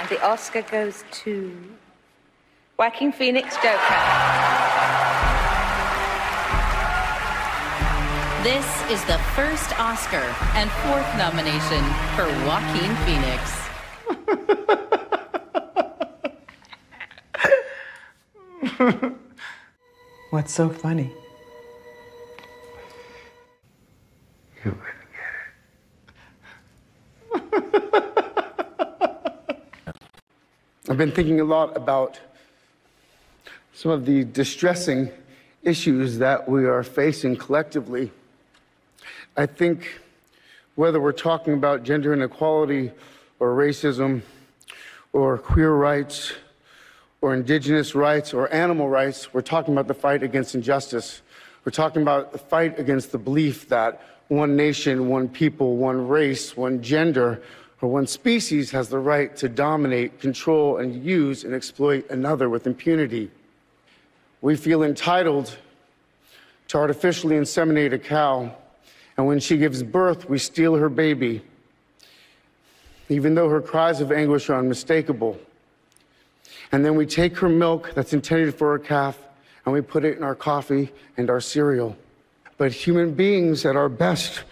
And the Oscar goes to Joaquin Phoenix, Joker. This is the first Oscar and fourth nomination for Joaquin Phoenix. What's so funny? You wouldn't get it. I've been thinking a lot about some of the distressing issues that we are facing collectively. I think whether we're talking about gender inequality or racism or queer rights or indigenous rights or animal rights, we're talking about the fight against injustice. We're talking about the fight against the belief that one nation, one people, one race, one gender, or one species has the right to dominate, control, and use and exploit another with impunity. We feel entitled to artificially inseminate a cow, and when she gives birth, we steal her baby, even though her cries of anguish are unmistakable. And then we take her milk that's intended for a calf, and we put it in our coffee and our cereal. But human beings at our best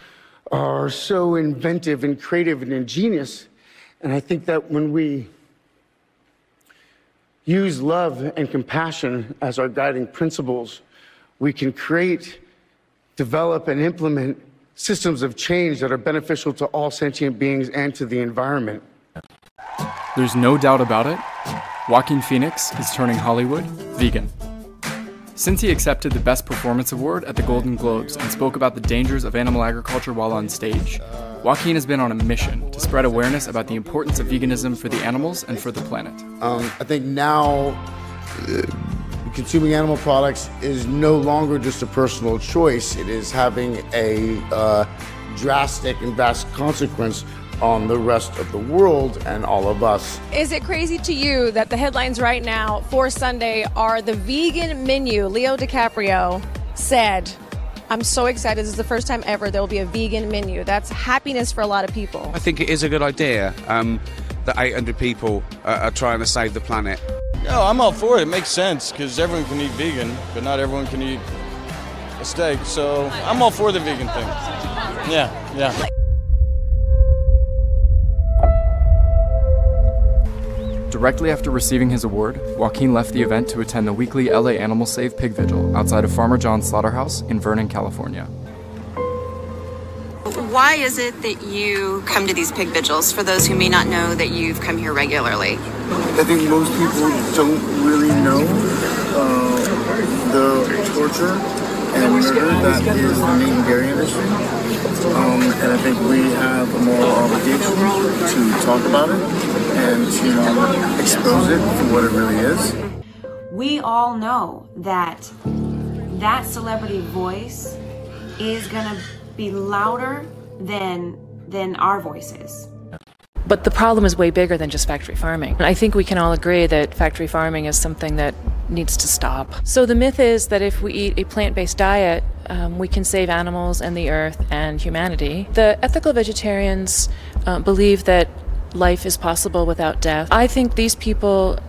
are so inventive and creative and ingenious, and I think that when we use love and compassion as our guiding principles, we can create, develop, and implement systems of change that are beneficial to all sentient beings and to the environment. There's no doubt about it. Joaquin Phoenix is turning Hollywood vegan. Since he accepted the Best Performance Award at the Golden Globes and spoke about the dangers of animal agriculture while on stage, Joaquin has been on a mission to spread awareness about the importance of veganism for the animals and for the planet. I think now consuming animal products is no longer just a personal choice. It is having a drastic and vast consequence on the rest of the world and all of us. Is it crazy to you that the headlines right now for Sunday are the vegan menu? Leo DiCaprio said, I'm so excited. This is the first time ever there will be a vegan menu. That's happiness for a lot of people. I think it is a good idea that 800 people are trying to save the planet. No, I'm all for it. It makes sense because everyone can eat vegan, but not everyone can eat a steak. So I'm all for the vegan thing. Yeah. Directly after receiving his award, Joaquin left the event to attend the weekly LA Animal Save Pig Vigil outside of Farmer John's Slaughterhouse in Vernon, California. Why is it that you come to these pig vigils, for those who may not know that you've come here regularly? I think most people don't really know the torture and murder that is the main dairy industry. And I think we have a moral obligation to talk about it and to expose it for what it really is. We all know that that celebrity voice is going to be louder than our voices. But the problem is way bigger than just factory farming. I think we can all agree that factory farming is something that needs to stop. So the myth is that if we eat a plant-based diet, we can save animals and the earth and humanity. The ethical vegetarians believe that life is possible without death. I think these people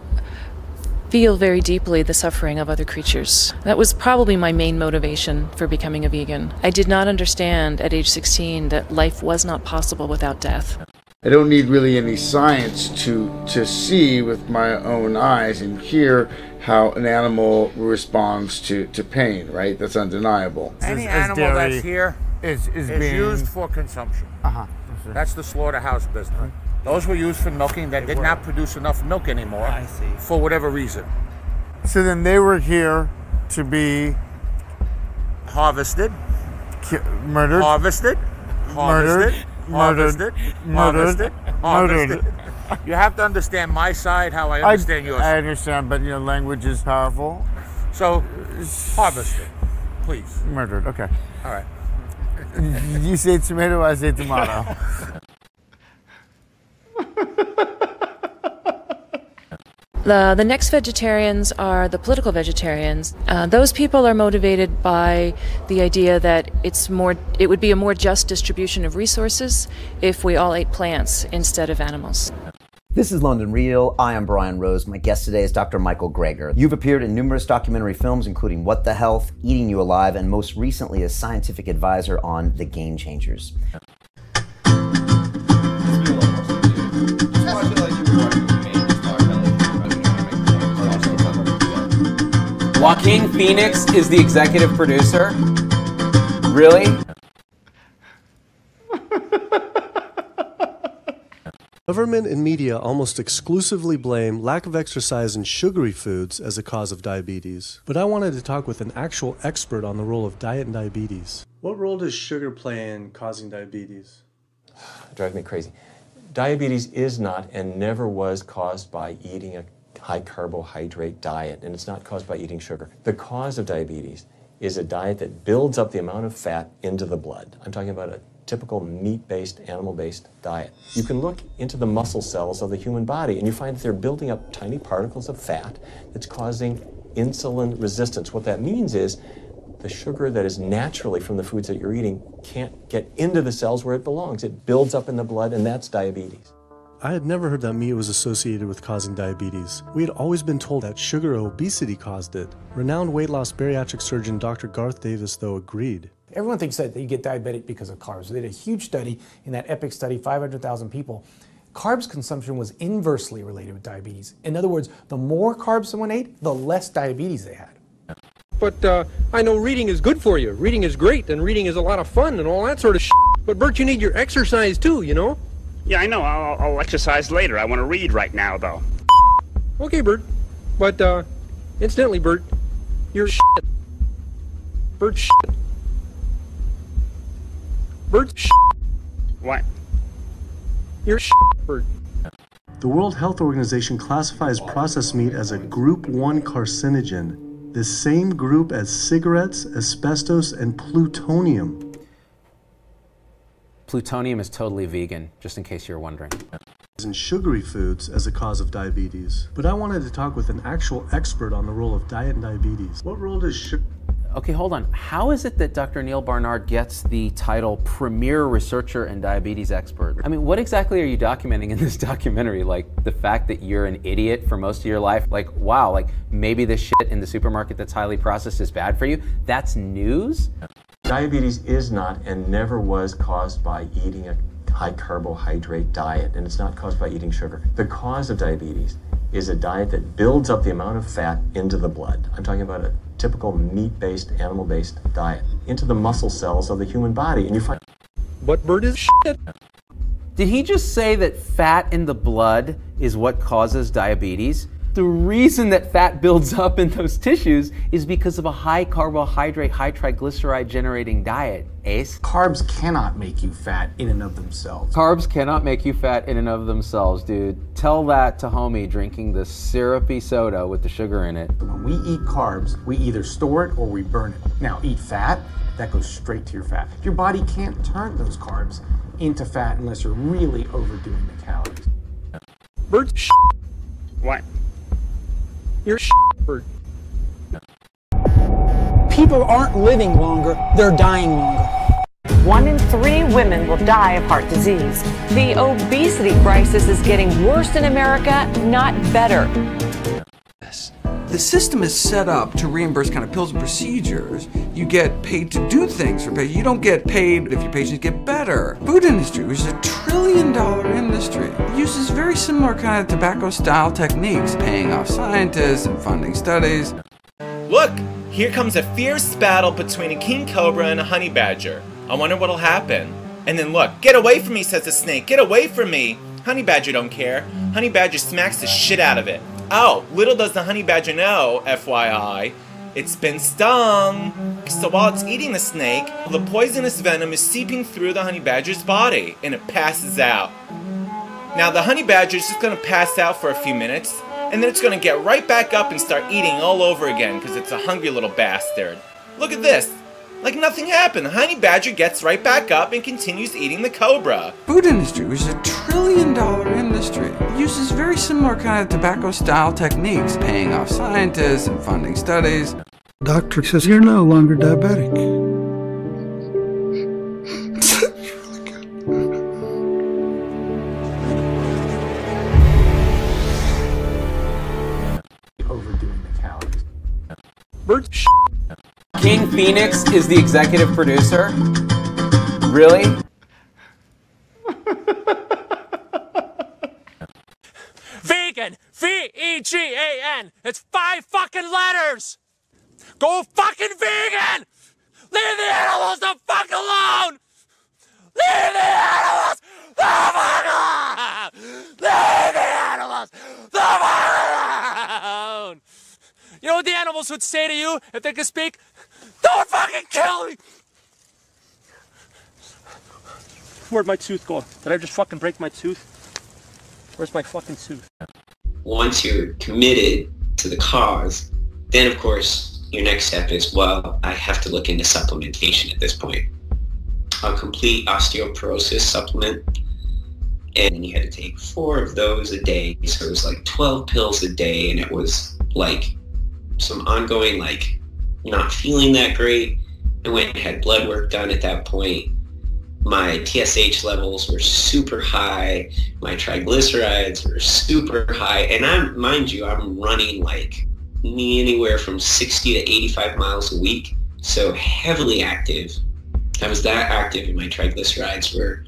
feel very deeply the suffering of other creatures. That was probably my main motivation for becoming a vegan. I did not understand at age 16 that life was not possible without death. I don't need really any science to see with my own eyes and hear how an animal responds to pain, right? That's undeniable. Any animal that's here is being used for consumption. That's the slaughterhouse business. Those were used for milking that did not produce enough milk anymore, I see, for whatever reason. So then they were here to be harvested, murdered, harvested, murdered, harvested, murdered, harvested. You have to understand my side, how I understand yours. I understand, but language is powerful. So, harvested, please. Murdered, okay. All right. You say tomato, I say tomato. The next vegetarians are the political vegetarians. Those people are motivated by the idea that it would be a more just distribution of resources if we all ate plants instead of animals. This is London Real. I am Brian Rose. My guest today is Dr. Michael Greger. You've appeared in numerous documentary films, including What the Health, Eating You Alive, and most recently as scientific advisor on The Game Changers. Joaquin Phoenix is the executive producer? Really? Government and media almost exclusively blame lack of exercise and sugary foods as a cause of diabetes. But I wanted to talk with an actual expert on the role of diet and diabetes. What role does sugar play in causing diabetes? It drives me crazy. Diabetes is not and never was caused by eating a high carbohydrate diet, and it's not caused by eating sugar. The cause of diabetes is a diet that builds up the amount of fat into the blood. I'm talking about a typical meat-based, animal-based diet. You can look into the muscle cells of the human body and you find that they're building up tiny particles of fat that's causing insulin resistance. What that means is the sugar that is naturally from the foods that you're eating can't get into the cells where it belongs. It builds up in the blood, and that's diabetes. I had never heard that meat was associated with causing diabetes. We had always been told that sugar or obesity caused it. Renowned weight loss bariatric surgeon Dr. Garth Davis, though, agreed. Everyone thinks that you get diabetic because of carbs. They did a huge study in that EPIC study, 500,000 people. Carbs consumption was inversely related with diabetes. In other words, the more carbs someone ate, the less diabetes they had. But I know reading is good for you. Reading is great, and reading is a lot of fun and all that sort of shit. But Bert, you need your exercise too, you know? Yeah, I know. I'll exercise later. I want to read right now, though. Okay, Bert. But, incidentally, Bert, you're shit. Bert shit. Bert shit. What? You're shit, Bert. The World Health Organization classifies processed meat as a Group 1 carcinogen, the same group as cigarettes, asbestos, and plutonium. Plutonium is totally vegan, just in case you're wondering. And sugary foods as a cause of diabetes. But I wanted to talk with an actual expert on the role of diet and diabetes. What role does sugar... Okay, hold on. How is it that Dr. Neil Barnard gets the title Premier Researcher and Diabetes Expert? I mean, what exactly are you documenting in this documentary? Like, the fact that you're an idiot for most of your life? Like, wow, like, maybe the shit in the supermarket that's highly processed is bad for you? That's news? Diabetes is not and never was caused by eating a high carbohydrate diet, and it's not caused by eating sugar. The cause of diabetes is a diet that builds up the amount of fat into the blood. I'm talking about a typical meat-based, animal-based diet into the muscle cells of the human body, and you find... But Bert is shit. Did he just say that fat in the blood is what causes diabetes? The reason that fat builds up in those tissues is because of a high carbohydrate, high triglyceride generating diet. Ace? Carbs cannot make you fat in and of themselves. Carbs cannot make you fat in and of themselves, dude. Tell that to homie drinking the syrupy soda with the sugar in it. When we eat carbs, we either store it or we burn it. Now, eat fat, that goes straight to your fat. Your body can't turn those carbs into fat unless you're really overdoing the calories. Bert shit. What? You're shit, Bert. People aren't living longer, they're dying longer. 1 in 3 women will die of heart disease. The obesity crisis is getting worse in America, not better. The system is set up to reimburse kind of pills and procedures. You get paid to do things for patients. You don't get paid if your patients get better. Food industry, which is $1 trillion industry, uses very similar kind of tobacco-style techniques, paying off scientists and funding studies. Look, here comes a fierce battle between a king cobra and a honey badger. I wonder what'll happen. And then look, get away from me, says the snake. Get away from me. Honey badger don't care. Honey badger smacks the shit out of it. Oh, little does the honey badger know, FYI, it's been stung. So while it's eating the snake, the poisonous venom is seeping through the honey badger's body, and it passes out. Now the honey badger is just going to pass out for a few minutes, and then it's going to get right back up and start eating all over again, because it's a hungry little bastard. Look at this. Like nothing happened. The honey badger gets right back up and continues eating the cobra. Food industry, which is $1 trillion industry, uses very similar kind of tobacco-style techniques, paying off scientists and funding studies. Doctor says you're no longer diabetic. Joaquin Phoenix is the executive producer? Really? Vegan! V-E-G-A-N! It's 5 fucking letters! Go fucking vegan! Leave the animals the fuck alone! Leave the animals the fuck alone! Leave the animals the fuck alone! You know what the animals would say to you if they could speak? Don't fucking kill me! Where'd my tooth go? Did I just fucking break my tooth? Where's my fucking tooth? Once you're committed to the cause, then of course your next step is, well, I have to look into supplementation at this point. A complete osteoporosis supplement, and then you had to take 4 of those a day, so it was like 12 pills a day, and it was like some ongoing, like, not feeling that great. I went and had blood work done at that point. My TSH levels were super high, my triglycerides were super high, and mind you, I'm running like anywhere from 60 to 85 miles a week, so heavily active. I was that active, and my triglycerides were,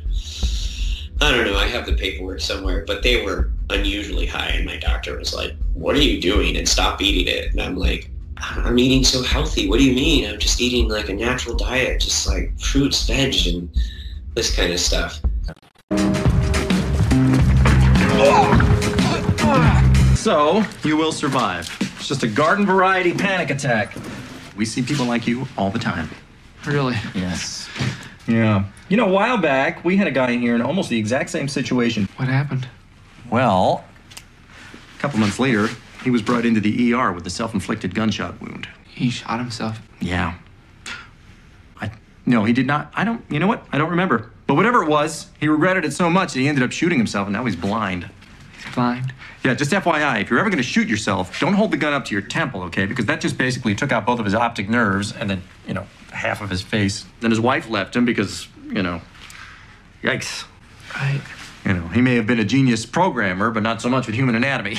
I don't know, I have the paperwork somewhere, but they were unusually high, and my doctor was like, what are you doing? And stop eating it. And I'm like, I'm eating so healthy. What do you mean? I'm just eating like a natural diet, just like fruits, veg, and this kind of stuff. So, you will survive. It's just a garden variety panic attack. We see people like you all the time. Really? Yes. Yeah. You know, a while back, we had a guy in here in almost the exact same situation. What happened? Well, a couple months later, he was brought into the ER with a self-inflicted gunshot wound. He shot himself? Yeah. No, he did not. You know what? I don't remember. But whatever it was, he regretted it so much that he ended up shooting himself, and now he's blind. He's blind? Yeah, just FYI, if you're ever going to shoot yourself, don't hold the gun up to your temple, okay? Because that just basically took out both of his optic nerves and then, you know, half of his face. Then his wife left him because, you know, yikes. Right. You know, he may have been a genius programmer, but not so much with human anatomy.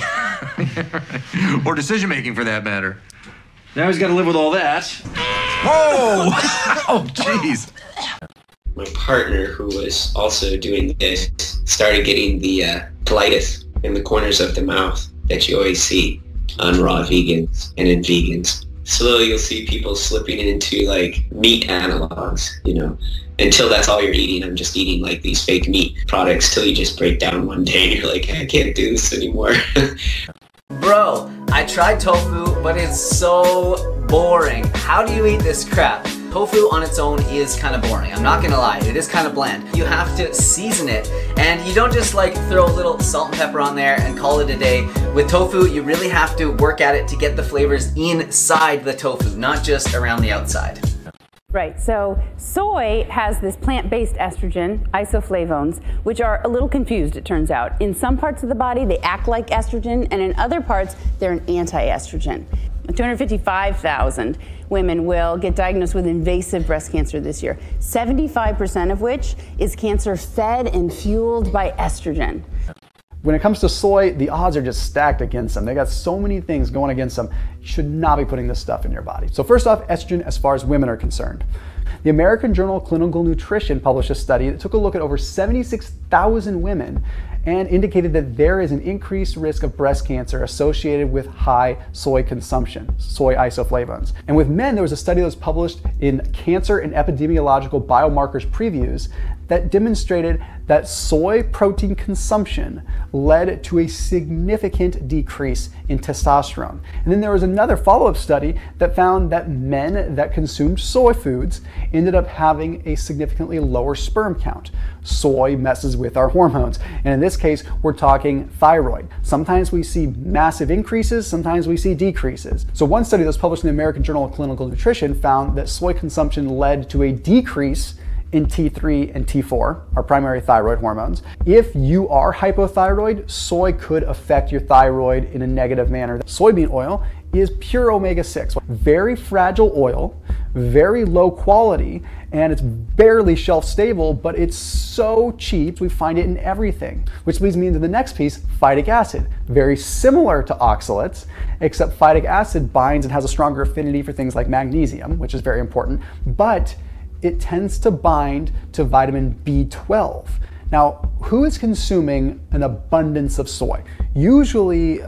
Or decision-making, for that matter. Now he's got to live with all that. Whoa! Oh, jeez. My partner, who was also doing this, started getting the colitis in the corners of the mouth that you always see on raw vegans and in vegans. Slowly you'll see people slipping into like meat analogs, you know. Until that's all you're eating, I'm just eating like these fake meat products till you just break down one day and you're like, I can't do this anymore. Bro, I tried tofu, but it's so boring. How do you eat this crap? Tofu on its own is kind of boring. I'm not gonna lie, it is kind of bland. You have to season it, and you don't just like throw a little salt and pepper on there and call it a day. With tofu, you really have to work at it to get the flavors inside the tofu, not just around the outside. Right, so soy has this plant-based estrogen, isoflavones, which are a little confused, it turns out. In some parts of the body, they act like estrogen, and in other parts, they're an anti-estrogen. 255,000 women will get diagnosed with invasive breast cancer this year, 75% of which is cancer fed and fueled by estrogen. When it comes to soy, the odds are just stacked against them. They got so many things going against them. You should not be putting this stuff in your body. So first off, estrogen as far as women are concerned. The American Journal of Clinical Nutrition published a study that took a look at over 76,000 women and indicated that there is an increased risk of breast cancer associated with high soy consumption, soy isoflavones. And with men, there was a study that was published in Cancer and Epidemiological Biomarkers Previews that demonstrated that soy protein consumption led to a significant decrease in testosterone. And then there was another follow-up study that found that men that consumed soy foods ended up having a significantly lower sperm count. Soy messes with our hormones. And in this case, we're talking thyroid. Sometimes we see massive increases, sometimes we see decreases. So one study that was published in the American Journal of Clinical Nutrition found that soy consumption led to a decrease in T3 and T4, our primary thyroid hormones. If you are hypothyroid, soy could affect your thyroid in a negative manner. Soybean oil is pure omega-6, very fragile oil, very low quality, and it's barely shelf stable, but it's so cheap we find it in everything. Which leads me into the next piece, phytic acid. Very similar to oxalates, except phytic acid binds and has a stronger affinity for things like magnesium, which is very important, but it tends to bind to vitamin B12. Now, who is consuming an abundance of soy? Usually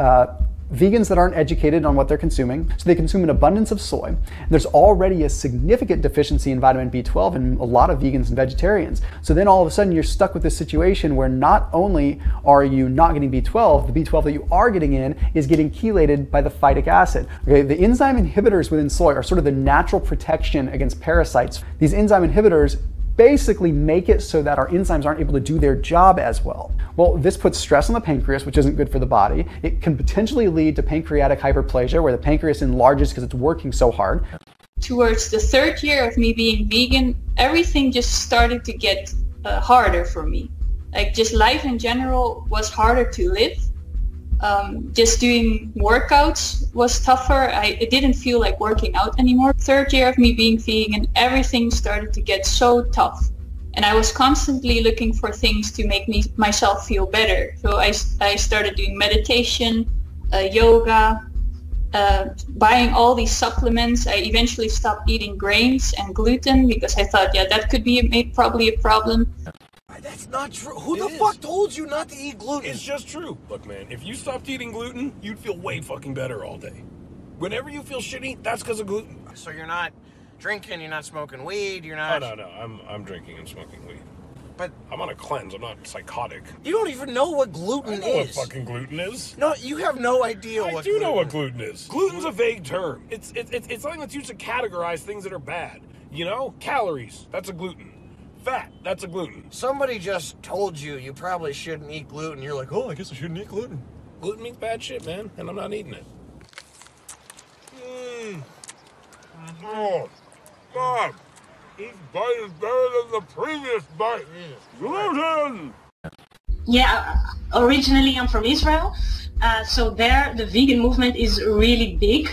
vegans that aren't educated on what they're consuming, so they consume an abundance of soy. There's already a significant deficiency in vitamin B12 in a lot of vegans and vegetarians. So then all of a sudden you're stuck with this situation where not only are you not getting B12, the B12 that you are getting in is getting chelated by the phytic acid. Okay, the enzyme inhibitors within soy are sort of the natural protection against parasites. These enzyme inhibitors basically make it so that our enzymes aren't able to do their job as well. Well, this puts stress on the pancreas, which isn't good for the body. It can potentially lead to pancreatic hyperplasia, where the pancreas enlarges because it's working so hard. Towards the 3rd year of me being vegan, everything just started to get harder for me. Like, just life in general was harder to live. Just doing workouts was tougher. It didn't feel like working out anymore. 3rd year of me being vegan, everything started to get so tough. And I was constantly looking for things to make myself feel better. So I started doing meditation, yoga, buying all these supplements. I eventually stopped eating grains and gluten because I thought, yeah, that could be probably a problem. That's not true. Who the fuck told you not to eat gluten? It's just true. Look, man, if you stopped eating gluten, you'd feel way fucking better all day. Whenever you feel shitty, that's because of gluten. So you're not drinking, you're not smoking weed, you're not... Oh, no, I'm drinking and smoking weed. But... I'm on a cleanse, I'm not psychotic. You don't even know what gluten is. I know what fucking gluten is. No, you have no idea what gluten is. I do know what gluten is. Gluten's a vague term. It's something that's used to categorize things that are bad. You know? Calories, that's a gluten. Fat, that's a gluten. Somebody just told you you probably shouldn't eat gluten. You're like, oh, I guess I shouldn't eat gluten. Gluten means bad shit, man, and I'm not eating it. Oh, God. Each bite is better than the previous bite. Gluten! Yeah, originally I'm from Israel, so there the vegan movement is really big,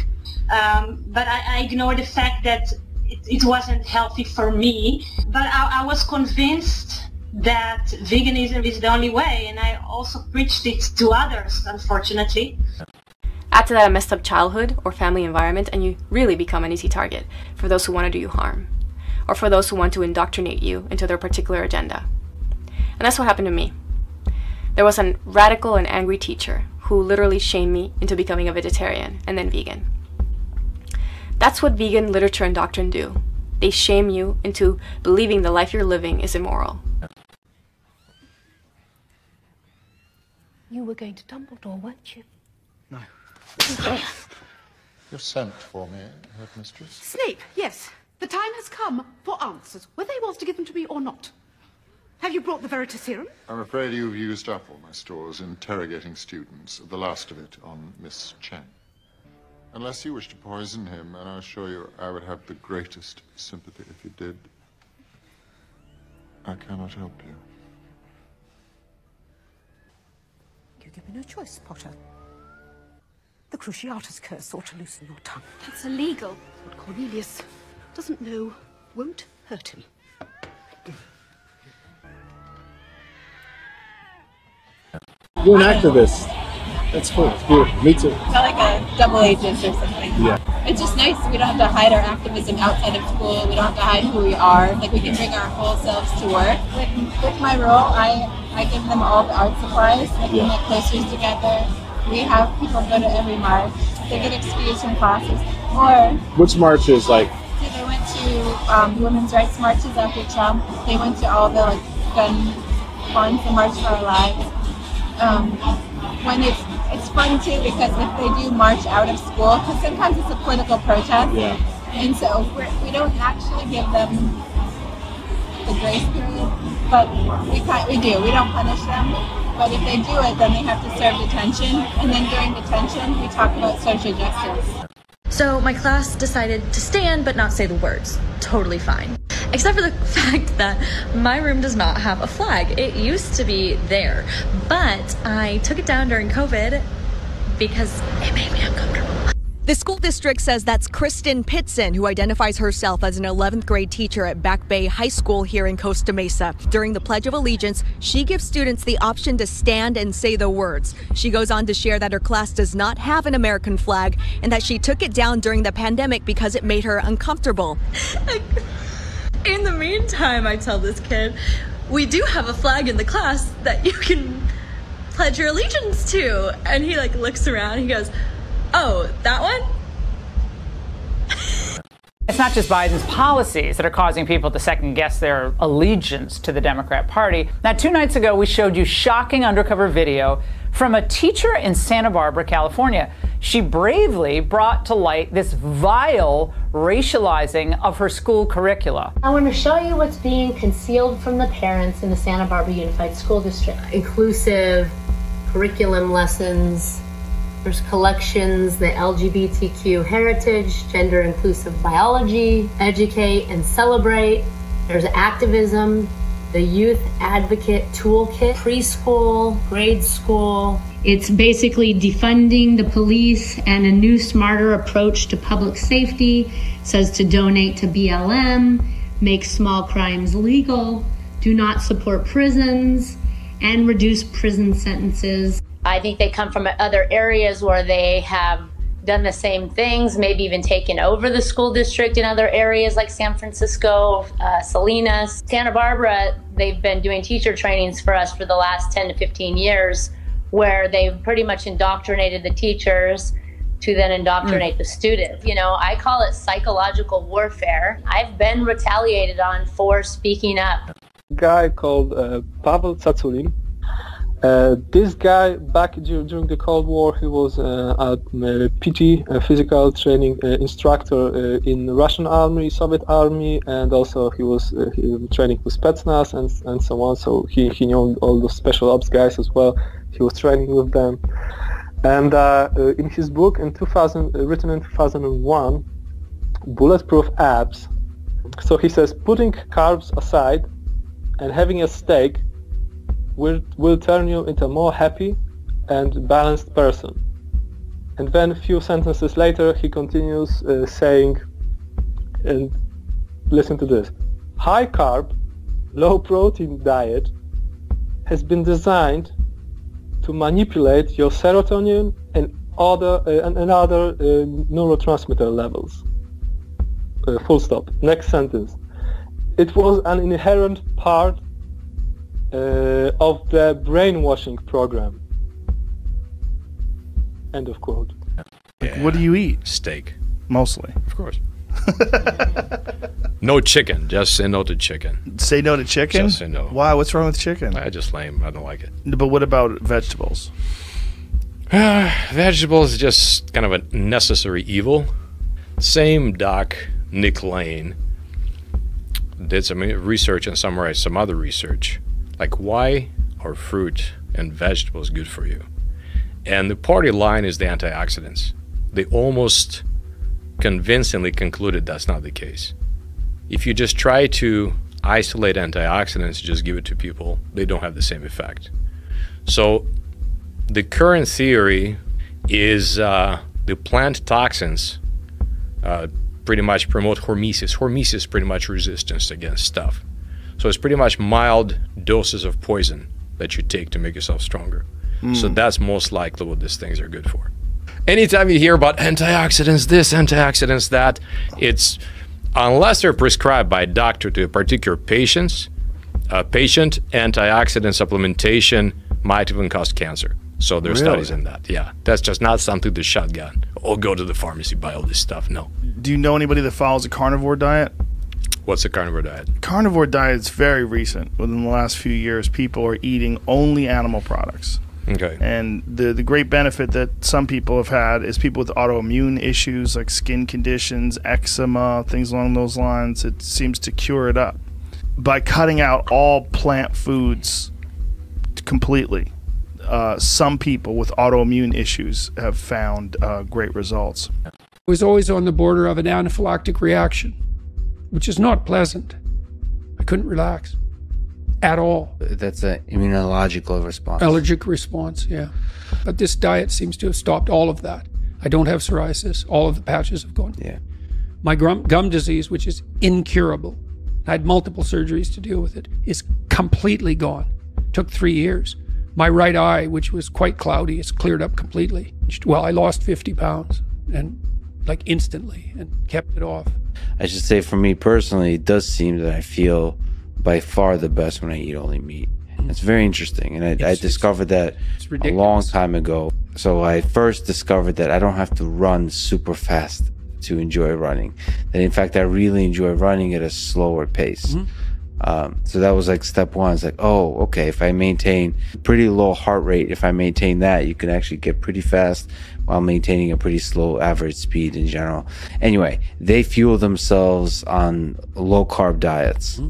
but I ignore the fact that it wasn't healthy for me, but I was convinced that veganism is the only way, and I also preached it to others, unfortunately. Add to that a messed up childhood or family environment, and you really become an easy target for those who want to do you harm, or for those who want to indoctrinate you into their particular agenda. And that's what happened to me. There was a radical and angry teacher who literally shamed me into becoming a vegetarian and then vegan. That's what vegan literature and doctrine do. They shame you into believing the life you're living is immoral. You were going to Dumbledore, weren't you? No. You're sent for me, headmistress. Snape, yes. The time has come for answers, whether he wants to give them to me or not. Have you brought the Veritaserum? I'm afraid you've used up all my stores interrogating students, the last of it on Miss Chen. Unless you wish to poison him, and I assure you I would have the greatest sympathy if you did. I cannot help you. You give me no choice, Potter. The Cruciatus curse ought to loosen your tongue. That's illegal. What Cornelius doesn't know won't hurt him. You're an activist. That's cool. It's beautiful. Me too. It's not like a double agent or something. Yeah. It's just nice. We don't have to hide our activism outside of school. We don't have to hide who we are. Like, we can bring our whole selves to work. With my role, I give them all the art supplies. Like, we make posters together. We have people go to every march. They get excused from classes. Or... Which marches, like? So they went to women's rights marches after Trump. They went to all the, like, gun ones, the March for Our Lives. When it's fun too, because if they do march out of school, because sometimes it's a political protest, and so we don't actually give them the grace period, but we do. We don't punish them, but if they do it, then they have to serve detention, and then during detention, we talk about social justice. So my class decided to stand but not say the words. Totally fine. Except for the fact that my room does not have a flag. It used to be there, but I took it down during COVID because it made me uncomfortable. The school district says that's Kristen Pitson, who identifies herself as an 11th grade teacher at Back Bay High School here in Costa Mesa. During the Pledge of Allegiance, she gives students the option to stand and say the words. She goes on to share that her class does not have an American flag and that she took it down during the pandemic because it made her uncomfortable. In the meantime, I tell this kid, we do have a flag in the class that you can pledge your allegiance to. And he like looks around, he goes, oh, that one? It's not just Biden's policies that are causing people to second guess their allegiance to the Democrat Party. Now, 2 nights ago, we showed you shocking undercover video from a teacher in Santa Barbara, California. She bravely brought to light this vile racializing of her school curricula. I want to show you what's being concealed from the parents in the Santa Barbara Unified School District. Inclusive curriculum lessons. There's collections, the LGBTQ heritage, gender inclusive biology, educate and celebrate. There's activism, the youth advocate toolkit, preschool, grade school. It's basically defunding the police and a new, smarter approach to public safety. It says to donate to BLM, make small crimes legal, do not support prisons, and reduce prison sentences. I think they come from other areas where they have done the same things, maybe even taken over the school district in other areas like San Francisco, Salinas. Santa Barbara, they've been doing teacher trainings for us for the last 10 to 15 years, where they've pretty much indoctrinated the teachers to then indoctrinate the students. You know, I call it psychological warfare. I've been retaliated on for speaking up. A guy called Pavel Tsatsouline. This guy, back during the Cold War, he was a PT, a physical training instructor in the Russian army, Soviet army, and also he was training with Spetsnaz and so on, so he knew all the special ops guys as well. He was training with them. And in his book, written in 2001, Bulletproof Abs, so he says, putting carbs aside and having a steak will turn you into a more happy and balanced person. And then a few sentences later he continues saying, and listen to this, high carb, low protein diet has been designed to manipulate your serotonin and other neurotransmitter levels. Full stop. Next sentence. It was an inherent part of the brainwashing program. End of quote. Yeah. What do you eat? Steak. Mostly. Of course. No chicken. Just say no to chicken. Say no to chicken? Just say no. Why? What's wrong with chicken? I just lame. I don't like it. But what about vegetables? Vegetables is just kind of a necessary evil. Same doc, Nick Lane, did some research and summarized some other research. Like, why are fruit and vegetables good for you? And the party line is the antioxidants. They almost convincingly concluded that's not the case. If you just try to isolate antioxidants, just give it to people, they don't have the same effect. So the current theory is the plant toxins pretty much promote hormesis. Hormesis pretty much resistance against stuff. So it's pretty much mild doses of poison that you take to make yourself stronger. So that's most likely what these things are good for. Anytime you hear about antioxidants this, antioxidants that, it's, unless they're prescribed by a doctor to a particular patient, antioxidant supplementation might even cause cancer. So there's studies in that. Yeah, that's just not something to shotgun. Or go to the pharmacy, buy all this stuff. No. Do you know anybody that follows a carnivore diet? What's the carnivore diet? Carnivore diet is very recent. Within the last few years, people are eating only animal products. Okay. And the great benefit that some people have had is people with autoimmune issues like skin conditions, eczema, things along those lines. It seems to cure it up. By cutting out all plant foods completely, some people with autoimmune issues have found great results. I was always on the border of an anaphylactic reaction, which is not pleasant. I couldn't relax at all. That's an immunological response. Allergic response, yeah. But this diet seems to have stopped all of that. I don't have psoriasis. All of the patches have gone. Yeah. My gum disease, which is incurable, I had multiple surgeries to deal with it, is completely gone. Took 3 years. My right eye, which was quite cloudy, is cleared up completely. Well, I lost 50 pounds and like instantly and kept it off. I should say for me personally, it does seem that I feel by far the best when I eat only meat. It's very interesting. And I discovered that a long time ago. So I first discovered that I don't have to run super fast to enjoy running. That in fact, I really enjoy running at a slower pace. So that was like step one. It's like, oh, okay, if I maintain pretty low heart rate, if I maintain that, you can actually get pretty fast while maintaining a pretty slow average speed in general. Anyway, they fuel themselves on low carb diets.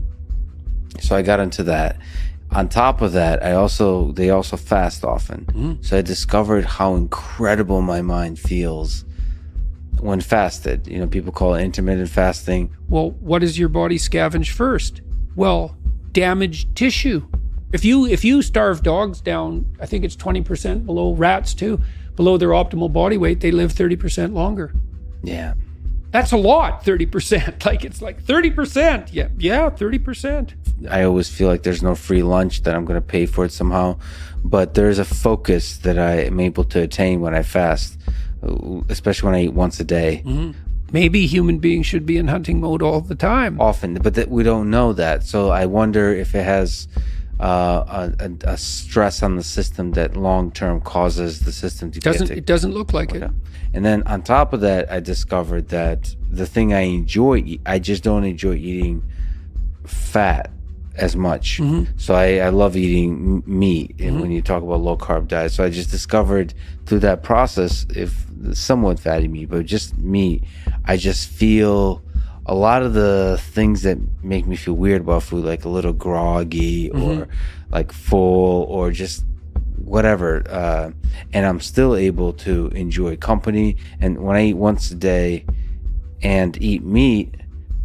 So I got into that. On top of that, they also fast often. So I discovered how incredible my mind feels when fasted. You know, people call it intermittent fasting. Well, what does your body scavenge first? Well, damaged tissue. If you starve dogs down, I think it's 20% below, rats too, below their optimal body weight, they live 30% longer. Yeah. That's a lot, 30%. Like, it's like 30%. Yeah, 30%. I always feel like there's no free lunch, that I'm going to pay for it somehow. But there's a focus that I am able to attain when I fast, especially when I eat once a day. Maybe human beings should be in hunting mode all the time. Often, but we don't know that. So I wonder if it has a stress on the system that long-term causes the system to It doesn't look like it. And then on top of that, I discovered that the thing I enjoy, I just don't enjoy eating fat as much. So I love eating meat when you talk about low carb diet. So I just discovered through that process, if somewhat fatty meat, but just meat, I just feel a lot of the things that make me feel weird about food, like a little groggy or like full or just whatever. And I'm still able to enjoy company. And when I eat once a day and eat meat,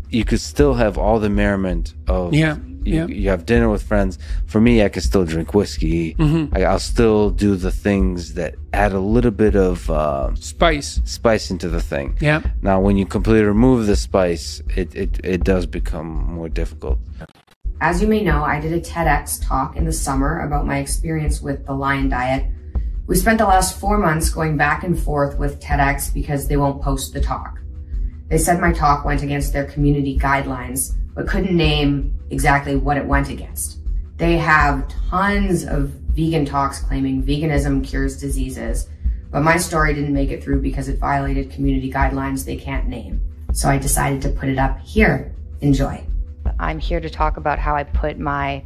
you could still have all the merriment of you have dinner with friends. For me, I can still drink whiskey. I'll still do the things that add a little bit of spice into the thing. Now, when you completely remove the spice, it does become more difficult. As you may know, I did a TEDx talk in the summer about my experience with the Lion Diet. We spent the last 4 months going back and forth with TEDx because they won't post the talk. They said my talk went against their community guidelines, but couldn't name exactly what it went against. They have tons of vegan talks claiming veganism cures diseases, but my story didn't make it through because it violated community guidelines they can't name. So I decided to put it up here. Enjoy. I'm here to talk about how I put my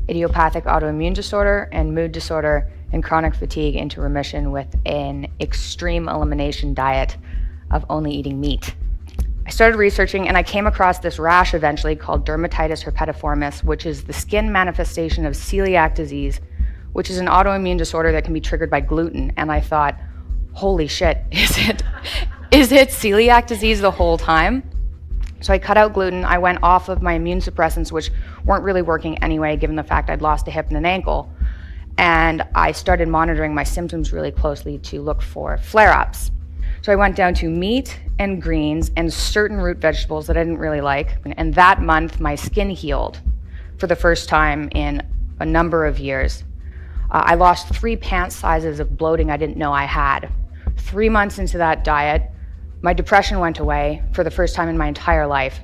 idiopathic autoimmune disorder and mood disorder and chronic fatigue into remission with an extreme elimination diet of only eating meat. I started researching and I came across this rash eventually called dermatitis herpetiformis, which is the skin manifestation of celiac disease, which is an autoimmune disorder that can be triggered by gluten. And I thought, holy shit, is it celiac disease the whole time? So I cut out gluten. I went off of my immune suppressants, which weren't really working anyway, given the fact I'd lost a hip and an ankle. And I started monitoring my symptoms really closely to look for flare-ups. So I went down to meat and greens and certain root vegetables that I didn't really like. And that month, my skin healed for the first time in a number of years. I lost 3 pant sizes of bloating I didn't know I had. 3 months into that diet, my depression went away for the first time in my entire life.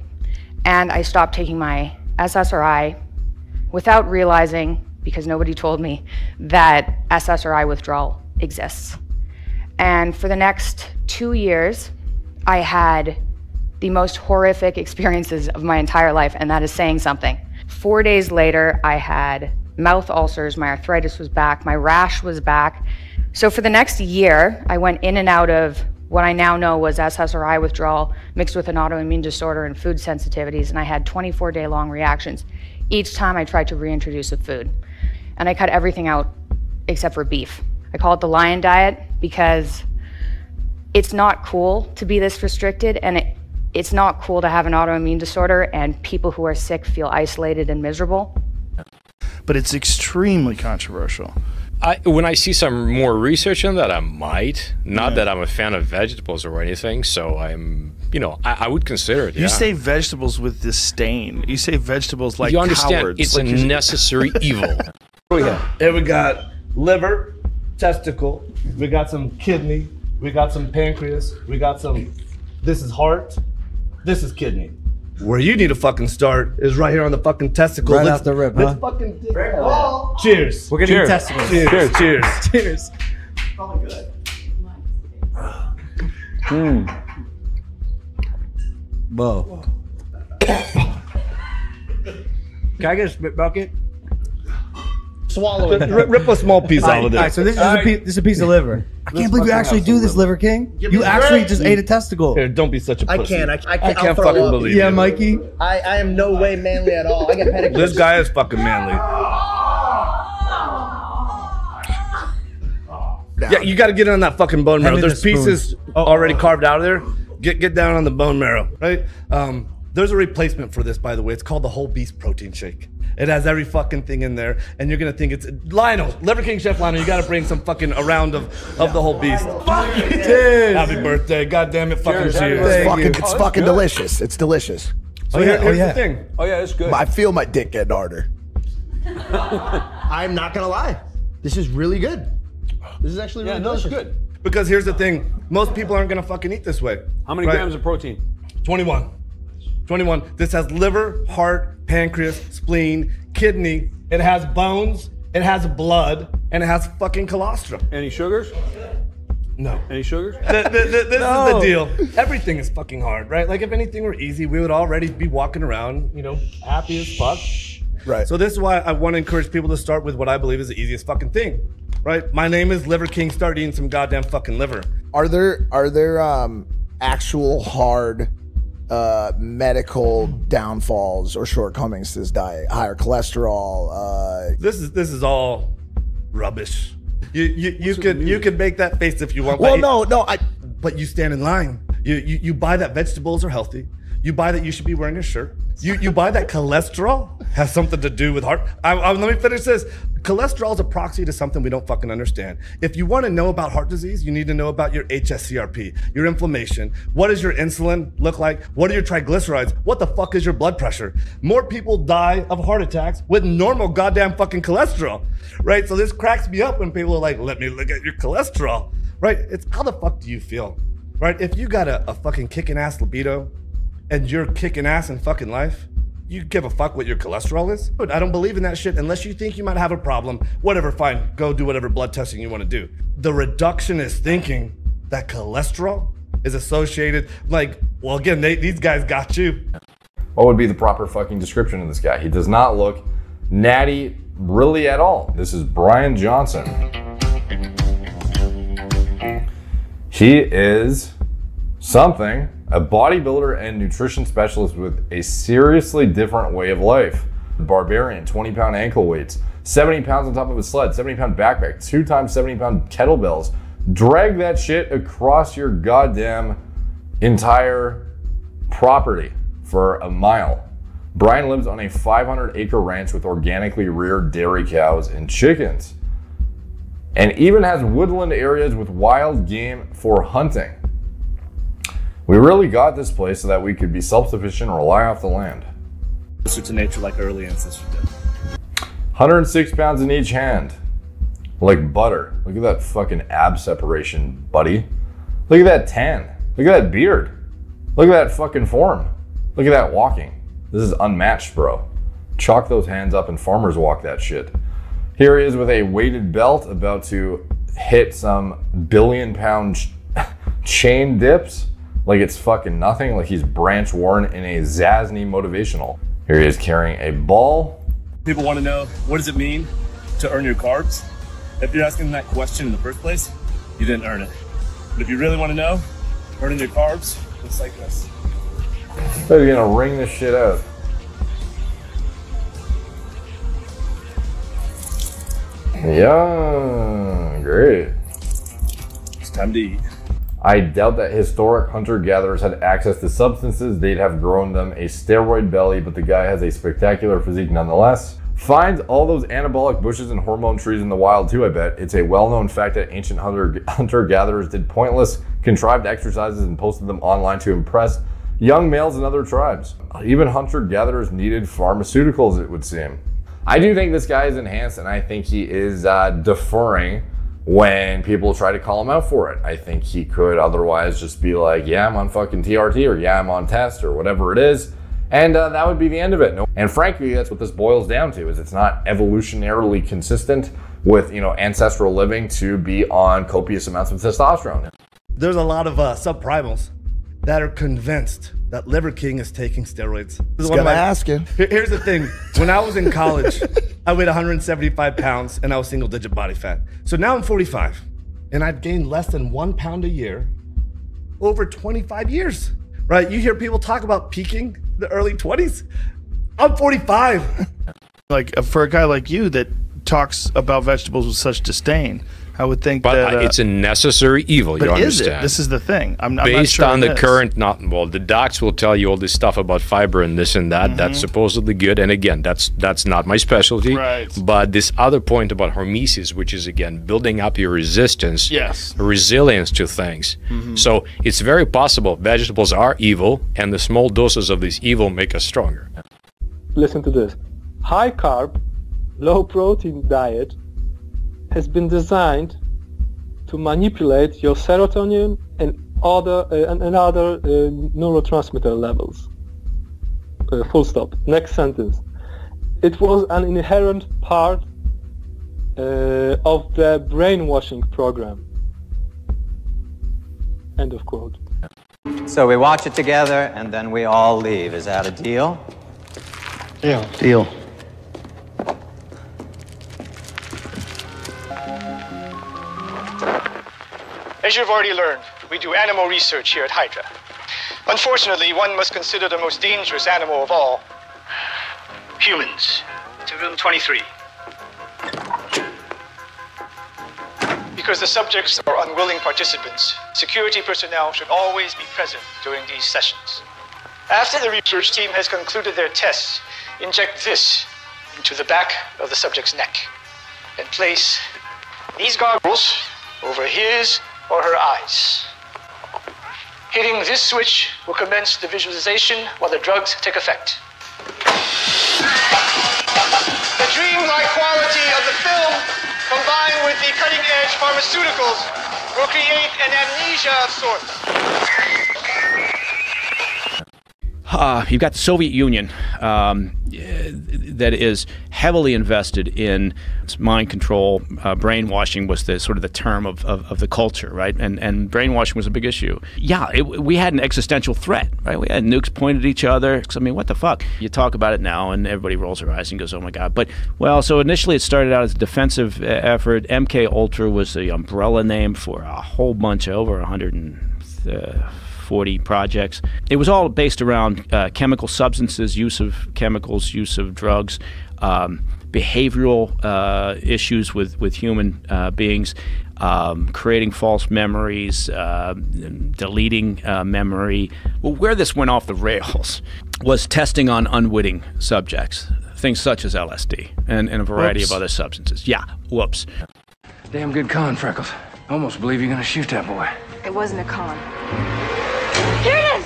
And I stopped taking my SSRI without realizing, because nobody told me, that SSRI withdrawal exists. And for the next 2 years, I had the most horrific experiences of my entire life, and that is saying something. 4 days later, I had mouth ulcers, my arthritis was back, my rash was back. So for the next year, I went in and out of what I now know was SSRI withdrawal mixed with an autoimmune disorder and food sensitivities, and I had 24-day-long reactions each time I tried to reintroduce a food. And I cut everything out except for beef. I call it the Lion Diet because it's not cool to be this restricted, and it's not cool to have an autoimmune disorder and people who are sick feel isolated and miserable. But it's extremely controversial. When I see some more research on that, I might. Not that I'm a fan of vegetables or anything, so I'm, you know, I would consider it. You say vegetables with disdain. You say vegetables like you understand cowards. it's like a necessary evil. Oh yeah. Here we got liver, testicle. We got some kidney. We got some pancreas. We got some. This is heart. This is kidney. Where you need to fucking start is right here on the fucking testicle. Right off the rip, huh? Let's fucking dig it. Cheers. We're gonna eat testicles. Cheers. Cheers. Cheers. Probably good. Whoa. Can I get a spit bucket? Swallow it. Rip a small piece out of it. All right, so this is a piece of liver. I can't believe you actually do this, Liver King. You actually just ate a testicle. Here, don't be such a pussy. I can't I'll fucking believe Yeah, you. Mikey. I am no way manly at all. I get pedicures. This guy is fucking manly. Yeah, you got to get on that fucking bone marrow. Hand me There's the spoon. pieces already carved out of there. Get down on the bone marrow, right? There's a replacement for this, by the way. It's called the whole beast protein shake. It has every fucking thing in there, and you're gonna think it's Lionel, Liver King Chef Lionel. You gotta bring some fucking a round of the whole beast. Cheers. Happy birthday! God damn it, fucking cheers! It's fucking delicious. It's delicious. So here's the thing. Oh yeah, it's good. I feel my dick getting harder. I'm not gonna lie. This is really good. This is actually really delicious. It's good. Because here's the thing. Most people aren't gonna fucking eat this way. How many grams of protein? 21. 21. This has liver, heart, pancreas, spleen, kidney. It has bones. It has blood, and it has fucking cholesterol. Any sugars? No. Any sugars? This is the deal. Everything is fucking hard, right? Like if anything were easy, we would already be walking around, you know, happy as fuck. Right. So this is why I want to encourage people to start with what I believe is the easiest fucking thing, right? My name is Liver King. Start eating some goddamn fucking liver. Are there actual hard medical downfalls or shortcomings to this diet? Higher cholesterol? This is all rubbish. You could make that face if you want. Well, but you stand in line. You buy that vegetables are healthy. You buy that you should be wearing a shirt. You buy that cholesterol has something to do with heart. Let me finish this. Cholesterol is a proxy to something we don't fucking understand. If you want to know about heart disease, you need to know about your HSCRP, your inflammation. What does your insulin look like? What are your triglycerides? What the fuck is your blood pressure? More people die of heart attacks with normal goddamn fucking cholesterol, right? So this cracks me up when people are like, let me look at your cholesterol, right? It's how the fuck do you feel, right? If you got a fucking kicking ass libido and you're kicking ass in fucking life, you give a fuck what your cholesterol is? Dude, I don't believe in that shit unless you think you might have a problem. Whatever, fine. Go do whatever blood testing you want to do. The reductionist thinking that cholesterol is associated, like, well, again, these guys got you. What would be the proper fucking description of this guy? He does not look natty really at all. This is Brian Johnson. He is something. A bodybuilder and nutrition specialist with a seriously different way of life. Barbarian, 20-pound ankle weights, 70 pounds on top of a sled, 70-pound backpack, 2 times 70-pound kettlebells. Drag that shit across your goddamn entire property for a mile. Brian lives on a 500-acre ranch with organically reared dairy cows and chickens, and even has woodland areas with wild game for hunting. We really got this place so that we could be self-sufficient and rely off the land. Closer to nature like early ancestors did. 106 pounds in each hand. Like butter. Look at that fucking ab separation, buddy. Look at that tan. Look at that beard. Look at that fucking form. Look at that walking. This is unmatched, bro. Chalk those hands up and farmers walk that shit. Here he is with a weighted belt about to hit some billion-pound chain dips. Like it's fucking nothing, like he's Branch Warren in a Zasny motivational. Here he is carrying a ball. People want to know, what does it mean to earn your carbs? If you're asking that question in the first place, you didn't earn it. But if you really want to know, earning your carbs looks like this. He's gonna wring this shit out. Yeah, great. It's time to eat. I doubt that historic hunter-gatherers had access to substances. They'd have grown them a steroid belly, but the guy has a spectacular physique nonetheless. Find all those anabolic bushes and hormone trees in the wild too, I bet. It's a well-known fact that ancient hunter-gatherers did pointless, contrived exercises and posted them online to impress young males in other tribes. Even hunter-gatherers needed pharmaceuticals, it would seem. I do think this guy is enhanced, and I think he is deferring when people try to call him out for it. I think he could otherwise just be like, yeah, I'm on fucking TRT, or yeah, I'm on test, or whatever it is. And that would be the end of it. And frankly, that's what this boils down to, is it's not evolutionarily consistent with, you know, ancestral living to be on copious amounts of testosterone. There's a lot of subprimals that are convinced that Liver King is taking steroids. This is one of my asking. Here's the thing. When I was in college, I weighed 175 pounds and I was single digit body fat. So now I'm 45 and I've gained less than 1 pound a year over 25 years, right? You hear people talk about peaking in the early 20s. I'm 45. Like for a guy like you that talks about vegetables with such disdain, I would think that it's a necessary evil. But You is understand? it? This is the thing. I'm not Based sure on it the is. current, the docs will tell you all this stuff about fiber and this and that. That's supposedly good. And again, that's not my specialty. Right. But this other point about hormesis, which is again building up your resistance, resilience to things. So it's very possible vegetables are evil, and the small doses of this evil make us stronger. Listen to this. High carb, low protein diet has been designed to manipulate your serotonin and other neurotransmitter levels. Full stop. Next sentence. It was an inherent part of the brainwashing program. End of quote. So we watch it together and then we all leave. Is that a deal? Deal. Deal. As you've already learned, we do animal research here at Hydra. Unfortunately, one must consider the most dangerous animal of all. Humans. To room 23. Because the subjects are unwilling participants, security personnel should always be present during these sessions. After the research team has concluded their tests, inject this into the back of the subject's neck and place these goggles over his or her eyes. Hitting this switch will commence the visualization while the drugs take effect. The dreamlike quality of the film, combined with the cutting-edge pharmaceuticals, will create an amnesia of sorts. You've got the Soviet Union that is heavily invested in mind control. Brainwashing was the sort of the term of the culture, right? And brainwashing was a big issue. Yeah, we had an existential threat, right? We had nukes pointed at each other. I mean, what the fuck? You talk about it now and everybody rolls their eyes and goes, oh my God. But, well, so initially it started out as a defensive effort. MK Ultra was the umbrella name for a whole bunch, over 140 projects. It was all based around chemical substances, use of chemicals, use of drugs, behavioral issues with human beings, creating false memories, deleting memory. Well, where this went off the rails was testing on unwitting subjects, things such as LSD and a variety of other substances. Yeah, whoops. Damn good con, Freckles. Almost believe you're gonna shoot that boy. It wasn't a con. Here it is!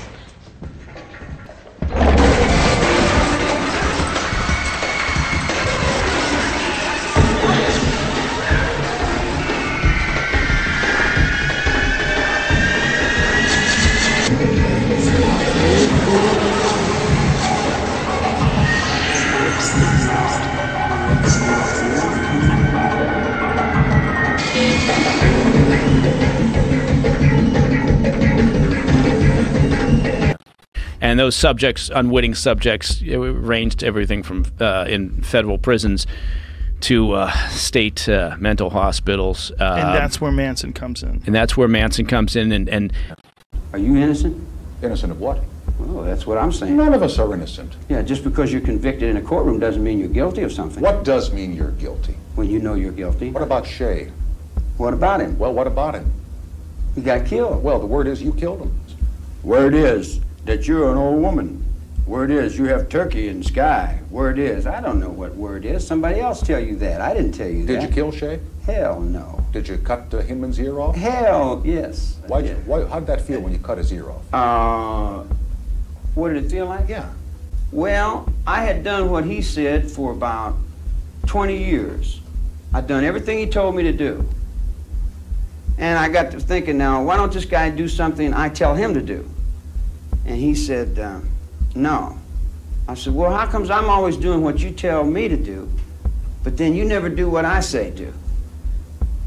And those subjects, unwitting subjects, ranged everything from in federal prisons to state mental hospitals. And that's where Manson comes in. And that's where Manson comes in. And Are you innocent? Innocent of what? Well, that's what I'm saying. None of us are innocent. Yeah, just because you're convicted in a courtroom doesn't mean you're guilty of something. What does mean you're guilty? Well, you know you're guilty. What about Shay? What about him? Well, what about him? He got killed. Well, the word is you killed him. Word is that you're an old woman. Word is, you have turkey in the sky. Word is, I don't know what word is. Somebody else tell you that. I didn't tell you that. Did you kill Shay? Hell no. Did you cut Hinman's ear off? Hell yes. Why, how'd that feel when you cut his ear off? What did it feel like? Yeah. Well, I had done what he said for about 20 years. I'd done everything he told me to do. And I got to thinking, now, why don't this guy do something I tell him to do? And he said, no. I said, well, how comes I'm always doing what you tell me to do, but then you never do what I say do?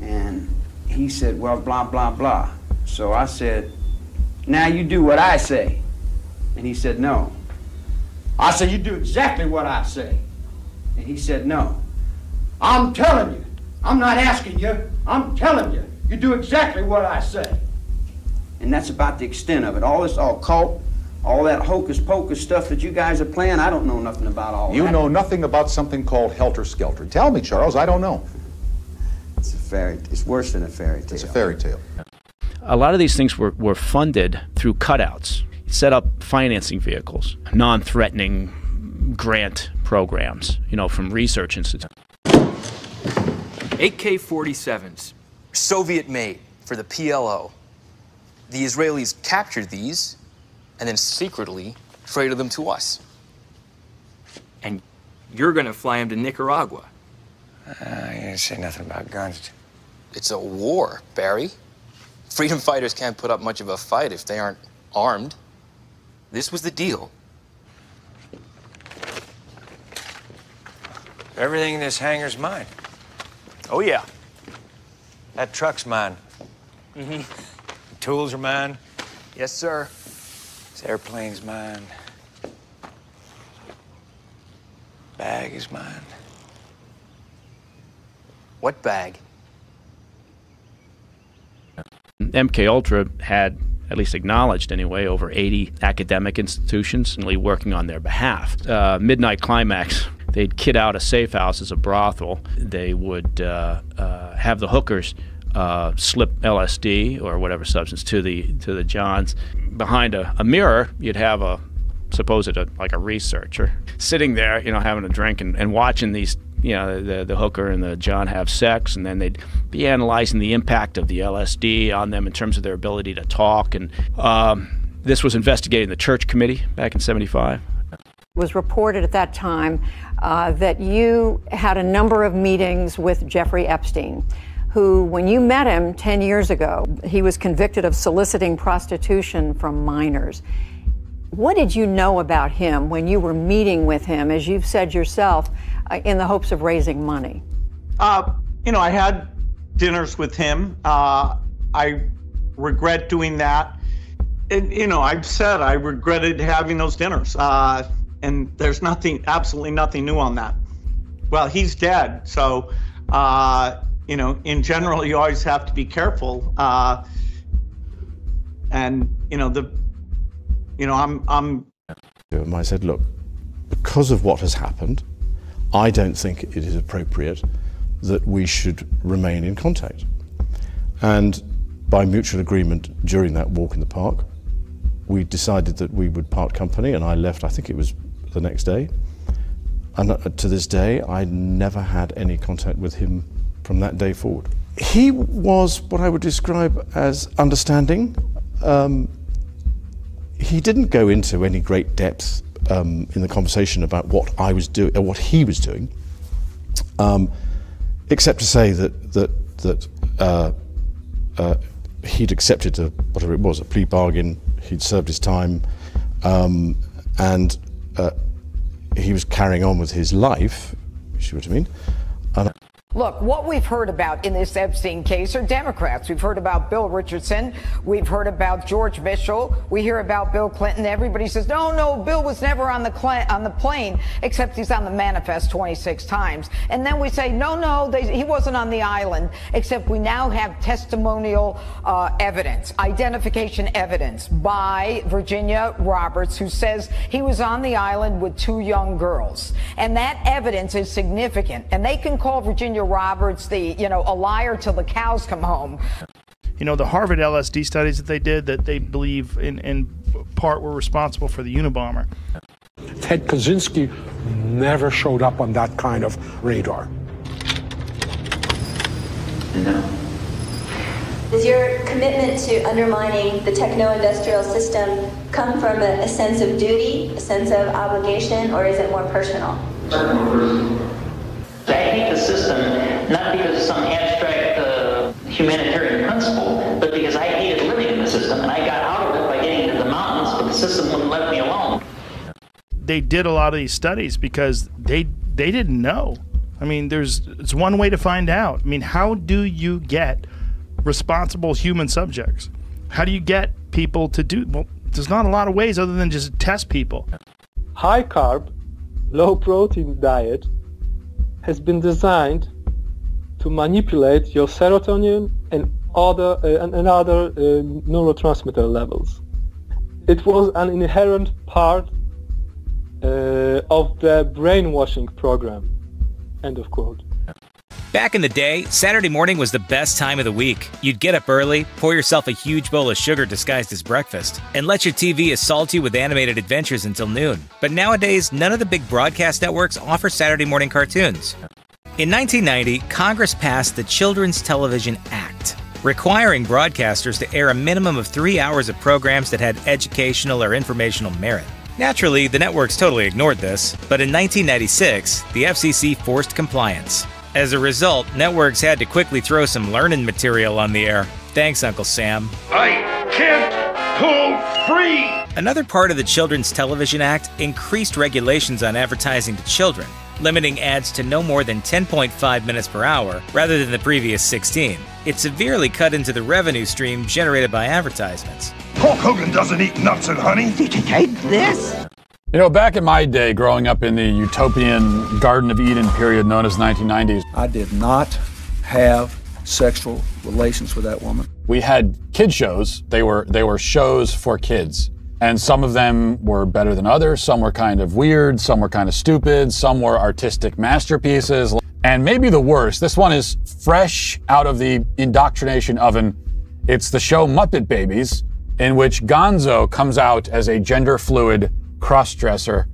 And he said, well, blah, blah, blah. So I said, now you do what I say. And he said, no. I said, you do exactly what I say. And he said, no. I'm telling you. I'm not asking you. I'm telling you. You do exactly what I say. And that's about the extent of it. All this occult, all that hocus pocus stuff that you guys are playing, I don't know nothing about all that. You know nothing about something called helter skelter. Tell me, Charles, I don't know. It's worse than a fairy tale. It's a fairy tale. A lot of these things were funded through cutouts. Set up financing vehicles, non-threatening grant programs, from research institutes. AK-47s, Soviet-made for the PLO. The Israelis captured these and then secretly traded them to us. And you're gonna fly them to Nicaragua. You didn't say nothing about guns. It's a war, Barry. Freedom fighters can't put up much of a fight if they aren't armed. This was the deal. Everything in this hangar's mine. Oh, yeah. That truck's mine. Mm-hmm. The tools are mine. Yes, sir. This airplane's mine. Bag is mine. What bag? MKUltra had, at least acknowledged anyway, over 80 academic institutions working on their behalf. Midnight Climax, they'd kit out a safe house as a brothel. They would have the hookers slip LSD or whatever substance to the johns. Behind a mirror, you'd have a researcher sitting there, having a drink and watching these, the hooker and the john have sex, and then they'd be analyzing the impact of the LSD on them in terms of their ability to talk. And this was investigated in the Church Committee back in '75. It was reported at that time that you had a number of meetings with Jeffrey Epstein, who, when you met him 10 years ago, he was convicted of soliciting prostitution from minors. What did you know about him when you were meeting with him, as you've said yourself, in the hopes of raising money? I had dinners with him. I regret doing that. And, I've said I regretted having those dinners. And there's absolutely nothing new on that. Well, he's dead. So, in general, you always have to be careful. I said, look, because of what has happened, I don't think it is appropriate that we should remain in contact. And by mutual agreement during that walk in the park, we decided that we would part company, and I left, I think it was the next day. And to this day, I never had any contact with him from that day forward. He was what I would describe as understanding. He didn't go into any great depth in the conversation about what I was doing, or what he was doing, except to say that he'd accepted whatever it was, a plea bargain. He'd served his time, and he was carrying on with his life. You see what I mean? Look, what we've heard about in this Epstein case are Democrats. We've heard about Bill Richardson. We've heard about George Mitchell. We hear about Bill Clinton. Everybody says, no, Bill was never on the plane, except he's on the manifest 26 times. And then we say, no, he wasn't on the island, except we now have testimonial evidence, identification evidence by Virginia Roberts, who says he was on the island with 2 young girls. And that evidence is significant. And they can call Virginia Roberts a liar till the cows come home. The Harvard LSD studies that they did, that they believe in part were responsible for the Unabomber. Ted Kaczynski never showed up on that kind of radar. No. Does your commitment to undermining the techno-industrial system come from a sense of duty, a sense of obligation, or is it more personal? I hate the system, not because of some abstract humanitarian principle, but because I hated living in the system, and I got out of it by getting into the mountains, but the system wouldn't let me alone. They did a lot of these studies because they didn't know. I mean, it's one way to find out. I mean, how do you get responsible human subjects? How do you get people to do? Well, there's not a lot of ways other than just test people. High carb, low protein diet has been designed to manipulate your serotonin and other neurotransmitter levels. It was an inherent part of the brainwashing program. End of quote. Back in the day, Saturday morning was the best time of the week. You'd get up early, pour yourself a huge bowl of sugar disguised as breakfast, and let your TV assault you with animated adventures until noon. But nowadays, none of the big broadcast networks offer Saturday morning cartoons. In 1990, Congress passed the Children's Television Act, requiring broadcasters to air a minimum of 3 hours of programs that had educational or informational merit. Naturally, the networks totally ignored this, but in 1996, the FCC forced compliance. As a result, networks had to quickly throw some learning material on the air. Thanks, Uncle Sam. I can't pull free! Another part of the Children's Television Act increased regulations on advertising to children, limiting ads to no more than 10.5 minutes per hour rather than the previous 16. It severely cut into the revenue stream generated by advertisements. Hulk Hogan doesn't eat nuts and honey. Did you take this? You know, back in my day, growing up in the utopian Garden of Eden period known as 1990s, I did not have sexual relations with that woman. We had kid shows. They were shows for kids. And some of them were better than others. Some were kind of weird. Some were kind of stupid. Some were artistic masterpieces. And maybe the worst, this one is fresh out of the indoctrination oven. It's the show Muppet Babies, in which Gonzo comes out as a gender-fluid cross-dresser.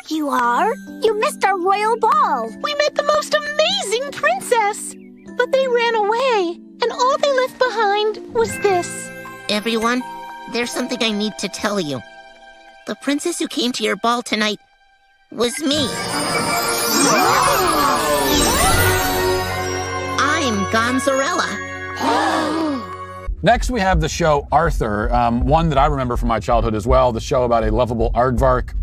You are? You missed our royal ball. We met the most amazing princess. But they ran away, and all they left behind was this. Everyone, there's something I need to tell you. The princess who came to your ball tonight was me. I'm Gonzarella. Next, we have the show Arthur, one that I remember from my childhood as well, the show about a lovable aardvark.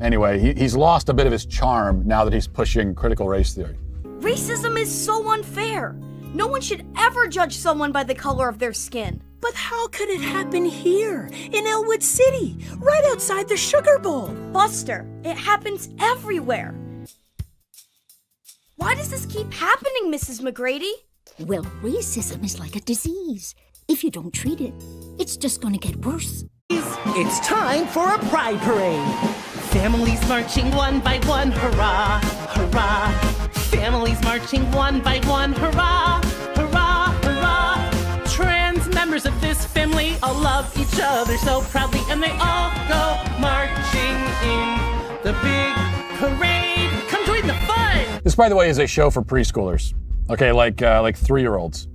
Anyway, he's lost a bit of his charm now that he's pushing critical race theory. Racism is so unfair. No one should ever judge someone by the color of their skin. But how could it happen here, in Elwood City, right outside the Sugar Bowl? Buster, it happens everywhere. Why does this keep happening, Mrs. McGrady? Well, racism is like a disease. If you don't treat it, it's just gonna get worse. It's time for a pride parade. Families marching one by one, hurrah, hurrah. Families marching one by one, hurrah, hurrah, hurrah. Trans members of this family all love each other so proudly, and they all go marching in the big parade. Come join the fun. This, by the way, is a show for preschoolers. Okay, like 3-year-olds.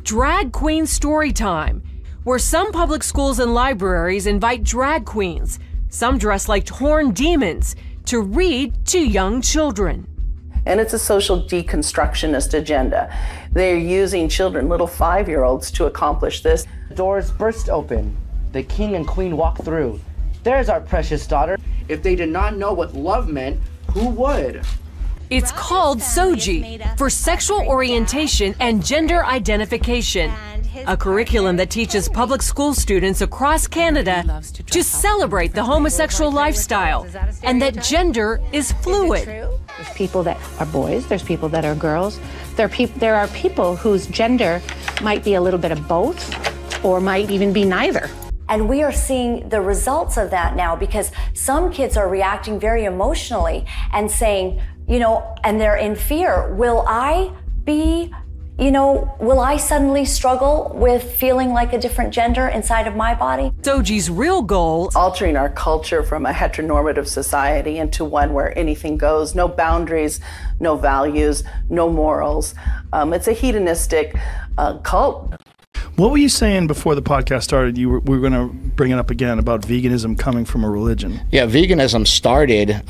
Drag Queen Story Time, where some public schools and libraries invite drag queens, some dressed like horned demons, to read to young children. And it's a social deconstructionist agenda. They're using children, little 5-year-olds, to accomplish this. Doors burst open. The king and queen walk through. There's our precious daughter. If they did not know what love meant, who would? It's called SOGI, for Sexual Orientation and Gender Identification, a curriculum that teaches public school students across Canada to celebrate the homosexual lifestyle and that gender is fluid. There's people that are boys, there's people that are girls, there are people whose gender might be a little bit of both or might even be neither. And we are seeing the results of that now, because some kids are reacting very emotionally and saying, you know, and they're in fear. Will I be you know, will I suddenly struggle with feeling like a different gender inside of my body? Soji's real goal: altering our culture from a heteronormative society into one where anything goes, no boundaries, no values, no morals. It's a hedonistic cult. What were you saying before the podcast started? We were going to bring it up again about veganism coming from a religion. Yeah, veganism started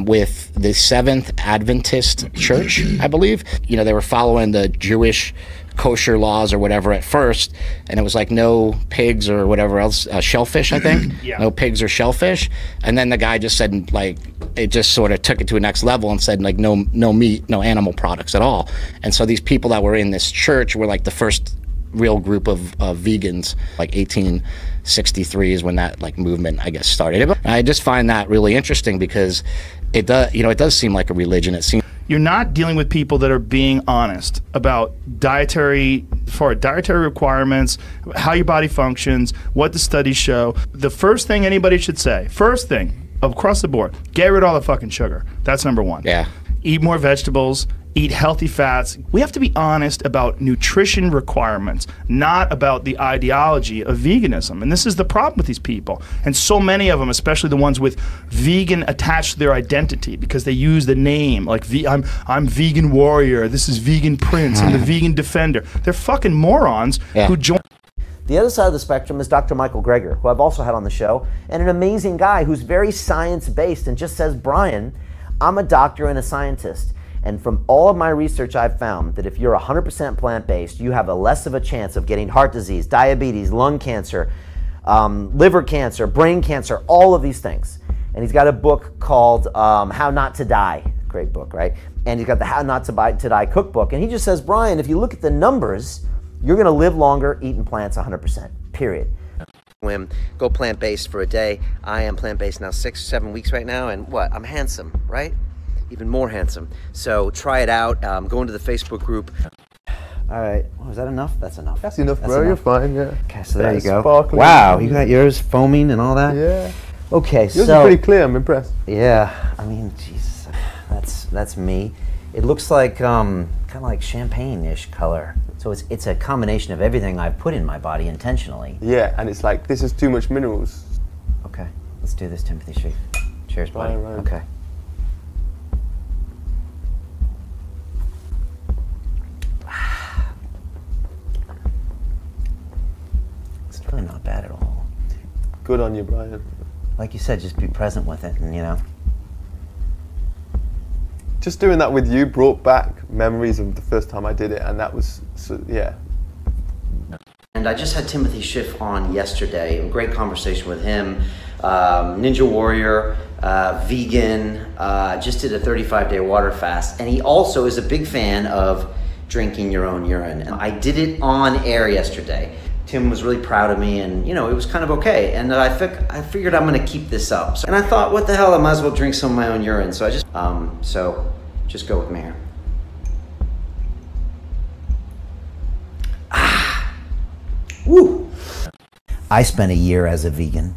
with the Seventh Adventist Church, I believe. You know, they were following the Jewish kosher laws or whatever at first, and it was like no pigs or whatever else, shellfish, I think. Yeah. No pigs or shellfish. And then the guy just said, like, it just sort of took it to a next level and said, like, no meat, no animal products at all. And so these people that were in this church were like the first real group of vegans. Like 1863 is when that like movement, I guess, started. And I just find that really interesting because it does seem like a religion. It seems you're not dealing with people that are being honest about dietary requirements, how your body functions, what the studies show. The first thing anybody should say, first thing across the board, get rid of all the fucking sugar. That's number one. Yeah. Eat more vegetables. Eat healthy fats. We have to be honest about nutrition requirements, not about the ideology of veganism. And this is the problem with these people. And so many of them, especially the ones with vegan attached to their identity, because they use the name, like I'm vegan warrior, this is vegan prince, I'm the vegan defender. They're fucking morons who join. The other side of the spectrum is Dr. Michael Greger, who I've also had on the show, and an amazing guy who's very science-based and just says, Brian, I'm a doctor and a scientist. And from all of my research, I've found that if you're 100% plant-based, you have a less of a chance of getting heart disease, diabetes, lung cancer, liver cancer, brain cancer, all of these things. And he's got a book called How Not to Die. Great book, right? And he's got the How Not to Die cookbook. And he just says, Brian, if you look at the numbers, you're going to live longer eating plants 100%, period. Go plant-based for a day. I am plant-based now 6 or 7 weeks right now. And what? I'm handsome, right? Even more handsome. So try it out. Go into the Facebook group. All right. Was that enough? That's enough. That's enough, bro. You're fine, yeah. Okay, so there you go. Sparkling. Wow, you got yours foaming and all that? Yeah. Okay, yours is pretty clear. I'm impressed. Yeah. I mean, Jesus. That's me. It looks like kind of like champagne-ish color. So it's a combination of everything I've put in my body intentionally. Yeah, and it's like, this is too much minerals. Okay. Let's do this, Timothy Street. Cheers, buddy. Right. Okay. Really not bad at all. Good on you, Brian. Like you said, just be present with it, and you know. Just doing that with you brought back memories of the first time I did it, and that was, yeah. And I just had Timothy Schiff on yesterday. A great conversation with him. Ninja warrior, vegan, just did a 35-day water fast, and he also is a big fan of drinking your own urine. And I did it on air yesterday. Tim was really proud of me, and you know, it was kind of okay. And I figured I'm gonna keep this up. And I thought, what the hell, I might as well drink some of my own urine. So I just, just go with me here. Woo! I spent a year as a vegan,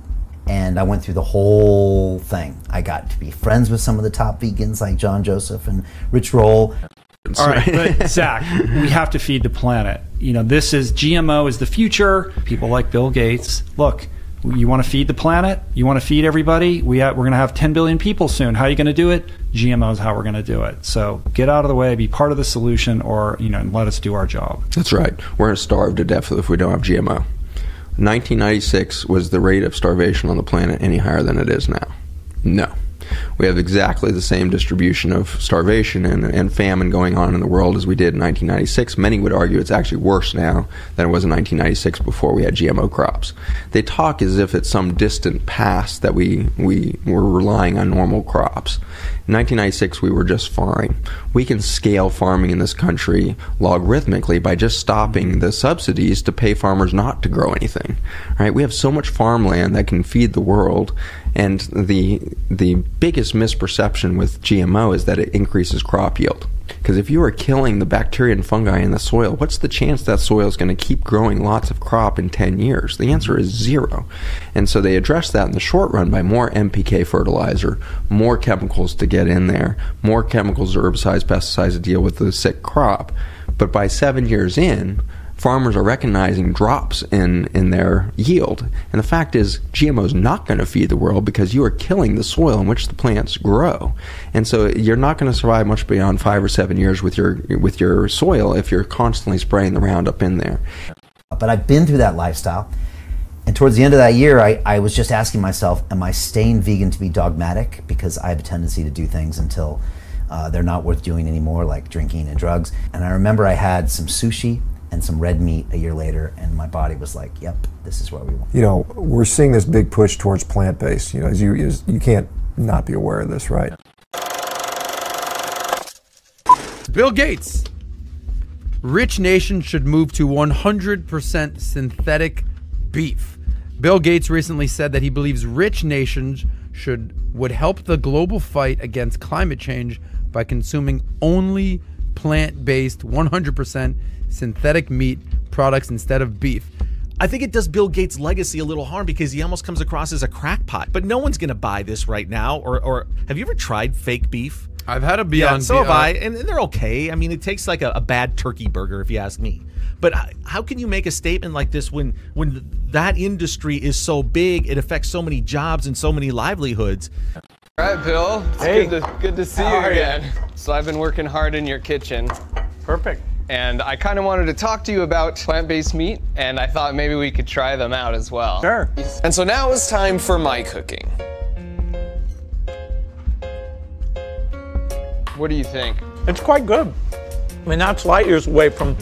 and I went through the whole thing. I got to be friends with some of the top vegans like John Joseph and Rich Roll. All right, but Zach, we have to feed the planet. You know, GMO is the future. People like Bill Gates. Look, you want to feed the planet? You want to feed everybody? We're going to have 10 billion people soon. How are you going to do it? GMO is how we're going to do it. So get out of the way, be part of the solution, or let us do our job. That's right. We're going to starve to death if we don't have GMO. 1996 was the rate of starvation on the planet any higher than it is now? No. We have exactly the same distribution of starvation and famine going on in the world as we did in 1996. Many would argue it's actually worse now than it was in 1996 before we had GMO crops. They talk as if it's some distant past that we were relying on normal crops. In 1996, we were just fine. We can scale farming in this country logarithmically by just stopping the subsidies to pay farmers not to grow anything. Right? We have so much farmland that can feed the world, and the biggest misperception with GMO is that it increases crop yield. Because if you are killing the bacteria and fungi in the soil, what's the chance that soil is going to keep growing lots of crop in 10 years? The answer is zero. And so they address that in the short run by more NPK fertilizer, more chemicals to get in there, more chemicals, herbicides, pesticides to deal with the sick crop. But by 7 years in, farmers are recognizing drops in their yield. And the fact is, GMO is not going to feed the world because you are killing the soil in which the plants grow. And so you're not going to survive much beyond 5 or 7 years with your soil if you're constantly spraying the Roundup in there. But I've been through that lifestyle. And towards the end of that year, I was just asking myself, am I staying vegan to be dogmatic? Because I have a tendency to do things until they're not worth doing anymore, like drinking and drugs. And I remember I had some sushi and some red meat a year later, and my body was like, yep, this is what we want. You know, we're seeing this big push towards plant-based. You know, you can't not be aware of this, right? Bill Gates. Rich nations should move to 100% synthetic beef. Bill Gates recently said that he believes rich nations would help the global fight against climate change by consuming only plant-based 100% synthetic meat products instead of beef. I think it does Bill Gates' legacy a little harm because he almost comes across as a crackpot. But no one's going to buy this right now. Or have you ever tried fake beef? I've had a Beyond. Yeah, so have I, and they're okay. I mean, it tastes like a bad turkey burger, if you ask me. But how can you make a statement like this when that industry is so big, it affects so many jobs and so many livelihoods? All right, Bill. It's Hey. good to see you again. So I've been working hard in your kitchen. Perfect. And I kind of wanted to talk to you about plant-based meat, and I thought maybe we could try them out as well. Sure. And so now it's time for my cooking. What do you think? It's quite good. I mean, that's light years away from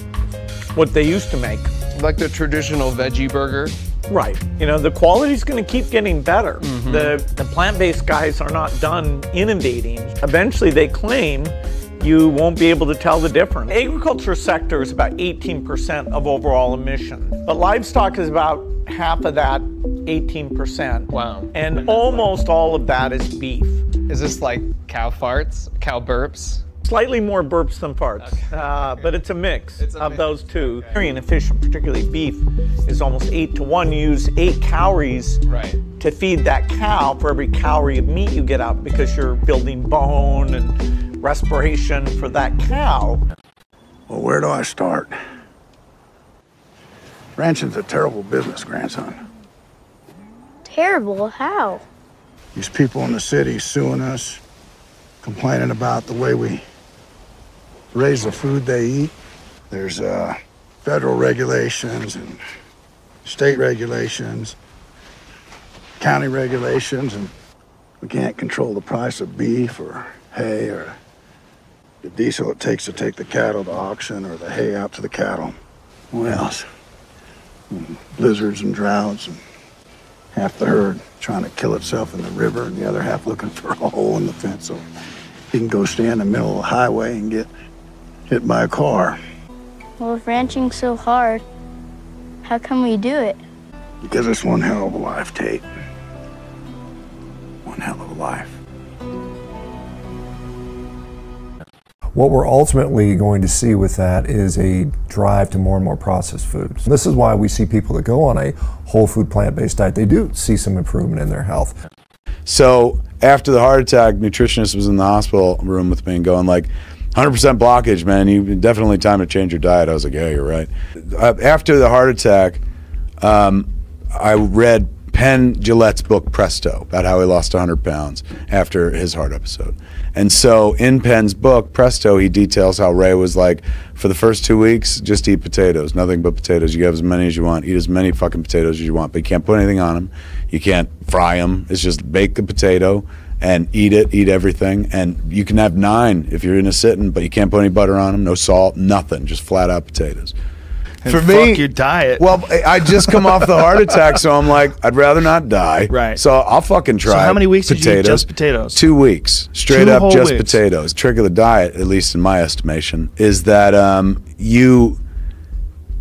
what they used to make. Like the traditional veggie burger? Right. You know, the quality's going to keep getting better. The plant-based guys are not done innovating. Eventually, they claim you won't be able to tell the difference. Agriculture sector is about 18% of overall emissions, but livestock is about half of that 18%. Wow. And almost all of that is beef. Is this like cow farts, cow burps? Slightly more burps than farts, but it's a mix of those two. Very inefficient, particularly beef, is almost 8 to 1. You use 8 calories to feed that cow for every calorie of meat you get out because you're building bone and respiration for that cow. Well, where do I start? Ranching's a terrible business, grandson. Terrible? How? These people in the city suing us, complaining about the way we raise the food they eat. There's federal regulations and state regulations, county regulations, and we can't control the price of beef or hay or the diesel it takes to take the cattle to auction or the hay out to the cattle. What else? Blizzards and droughts, and half the herd trying to kill itself in the river and the other half looking for a hole in the fence so he can go stand in the middle of the highway and get hit by a car. Well, if ranching's so hard, how can we do it? Because it's one hell of a life, Tate. One hell of a life. What we're ultimately going to see with that is a drive to more and more processed foods. This is why we see people that go on a whole food plant-based diet, they do see some improvement in their health. So after the heart attack, nutritionist was in the hospital room with me and going like, 100% blockage, man. You definitely time to change your diet. I was like, yeah, you're right. After the heart attack, I read Penn Jillette's book Presto about how he lost 100 pounds after his heart episode. And so in Penn's book Presto, he details how Ray was like, for the first 2 weeks, just eat potatoes, nothing but potatoes. You have as many as you want, eat as many fucking potatoes as you want, but you can't put anything on them. You can't fry them. It's just bake the potato and eat it, eat everything. And you can have 9 if you're in a sitting, but you can't put any butter on them, no salt, nothing, just flat out potatoes. And for me, your diet. Well, I just come off the heart attack, so I'm like, I'd rather not die. Right. So I'll fucking try. So how many weeks potatoes. did you eat just potatoes? 2 weeks, straight 2 up, whole just weeks. potatoes. The trick of the diet, at least in my estimation, is that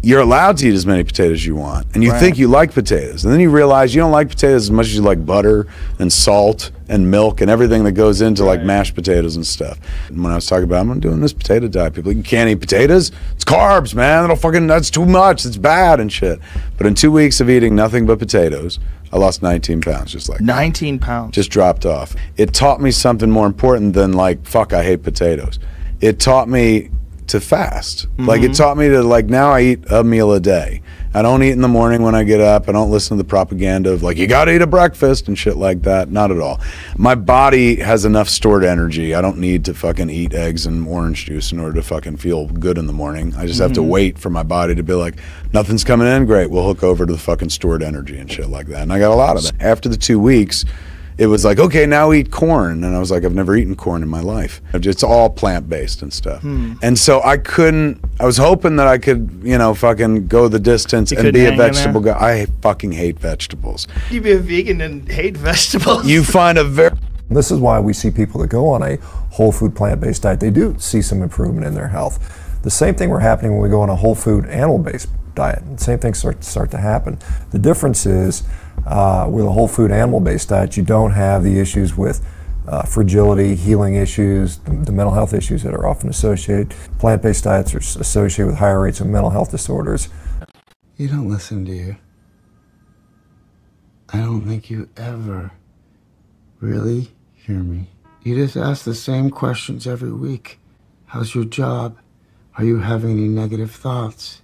you're allowed to eat as many potatoes as you want, and you think you like potatoes, and then you realize you don't like potatoes as much as you like butter and salt and milk and everything that goes into like mashed potatoes and stuff. And when I was talking about, I'm doing this potato diet, people, you can't eat potatoes. It's carbs, man. That's too much. It's bad and shit. But in 2 weeks of eating nothing but potatoes, I lost 19 pounds, just like 19 pounds. Just dropped off. It taught me something more important than like, fuck, I hate potatoes. It taught me to fast. Like it taught me to, like, now I eat a meal a day. I don't eat in the morning when I get up. I don't listen to the propaganda of like, you gotta eat a breakfast and shit like that. Not at all. My body has enough stored energy. I don't need to fucking eat eggs and orange juice in order to fucking feel good in the morning. I just have to wait for my body to be like, nothing's coming in, great, we'll hook over to the fucking stored energy and shit like that. And I got a lot of it. After the 2 weeks, it was like, okay, now eat corn. And I was like, I've never eaten corn in my life. It's all plant-based and stuff. And so I was hoping that I could, you know, fucking go the distance and be a vegetable guy. I fucking hate vegetables. You be a vegan and hate vegetables. You find a very... This is why we see people that go on a whole food plant-based diet, they do see some improvement in their health. The same thing were happening when we go on a whole food animal-based diet. The same things start to happen. The difference is with a whole food animal-based diet, you don't have the issues with fragility, healing issues, the mental health issues that are often associated. Plant-based diets are associated with higher rates of mental health disorders. You don't listen, do you? I don't think you ever really hear me. You just ask the same questions every week. How's your job? Are you having any negative thoughts?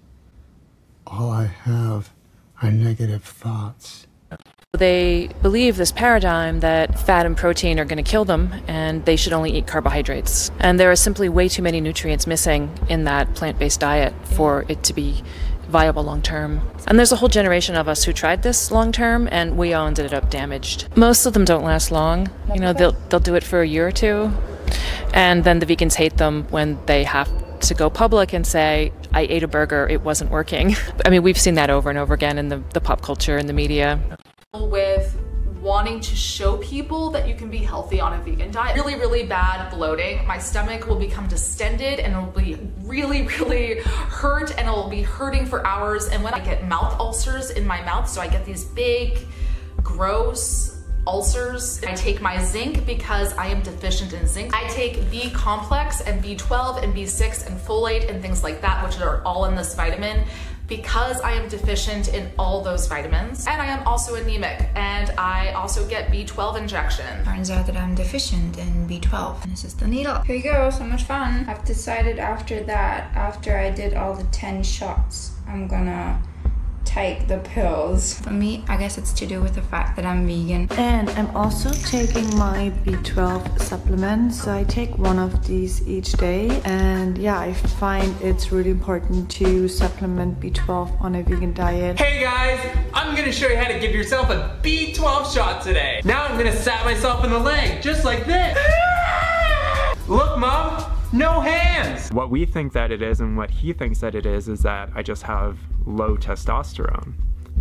All I have are negative thoughts. They believe this paradigm that fat and protein are going to kill them and they should only eat carbohydrates. And there are simply way too many nutrients missing in that plant-based diet for it to be viable long-term. And there's a whole generation of us who tried this long-term and we all ended up damaged. Most of them don't last long. You know, they'll do it for a year or two. And then the vegans hate them when they have to go public and say, I ate a burger, it wasn't working. I mean, we've seen that over and over again in the pop culture and the media. With wanting to show people that you can be healthy on a vegan diet. Really, really bad bloating. My stomach will become distended and it'll be really, really hurt and it'll be hurting for hours. And when I get mouth ulcers in my mouth, so I get these big, gross ulcers. I take my zinc because I am deficient in zinc. I take B complex and B12 and B6 and folate and things like that, which are all in this vitamin, because I am deficient in all those vitamins. And I am also anemic, and I also get B12 injection. Turns out that I'm deficient in B12. This is the needle. Here you go, so much fun. I've decided after that, after I did all the 10 shots, I'm gonna take the pills. For me, I guess it's to do with the fact that I'm vegan. And I'm also taking my B12 supplements. So I take one of these each day. And yeah, I find it's really important to supplement B12 on a vegan diet. Hey guys, I'm gonna show you how to give yourself a B12 shot today. Now I'm gonna stab myself in the leg, just like this. Look, Mom, no hands. What we think that it is and what he thinks that it is that I just have low testosterone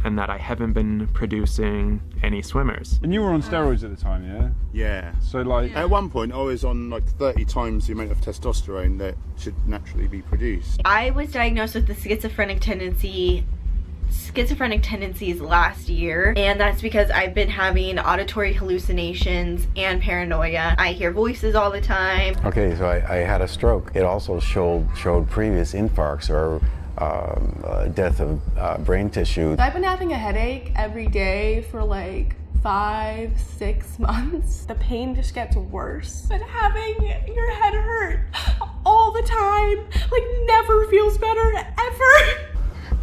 and that I haven't been producing any swimmers. And you were on steroids at the time, yeah? Yeah. So like... At one point I was on like 30 times the amount of testosterone that should naturally be produced. I was diagnosed with the schizophrenic tendencies last year, and that's because I've been having auditory hallucinations and paranoia. I hear voices all the time. Okay, so I had a stroke. It also showed previous infarcts or death of brain tissue. I've been having a headache every day for like 5-6 months. The pain just gets worse. And having your head hurt all the time, like never feels better ever.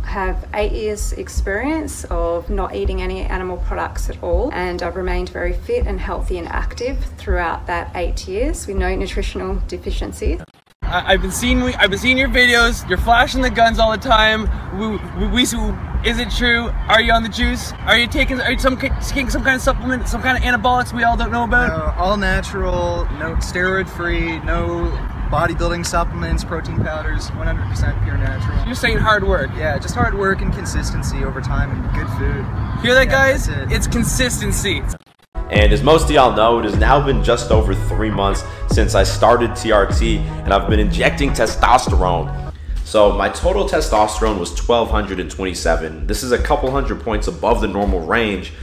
I have 8 years experience of not eating any animal products at all, and I've remained very fit and healthy and active throughout that 8 years with no nutritional deficiencies. I've been seeing your videos. You're flashing the guns all the time. Is it true? Are you on the juice? Are you taking some kind of supplement, some kind of anabolics we all don't know about? No, all natural, no steroid free, no bodybuilding supplements, protein powders, 100% pure natural. You're saying hard work? Yeah, just hard work and consistency over time and good food. Hear that, guys? It's consistency. And as most of y'all know, it has now been just over 3 months since I started TRT, and I've been injecting testosterone. So my total testosterone was 1227. This is a couple hundred points above the normal range.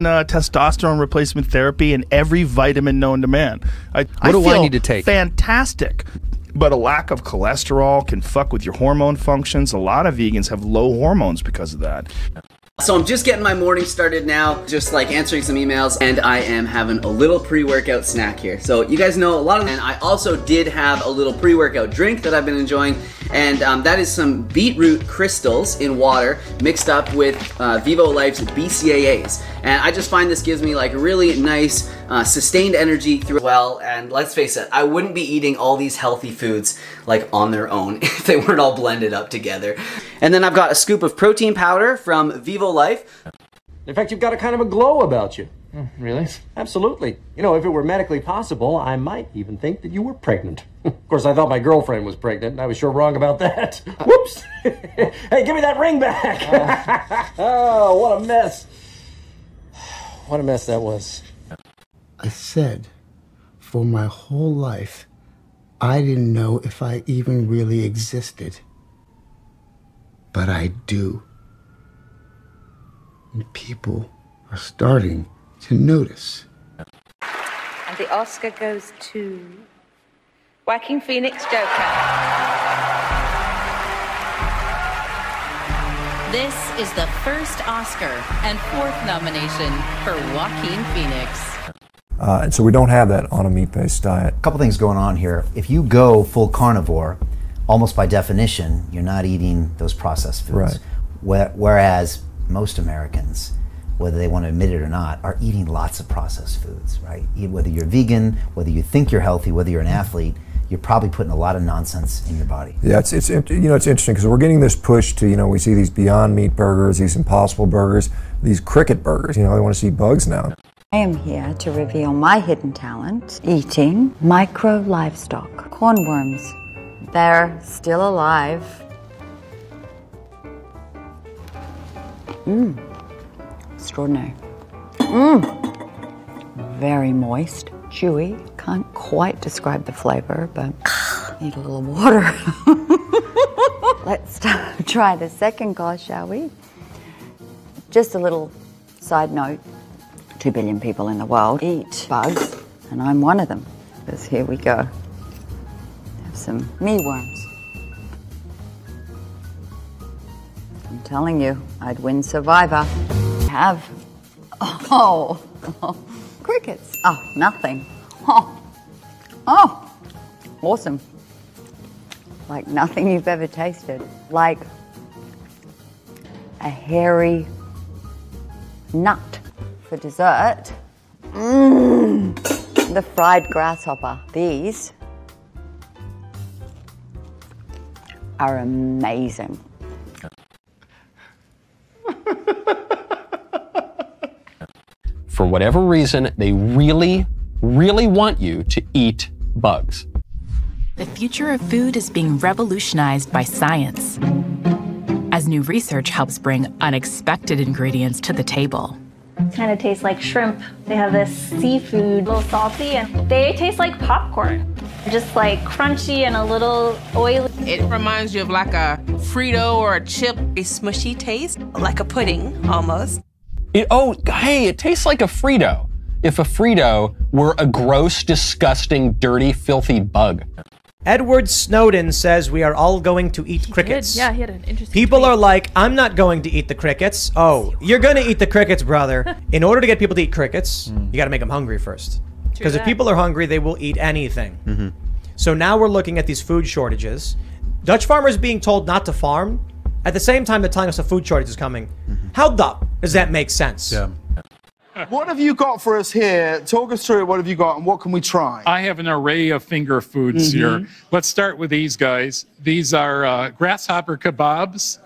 Testosterone replacement therapy and every vitamin known to man. What do I need to take? Fantastic. But a lack of cholesterol can fuck with your hormone functions. A lot of vegans have low hormones because of that. So I'm just getting my morning started now, just like answering some emails, and I am having a little pre-workout snack here. So you guys know a lot of, and I also did have a little pre-workout drink that I've been enjoying, and that is some beetroot crystals in water mixed up with Vivo Life's BCAAs. And I just find this gives me like really nice sustained energy through well, and let's face it, I wouldn't be eating all these healthy foods like on their own if they weren't all blended up together. And then I've got a scoop of protein powder from Vivo Life. In fact, you've got a kind of a glow about you. Really? Absolutely. You know, if it were medically possible, I might even think that you were pregnant. Of course, I thought my girlfriend was pregnant, and I was sure wrong about that. Whoops! Hey, give me that ring back! Oh, what a mess. What a mess that was. I said, for my whole life, I didn't know if I even really existed. But I do. And people are starting to notice. And the Oscar goes to Joaquin Phoenix Joker. This is the first Oscar and fourth nomination for Joaquin Phoenix. And so we don't have that on a meat-based diet. A couple things going on here. If you go full carnivore, almost by definition, you're not eating those processed foods. Right. Whereas most Americans, whether they want to admit it or not, are eating lots of processed foods, right? Whether you're vegan, whether you think you're healthy, whether you're an athlete, you're probably putting a lot of nonsense in your body. Yeah, it's you know, it's interesting because we're getting this push to, you know, we see these Beyond Meat burgers, these Impossible burgers, these cricket burgers. You know, they want to see bugs now. I am here to reveal my hidden talent, eating micro livestock, cornworms. They're still alive. Extraordinary. Very moist, chewy. Can't quite describe the flavor, but need a little water. Let's try the second course, shall we? Just a little side note. 2 billion people in the world eat bugs, and I'm one of them. Because here we go. Have some mealworms. I'm telling you, I'd win Survivor. Have crickets. Oh, nothing. Oh, awesome. Like nothing you've ever tasted. Like a hairy nut. For dessert, the fried grasshopper. These are amazing. For whatever reason, they really, really want you to eat bugs. The future of food is being revolutionized by science, as new research helps bring unexpected ingredients to the table. Kind of taste like shrimp. They have this seafood, a little salty, and they taste like popcorn. Just like crunchy and a little oily. It reminds you of like a Frito or a chip. A smushy taste, like a pudding, almost. Hey, it tastes like a Frito. If a Frito were a gross, disgusting, dirty, filthy bug. Edward Snowden says we are all going to eat crickets. Yeah, he had an interesting People tweet. are like, I'm not going to eat the crickets. Oh, you're going to eat the crickets, brother. In order to get people to eat crickets, you got to make them hungry first. Because if people are hungry, they will eat anything. So now we're looking at these food shortages. Dutch farmers being told not to farm. At the same time, they're telling us a food shortage is coming. How does that make sense? Yeah. What have you got for us here? Talk us through it. What have you got and what can we try? I have an array of finger foods here. Let's start with these guys. These are grasshopper kebabs.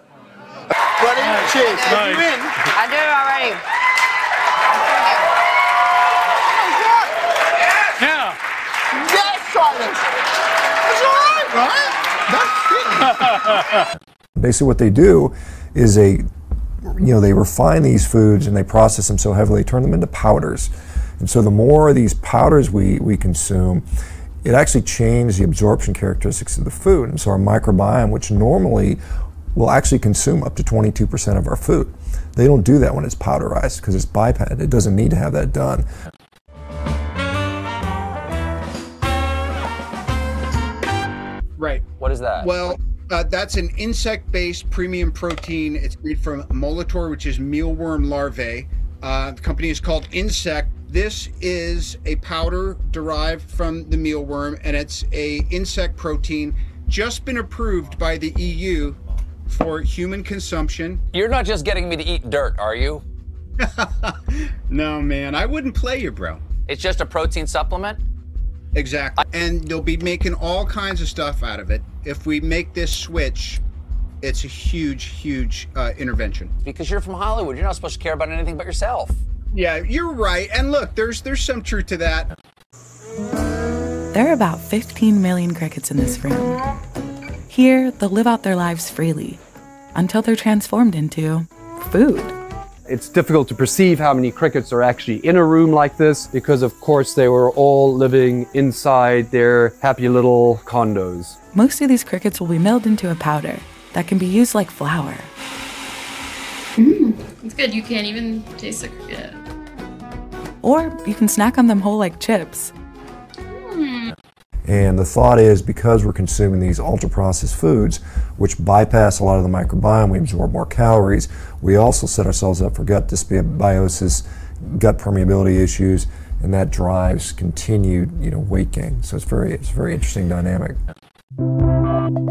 Ready? Cheers. Nice. Are you in? I do already. Yeah. Yes, try this. It's all right, right? That's it. Basically what they do is they refine these foods and they process them so heavily, they turn them into powders. And so the more of these powders we consume, it actually changes the absorption characteristics of the food. And so our microbiome, which normally will actually consume up to 22% of our food, they don't do that when it's powderized because it's bypassed. It doesn't need to have that done. Right. What is that? Well, That's an insect-based premium protein. It's made from Molitor, which is mealworm larvae. The company is called Insect. This is a powder derived from the mealworm, and it's a insect protein just been approved by the EU for human consumption. You're not just getting me to eat dirt, are you? No, man, I wouldn't play you, bro. It's just a protein supplement? Exactly. And they'll be making all kinds of stuff out of it. If we make this switch, it's a huge, huge intervention. Because you're from Hollywood, you're not supposed to care about anything but yourself. Yeah, you're right. And look, there's some truth to that. There are about 15 million crickets in this room. Here, they'll live out their lives freely until they're transformed into food. It's difficult to perceive how many crickets are actually in a room like this because, of course, they were all living inside their happy little condos. Most of these crickets will be milled into a powder that can be used like flour. It's good. You can't even taste the cricket. Or you can snack on them whole like chips. And the thought is, because we're consuming these ultra-processed foods, which bypass a lot of the microbiome, we absorb more calories, we also set ourselves up for gut dysbiosis, gut permeability issues, and that drives continued, weight gain. So it's a very interesting dynamic.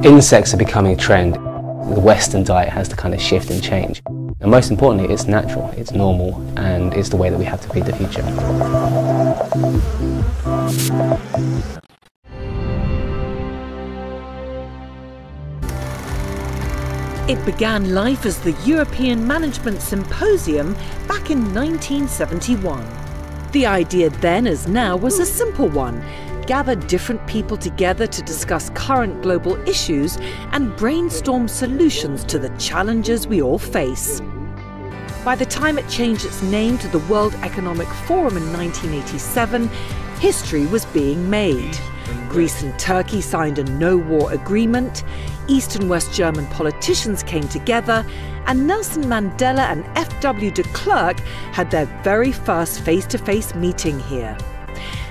Insects are becoming a trend. The Western diet has to kind of shift and change. And most importantly, it's natural, it's normal, and it's the way that we have to feed the future. It began life as the European Management Symposium back in 1971. The idea then as now was a simple one: gather different people together to discuss current global issues and brainstorm solutions to the challenges we all face. By the time it changed its name to the World Economic Forum in 1987, history was being made. Greece and Turkey signed a no-war agreement, East and West German politicians came together, and Nelson Mandela and F.W. de Klerk had their very first face-to-face meeting here.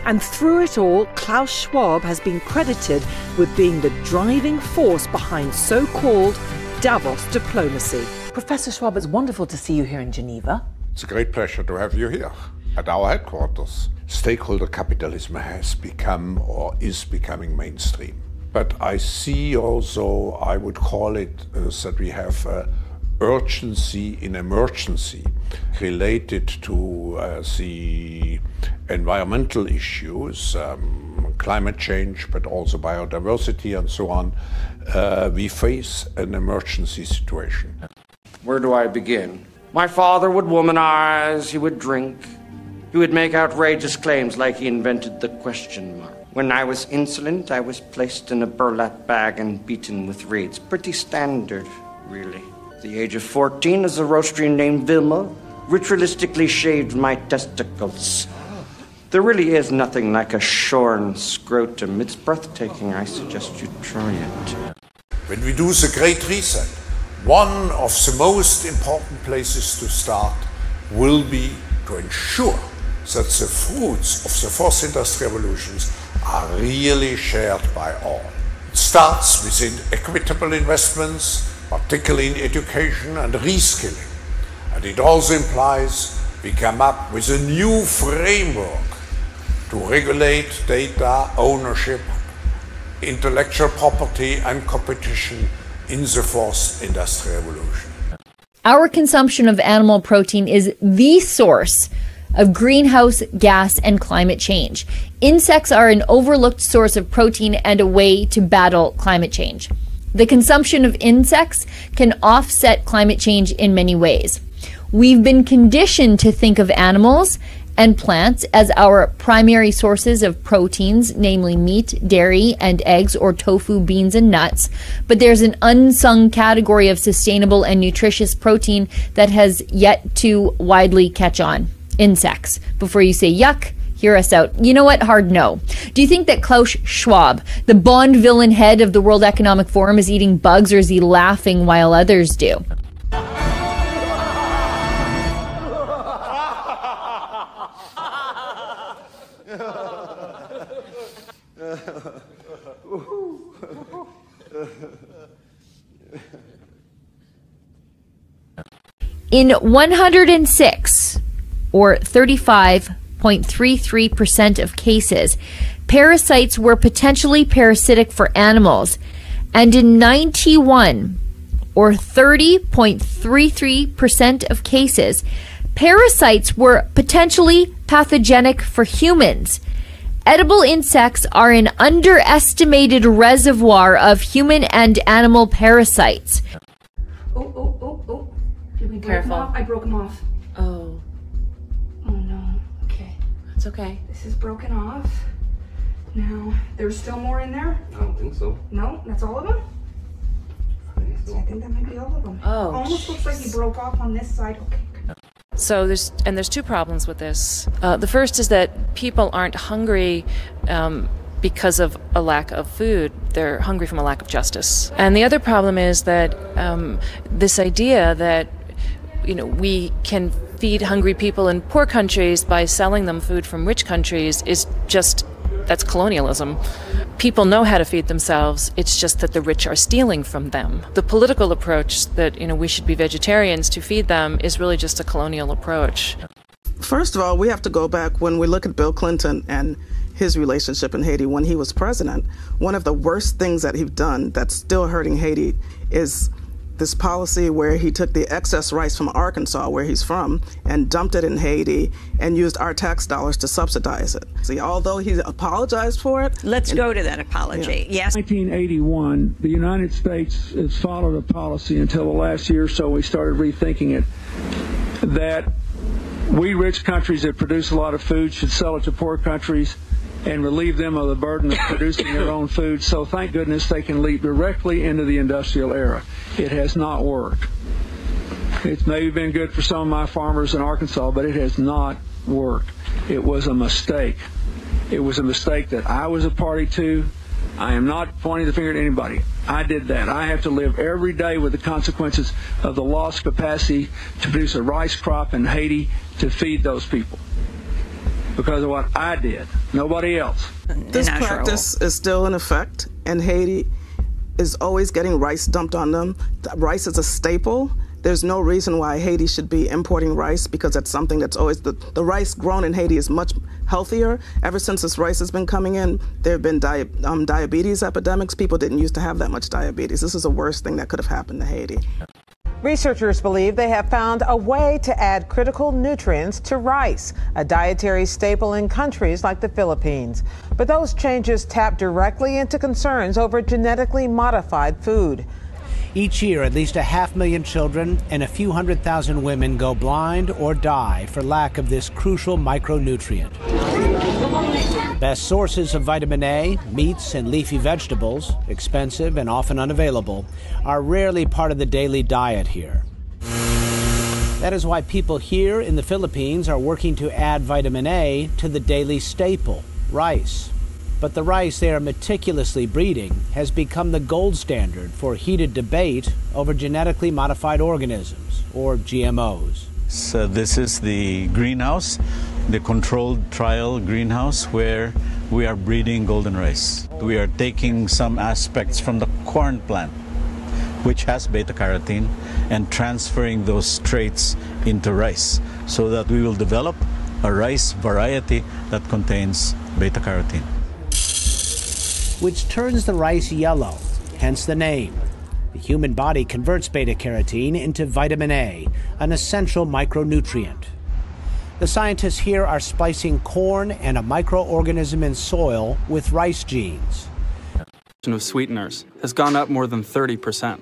And through it all, Klaus Schwab has been credited with being the driving force behind so-called Davos diplomacy. Professor Schwab, it's wonderful to see you here in Geneva. It's a great pleasure to have you here at our headquarters. Stakeholder capitalism has become or is becoming mainstream. But I see also, I would call it, that we have urgency in emergency related to the environmental issues, climate change, but also biodiversity and so on. We face an emergency situation. Where do I begin? My father would womanize, he would drink, he would make outrageous claims like he invented the question mark. When I was insolent, I was placed in a burlap bag and beaten with reeds. Pretty standard, really. At the age of 14, as a roastery named Vilma ritualistically shaved my testicles. There really is nothing like a shorn scrotum. It's breathtaking. I suggest you try it. When we do the Great Reset, one of the most important places to start will be to ensure that the fruits of the fourth industrial revolutions are really shared by all. It starts with equitable investments, particularly in education and reskilling. And it also implies we come up with a new framework to regulate data, ownership, intellectual property and competition in the fourth industrial revolution. Our consumption of animal protein is the source of greenhouse gas and climate change. Insects are an overlooked source of protein and a way to battle climate change. The consumption of insects can offset climate change in many ways. We've been conditioned to think of animals and plants as our primary sources of proteins, namely meat, dairy, and eggs, or tofu, beans, and nuts. But there's an unsung category of sustainable and nutritious protein that has yet to widely catch on: insects. Before you say yuck, hear us out. You know what? Hard no. Do you think that Klaus Schwab, the Bond villain head of the World Economic Forum, is eating bugs, or is he laughing while others do? In 106, or 35.33% of cases, parasites were potentially parasitic for animals, and in 91, or 30.33% of cases, parasites were potentially pathogenic for humans. Edible insects are an underestimated reservoir of human and animal parasites. Oh. Did we break them off? I broke them off. Oh. Oh no. Okay. It's okay. This is broken off. Now, there's still more in there? I don't think so. No? That's all of them? I think that might be all of them. Oh, almost looks like you broke off on this side. Okay. So there's two problems with this. The first is that people aren't hungry because of a lack of food. They're hungry from a lack of justice. And the other problem is that this idea that we can feed hungry people in poor countries by selling them food from rich countries is that's colonialism. People know how to feed themselves, it's just that the rich are stealing from them. The political approach that, we should be vegetarians to feed them is really just a colonial approach. First of all, we have to go back when we look at Bill Clinton and his relationship in Haiti when he was president. One of the worst things that he's done that's still hurting Haiti is this policy where he took the excess rice from Arkansas, where he's from, and dumped it in Haiti and used our tax dollars to subsidize it. See, although he apologized for it. Let's go to that apology. Yeah. Yes. 1981, the United States has followed a policy until the last year or so we started rethinking it, that we rich countries that produce a lot of food should sell it to poor countries and relieve them of the burden of producing their own food. So thank goodness they can leap directly into the industrial era. It has not worked. It's maybe been good for some of my farmers in Arkansas, but it has not worked. It was a mistake. It was a mistake that I was a party to. I am not pointing the finger at anybody. I did that. I have to live every day with the consequences of the lost capacity to produce a rice crop in Haiti to feed those people, because of what I did, nobody else. This practice is still in effect, and Haiti is always getting rice dumped on them. Rice is a staple. There's no reason why Haiti should be importing rice, because that's something that's always, the rice grown in Haiti is much healthier. Ever since this rice has been coming in, there have been diabetes epidemics. People didn't used to have that much diabetes. This is the worst thing that could have happened to Haiti. Researchers believe they have found a way to add critical nutrients to rice, a dietary staple in countries like the Philippines. But those changes tap directly into concerns over genetically modified food. Each year, at least 500,000 children and a few 100,000 women go blind or die for lack of this crucial micronutrient. Best sources of vitamin A, meats and leafy vegetables, expensive and often unavailable, are rarely part of the daily diet here. That is why people here in the Philippines are working to add vitamin A to the daily staple, rice. But the rice they are meticulously breeding has become the gold standard for heated debate over genetically modified organisms, or GMOs. So this is the greenhouse, the controlled trial greenhouse, where we are breeding golden rice. We are taking some aspects from the corn plant, which has beta-carotene, and transferring those traits into rice so that we will develop a rice variety that contains beta-carotene, which turns the rice yellow, hence the name. The human body converts beta-carotene into vitamin A, an essential micronutrient. The scientists here are splicing corn and a microorganism in soil with rice genes. Of sweeteners has gone up more than 30%,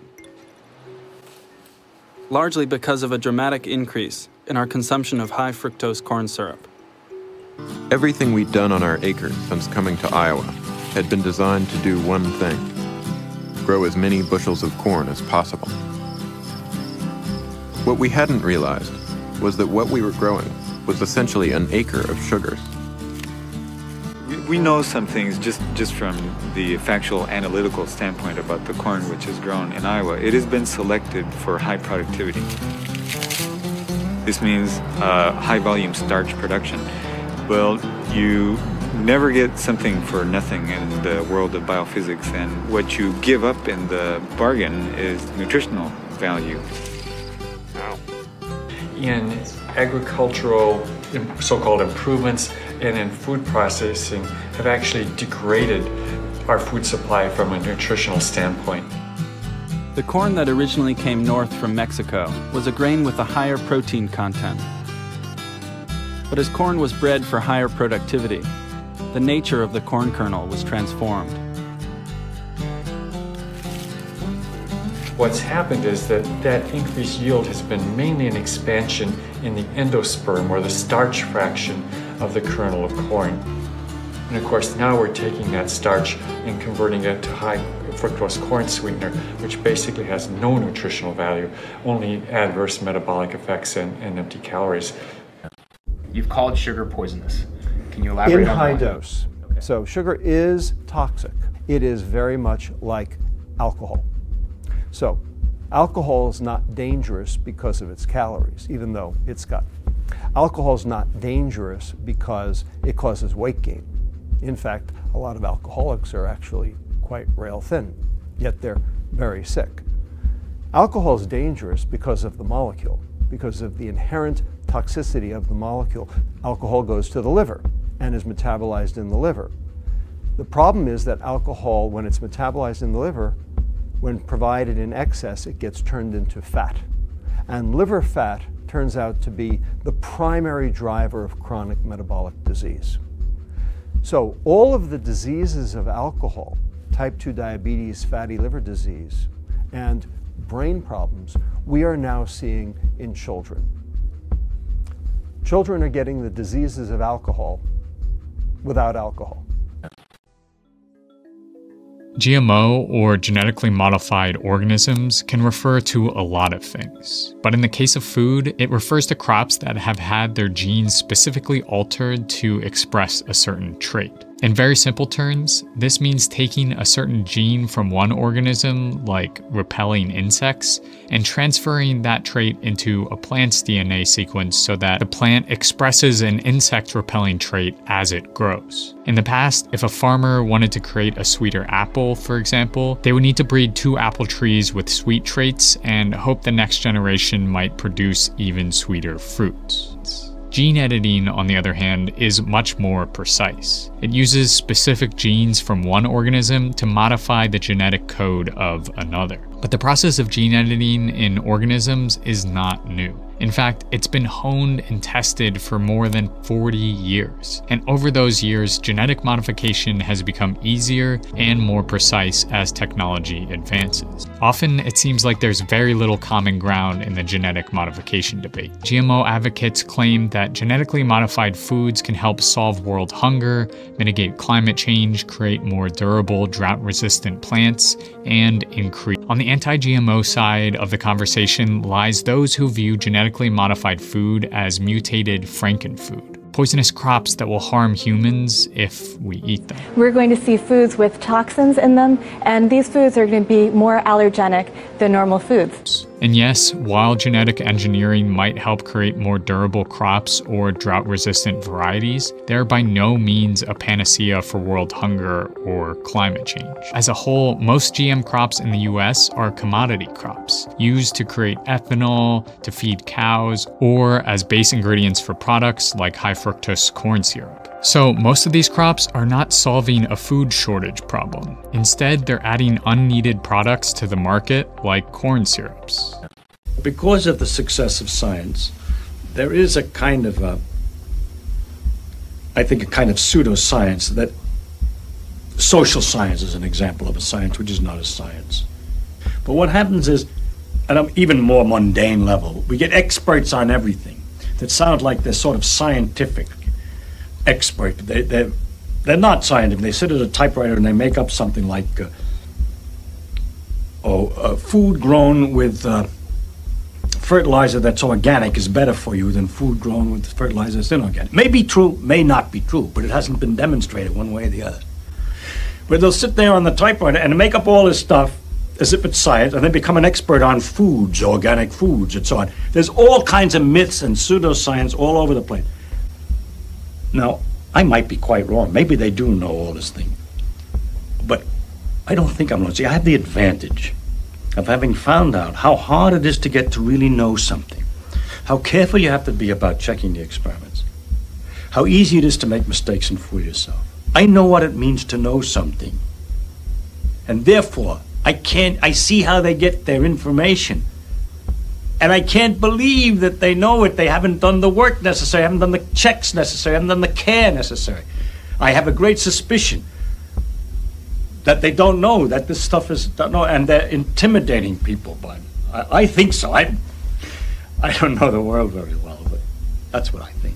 largely because of a dramatic increase in our consumption of high fructose corn syrup. Everything we'd done on our acres since coming to Iowa had been designed to do one thing: grow as many bushels of corn as possible. What we hadn't realized was that what we were growing was essentially an acre of sugars. We know some things just from the factual analytical standpoint about the corn which is grown in Iowa. It has been selected for high productivity. This means high volume starch production. Well, you never get something for nothing in the world of biophysics, and what you give up in the bargain is nutritional value. In agricultural so-called improvements and in food processing have actually degraded our food supply from a nutritional standpoint. The corn that originally came north from Mexico was a grain with a higher protein content. But as corn was bred for higher productivity, the nature of the corn kernel was transformed. What's happened is that increased yield has been mainly an expansion in the endosperm, or the starch fraction of the kernel of corn. And of course, now we're taking that starch and converting it to high fructose corn sweetener, which basically has no nutritional value, only adverse metabolic effects and empty calories. You've called sugar poisonous. Can you elaborate in on high that? dose. Okay. So sugar is toxic. It is very much like alcohol. So alcohol is not dangerous because of its calories, even though it's got. Alcohol is not dangerous because it causes weight gain. In fact, a lot of alcoholics are actually quite rail thin, yet they're very sick. Alcohol is dangerous because of the molecule, because of the inherent toxicity of the molecule. Alcohol goes to the liver and is metabolized in the liver. The problem is that alcohol, when it's metabolized in the liver, when provided in excess, it gets turned into fat. And liver fat turns out to be the primary driver of chronic metabolic disease. So all of the diseases of alcohol, type 2 diabetes, fatty liver disease, and brain problems, we are now seeing in children. Children are getting the diseases of alcohol without alcohol. GMO, or genetically modified organisms, can refer to a lot of things. But in the case of food, it refers to crops that have had their genes specifically altered to express a certain trait. In very simple terms, this means taking a certain gene from one organism, like repelling insects, and transferring that trait into a plant's DNA sequence so that the plant expresses an insect-repelling trait as it grows. In the past, if a farmer wanted to create a sweeter apple, for example, they would need to breed 2 apple trees with sweet traits and hope the next generation might produce even sweeter fruits. Gene editing, on the other hand, is much more precise. It uses specific genes from one organism to modify the genetic code of another. But the process of gene editing in organisms is not new. In fact, it's been honed and tested for more than 40 years. And over those years, genetic modification has become easier and more precise as technology advances. Often, it seems like there's very little common ground in the genetic modification debate. GMO advocates claim that genetically modified foods can help solve world hunger, mitigate climate change, create more durable, drought-resistant plants, and increase. On the anti-GMO side of the conversation lies those who view genetically modified food as mutated frankenfood, poisonous crops that will harm humans if we eat them. We're going to see foods with toxins in them, and these foods are going to be more allergenic than normal foods. And yes, while genetic engineering might help create more durable crops or drought-resistant varieties, they're by no means a panacea for world hunger or climate change. As a whole, most GM crops in the US are commodity crops, used to create ethanol, to feed cows, or as base ingredients for products like high fructose corn syrup. So most of these crops are not solving a food shortage problem. Instead, they're adding unneeded products to the market, like corn syrups. Because of the success of science, there is a kind of I think a kind of pseudoscience that social science is an example of a science which is not a science. But what happens is, at an even more mundane level, we get experts on everything that sound like they're sort of scientific expert. They're not scientific. They sit at a typewriter and they make up something like, food grown with fertilizer that's organic is better for you than food grown with fertilizer that's inorganic. May be true, may not be true, but it hasn't been demonstrated one way or the other. But they'll sit there on the typewriter and make up all this stuff as if it's science, and then become an expert on foods, organic foods, and so on. There's all kinds of myths and pseudoscience all over the place. Now, I might be quite wrong. Maybe they do know all this thing. But I don't think I'm wrong. See, I have the advantage of having found out how hard it is to get to really know something, how careful you have to be about checking the experiments, how easy it is to make mistakes and fool yourself. I know what it means to know something. And therefore, I see how they get their information. And I can't believe that they know it. They haven't done the work necessary, haven't done the checks necessary, haven't done the care necessary. I have a great suspicion that they don't know, that this stuff is, don't know, and they're intimidating people. But I think so. I don't know the world very well, but that's what I think.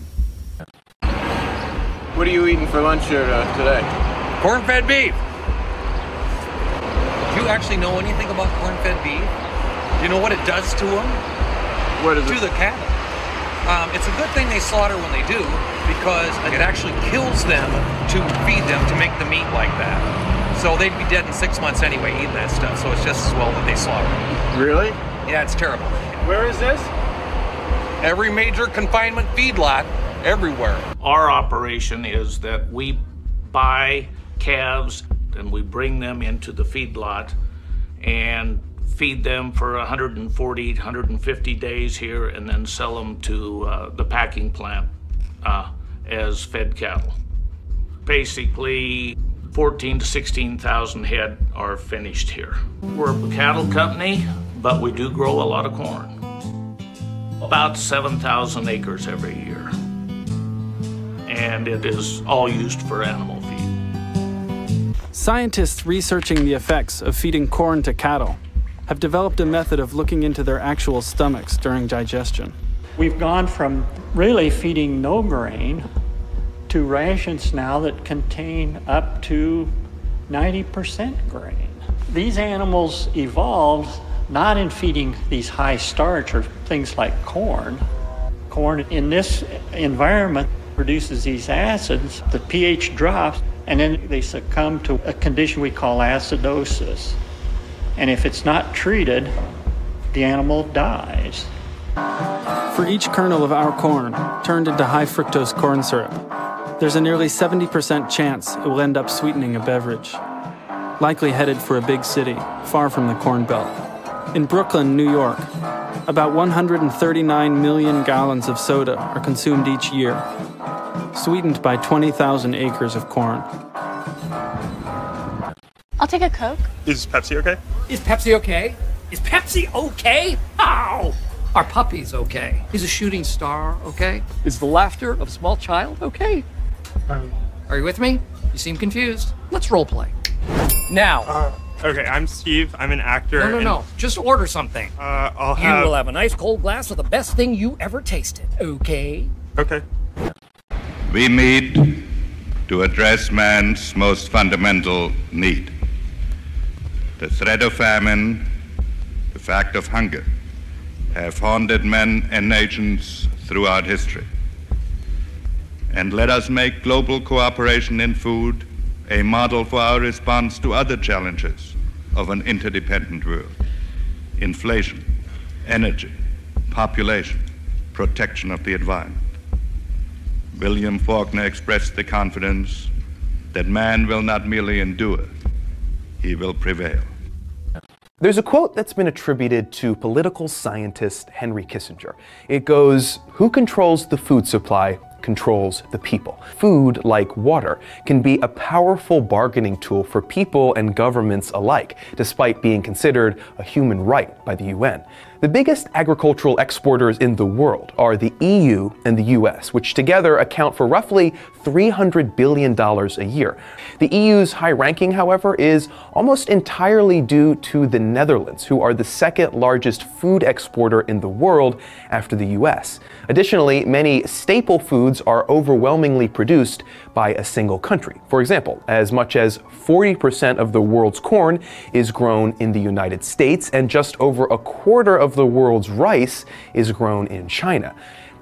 What are you eating for lunch here today? Corn-fed beef. Do you actually know anything about corn-fed beef? Do you know what it does to them? What is it? To the cattle. It's a good thing they slaughter when they do, because it actually kills them to feed them, to make the meat like that. So they'd be dead in 6 months anyway eating that stuff, so it's just as well that they slaughter them. Really? Yeah, it's terrible. Where is this? Every major confinement feedlot, everywhere. Our operation is that we buy calves and we bring them into the feedlot and feed them for 140, 150 days here, and then sell them to the packing plant as fed cattle. Basically, 14 to 16,000 head are finished here. We're a cattle company, but we do grow a lot of corn. About 7,000 acres every year. And it is all used for animal feed. Scientists researching the effects of feeding corn to cattle have developed a method of looking into their actual stomachs during digestion. We've gone from really feeding no grain to rations now that contain up to 90% grain. These animals evolved not in feeding these high starch or things like corn. Corn in this environment produces these acids, the pH drops, and then they succumb to a condition we call acidosis. And if it's not treated, the animal dies. For each kernel of our corn turned into high fructose corn syrup, there's a nearly 70% chance it will end up sweetening a beverage, likely headed for a big city, far from the Corn Belt. In Brooklyn, New York, about 139 million gallons of soda are consumed each year, sweetened by 20,000 acres of corn. I'll take a Coke. Is Pepsi okay? Is Pepsi okay? Is Pepsi okay? Ow! Our puppy's okay. He's a shooting star, okay? Is the laughter of a small child okay? Are you with me? You seem confused. Let's role play. Now. Okay, I'm Steve. I'm an actor. No. Just order something. I'll You have... will have a nice cold glass of the best thing you ever tasted, okay? Okay. We meet to address man's most fundamental need. The threat of famine, the fact of hunger, have haunted men and nations throughout history. And let us make global cooperation in food a model for our response to other challenges of an interdependent world. Inflation, energy, population, protection of the environment. William Faulkner expressed the confidence that man will not merely endure, he will prevail. There's a quote that's been attributed to political scientist Henry Kissinger. It goes, "Who controls the food supply controls the people." Food, like water, can be a powerful bargaining tool for people and governments alike, despite being considered a human right by the UN. The biggest agricultural exporters in the world are the EU and the US, which together account for roughly $300 billion a year. The EU's high ranking, however, is almost entirely due to the Netherlands, who are the second largest food exporter in the world after the US. Additionally, many staple foods are overwhelmingly produced by a single country. For example, as much as 40% of the world's corn is grown in the United States, and just over a quarter of the world's rice is grown in China.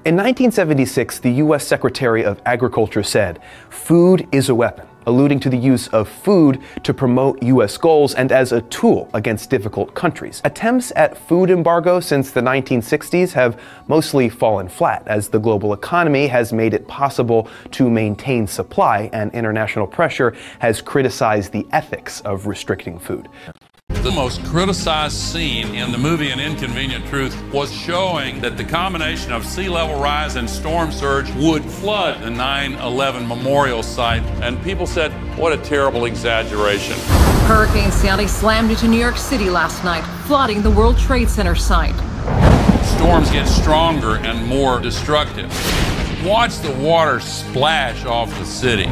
In 1976, the US Secretary of Agriculture said, "Food is a weapon. alluding to the use of food to promote U.S. goals and as a tool against difficult countries. Attempts at food embargo since the 1960s have mostly fallen flat, as the global economy has made it possible to maintain supply, and international pressure has criticized the ethics of restricting food. The most criticized scene in the movie An Inconvenient Truth was showing that the combination of sea level rise and storm surge would flood the 9/11 memorial site, and people said, what a terrible exaggeration. Hurricane Sandy slammed into New York City last night, flooding the World Trade Center site. Storms get stronger and more destructive. Watch the water splash off the city.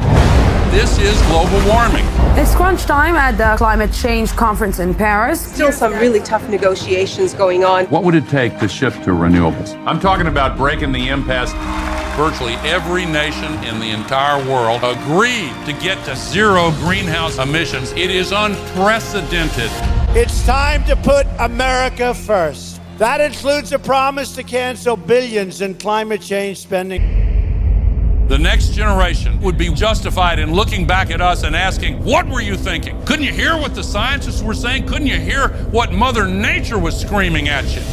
This is global warming. It's crunch time at the climate change conference in Paris. Still some really tough negotiations going on. What would it take to shift to renewables? I'm talking about breaking the impasse. Virtually every nation in the entire world agreed to get to zero greenhouse emissions. It is unprecedented. It's time to put America first. That includes a promise to cancel billions in climate change spending. The next generation would be justified in looking back at us and asking, what were you thinking? Couldn't you hear what the scientists were saying? Couldn't you hear what Mother Nature was screaming at you?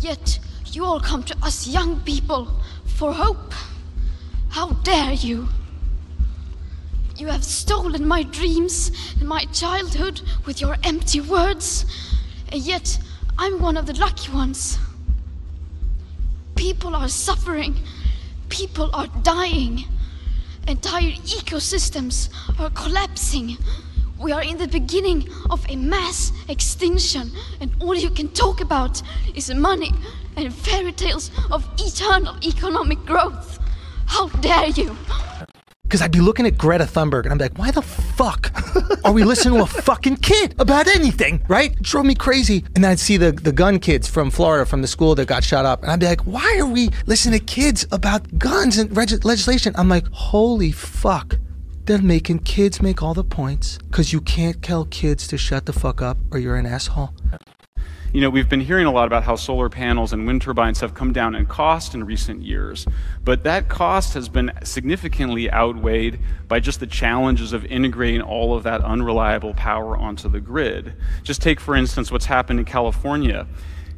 Yet you all come to us young people for hope. How dare you? You have stolen my dreams and my childhood with your empty words, and yet I'm one of the lucky ones. People are suffering. People are dying. Entire ecosystems are collapsing. We are in the beginning of a mass extinction, and all you can talk about is money and fairy tales of eternal economic growth. How dare you? Because I'd be looking at Greta Thunberg and I'm like, why the fuck are we listening to a fucking kid about anything, right? It drove me crazy. And then I'd see the gun kids from Florida, from the school that got shot up. And I'd be like, why are we listening to kids about guns and legislation? I'm like, holy fuck. They're making kids make all the points because you can't tell kids to shut the fuck up or you're an asshole. You know, we've been hearing a lot about how solar panels and wind turbines have come down in cost in recent years, but that cost has been significantly outweighed by just the challenges of integrating all of that unreliable power onto the grid. Just take, for instance, what's happened in California.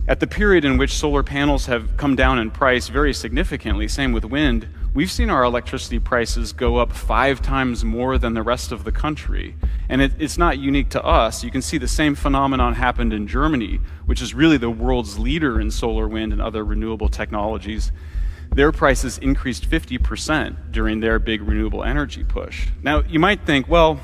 At the period in which solar panels have come down in price very significantly, same with wind, we've seen our electricity prices go up 5 times more than the rest of the country. And it's not unique to us. You can see the same phenomenon happened in Germany, which is really the world's leader in solar, wind, and other renewable technologies. Their prices increased 50% during their big renewable energy push. Now, you might think, well,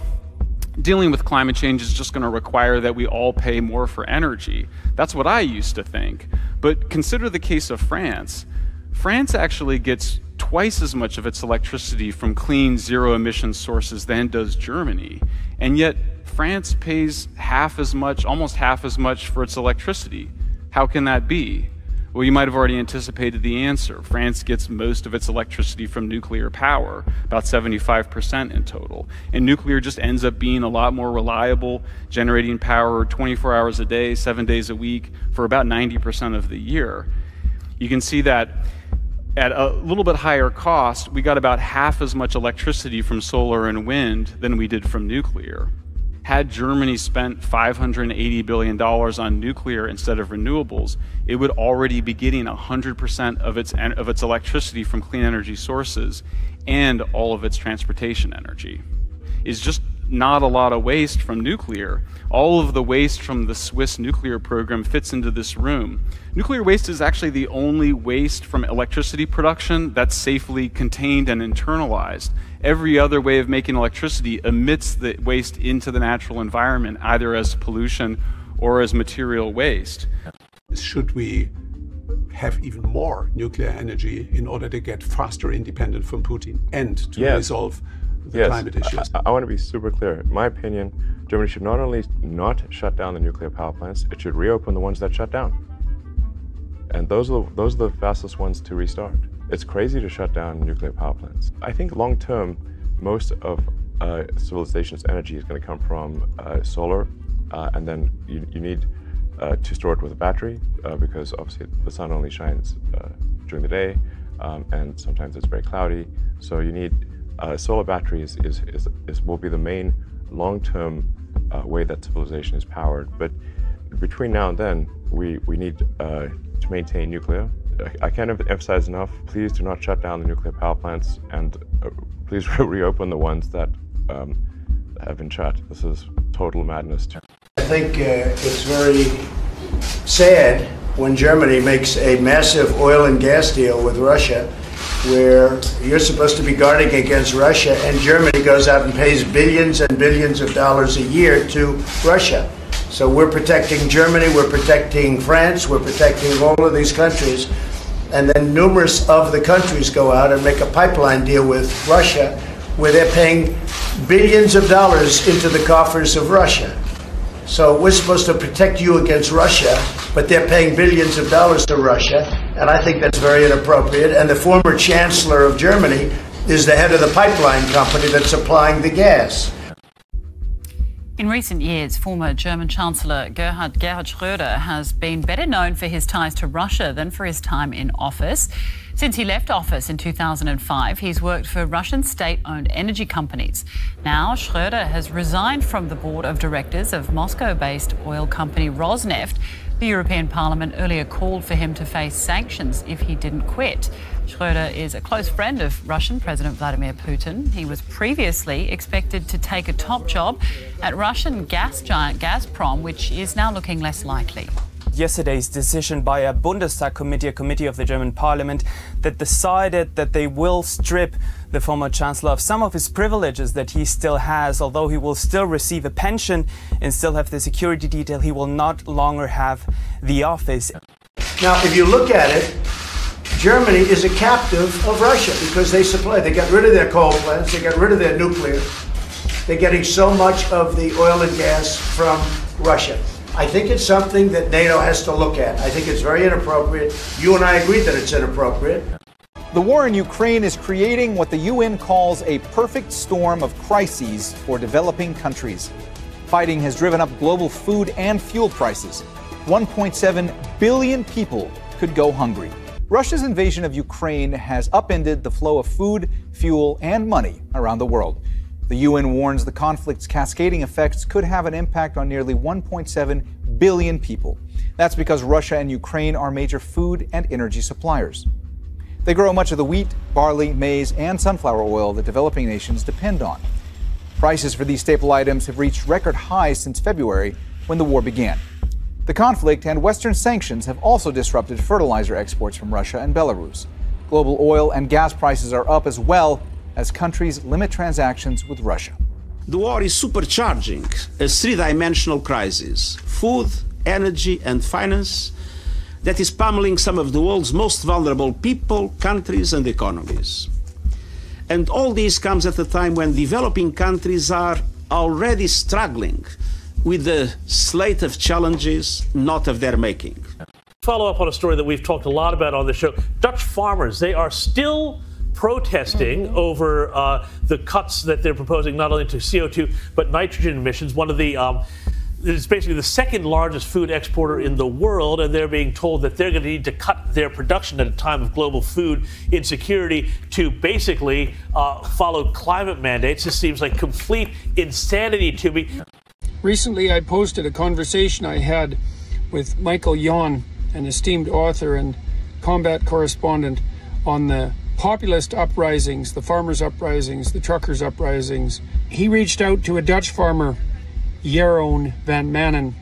dealing with climate change is just going to require that we all pay more for energy. That's what I used to think. But consider the case of France. France actually gets twice as much of its electricity from clean, zero-emission sources than does Germany. And yet, France pays half as much, almost half as much for its electricity. How can that be? Well, you might have already anticipated the answer. France gets most of its electricity from nuclear power, about 75% in total. And nuclear just ends up being a lot more reliable, generating power 24 hours a day, 7 days a week, for about 90% of the year. You can see that at a little bit higher cost, we got about half as much electricity from solar and wind than we did from nuclear. Had Germany spent $580 billion on nuclear instead of renewables, it would already be getting 100% of its electricity from clean energy sources and all of its transportation energy. It's just not a lot of waste from nuclear. All of the waste from the Swiss nuclear program fits into this room. Nuclear waste is actually the only waste from electricity production that's safely contained and internalized. Every other way of making electricity emits the waste into the natural environment, either as pollution or as material waste. Should we have even more nuclear energy in order to get faster independent from Putin and to resolve the climate issues? I want to be super clear. In my opinion, Germany should not only not shut down the nuclear power plants, it should reopen the ones that shut down. And those are the fastest ones to restart. It's crazy to shut down nuclear power plants. I think long term, most of civilization's energy is going to come from solar, and then you need to store it with a battery, because obviously the sun only shines during the day, and sometimes it's very cloudy. So you need solar batteries will be the main long-term way that civilization is powered. But between now and then, we need to maintain nuclear. I can't emphasize enough, please do not shut down the nuclear power plants, and please reopen the ones that have been shut. This is total madness. I think it's very sad when Germany makes a massive oil and gas deal with Russia, where you're supposed to be guarding against Russia, and Germany goes out and pays billions and billions of dollars a year to Russia. So we're protecting Germany, we're protecting France, we're protecting all of these countries, and then numerous of the countries go out and make a pipeline deal with Russia, where they're paying billions of dollars into the coffers of Russia. So we're supposed to protect you against Russia, but they're paying billions of dollars to Russia, and I think that's very inappropriate. And the former chancellor of Germany is the head of the pipeline company that's supplying the gas. In recent years, former German Chancellor Gerhard Schröder has been better known for his ties to Russia than for his time in office. Since he left office in 2005, he's worked for Russian state-owned energy companies. Now, Schröder has resigned from the board of directors of Moscow-based oil company Rosneft. The European Parliament earlier called for him to face sanctions if he didn't quit. Schröder is a close friend of Russian President Vladimir Putin. He was previously expected to take a top job at Russian gas giant Gazprom, which is now looking less likely. Yesterday's decision by a Bundestag committee, a committee of the German parliament, that decided that they will strip the former chancellor of some of his privileges that he still has. Although he will still receive a pension and still have the security detail, he will not longer have the office. Now, if you look at it, Germany is a captive of Russia because they got rid of their coal plants, they got rid of their nuclear. They're getting so much of the oil and gas from Russia. I think it's something that NATO has to look at. I think it's very inappropriate. You and I agree that it's inappropriate. The war in Ukraine is creating what the UN calls a perfect storm of crises for developing countries. Fighting has driven up global food and fuel prices. 1.7 billion people could go hungry. Russia's invasion of Ukraine has upended the flow of food, fuel, and money around the world. The UN warns the conflict's cascading effects could have an impact on nearly 1.7 billion people. That's because Russia and Ukraine are major food and energy suppliers. They grow much of the wheat, barley, maize, and sunflower oil that developing nations depend on. Prices for these staple items have reached record highs since February, when the war began. The conflict and Western sanctions have also disrupted fertilizer exports from Russia and Belarus. Global oil and gas prices are up as well as countries limit transactions with Russia. The war is supercharging a three-dimensional crisis: food, energy, and finance that is pummeling some of the world's most vulnerable people, countries, and economies. And all this comes at a time when developing countries are already struggling with the slate of challenges not of their making. Follow up on a story that we've talked a lot about on the show. Dutch farmers, they are still protesting over the cuts that they're proposing, not only to CO2 but nitrogen emissions. One of the it's basically the second largest food exporter in the world, and they're being told that they're going to need to cut their production at a time of global food insecurity to basically follow climate mandates. This seems like complete insanity to me. Recently, I posted a conversation I had with Michael Yon, an esteemed author and combat correspondent, on the populist uprisings, the farmers' uprisings, the truckers' uprisings. He reached out to a Dutch farmer, Jeroen van Manen,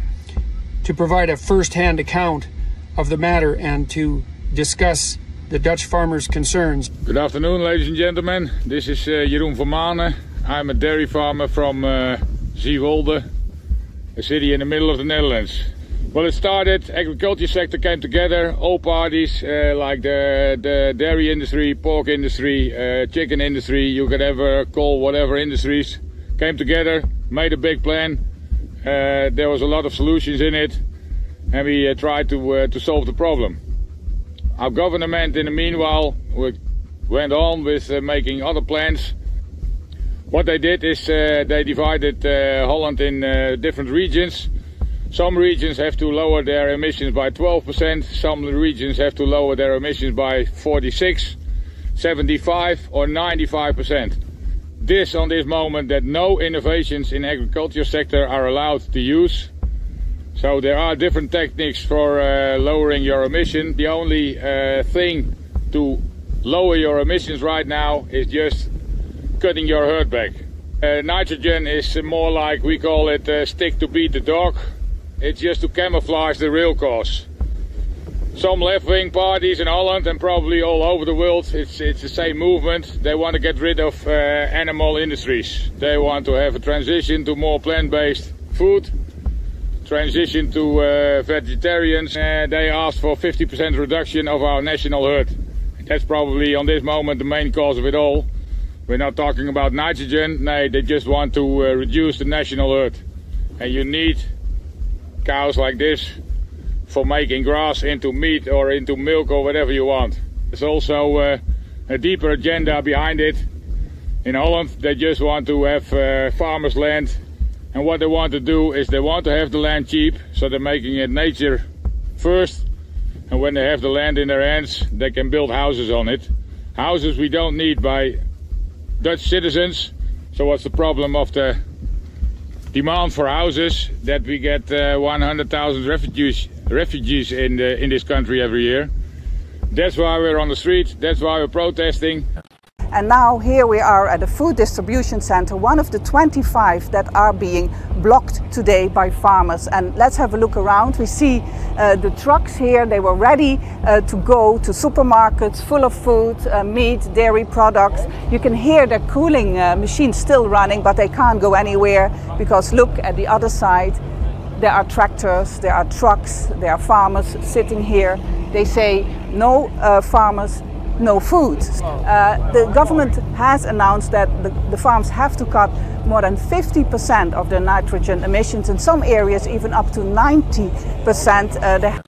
to provide a first-hand account of the matter and to discuss the Dutch farmers' concerns. Good afternoon, ladies and gentlemen. This is Jeroen van Manen. I'm a dairy farmer from Zeewolde, a city in the middle of the Netherlands. Well, it started, agriculture sector came together, all parties like the dairy industry, pork industry, chicken industry, you could ever call whatever industries, came together, made a big plan. There was a lot of solutions in it, and we tried to solve the problem. Our government, in the meanwhile, went on with making other plans. What they did is they divided Holland in different regions. Some regions have to lower their emissions by 12%, some regions have to lower their emissions by 46, 75 or 95%. this on this moment that no innovations in agriculture sector are allowed to use. So there are different techniques for lowering your emission. The only thing to lower your emissions right now is just cutting your herd back. Nitrogen is more like, we call it stick to beat the dog. It's just to camouflage the real cause. Some left-wing parties in Holland and probably all over the world, it's the same movement. They want to get rid of animal industries. They want to have a transition to more plant-based food, transition to vegetarians. They asked for 50% reduction of our national herd. That's probably on this moment the main cause of it all. We're not talking about nitrogen. No, they just want to reduce the national herd. And you need cows like this for making grass into meat or into milk or whatever you want. There's also a deeper agenda behind it. In Holland, they just want to have farmers' land. And what they want to do is they want to have the land cheap, so they're making it nature first. And when they have the land in their hands, they can build houses on it. Houses we don't need by Dutch citizens. So what's the problem of the demand for houses? That we get 100,000 refugees in this country every year. That's why we're on the street. That's why we're protesting. And now here we are at a food distribution center, one of the 25 that are being blocked today by farmers. And let's have a look around. We see the trucks here. They were ready to go to supermarkets full of food, meat, dairy products. You can hear the cooling machine still running, but they can't go anywhere because look at the other side. There are tractors, there are trucks, there are farmers sitting here. They say no farmers, no food. The government has announced that the farms have to cut more than 50% of their nitrogen emissions, in some areas even up to 90%.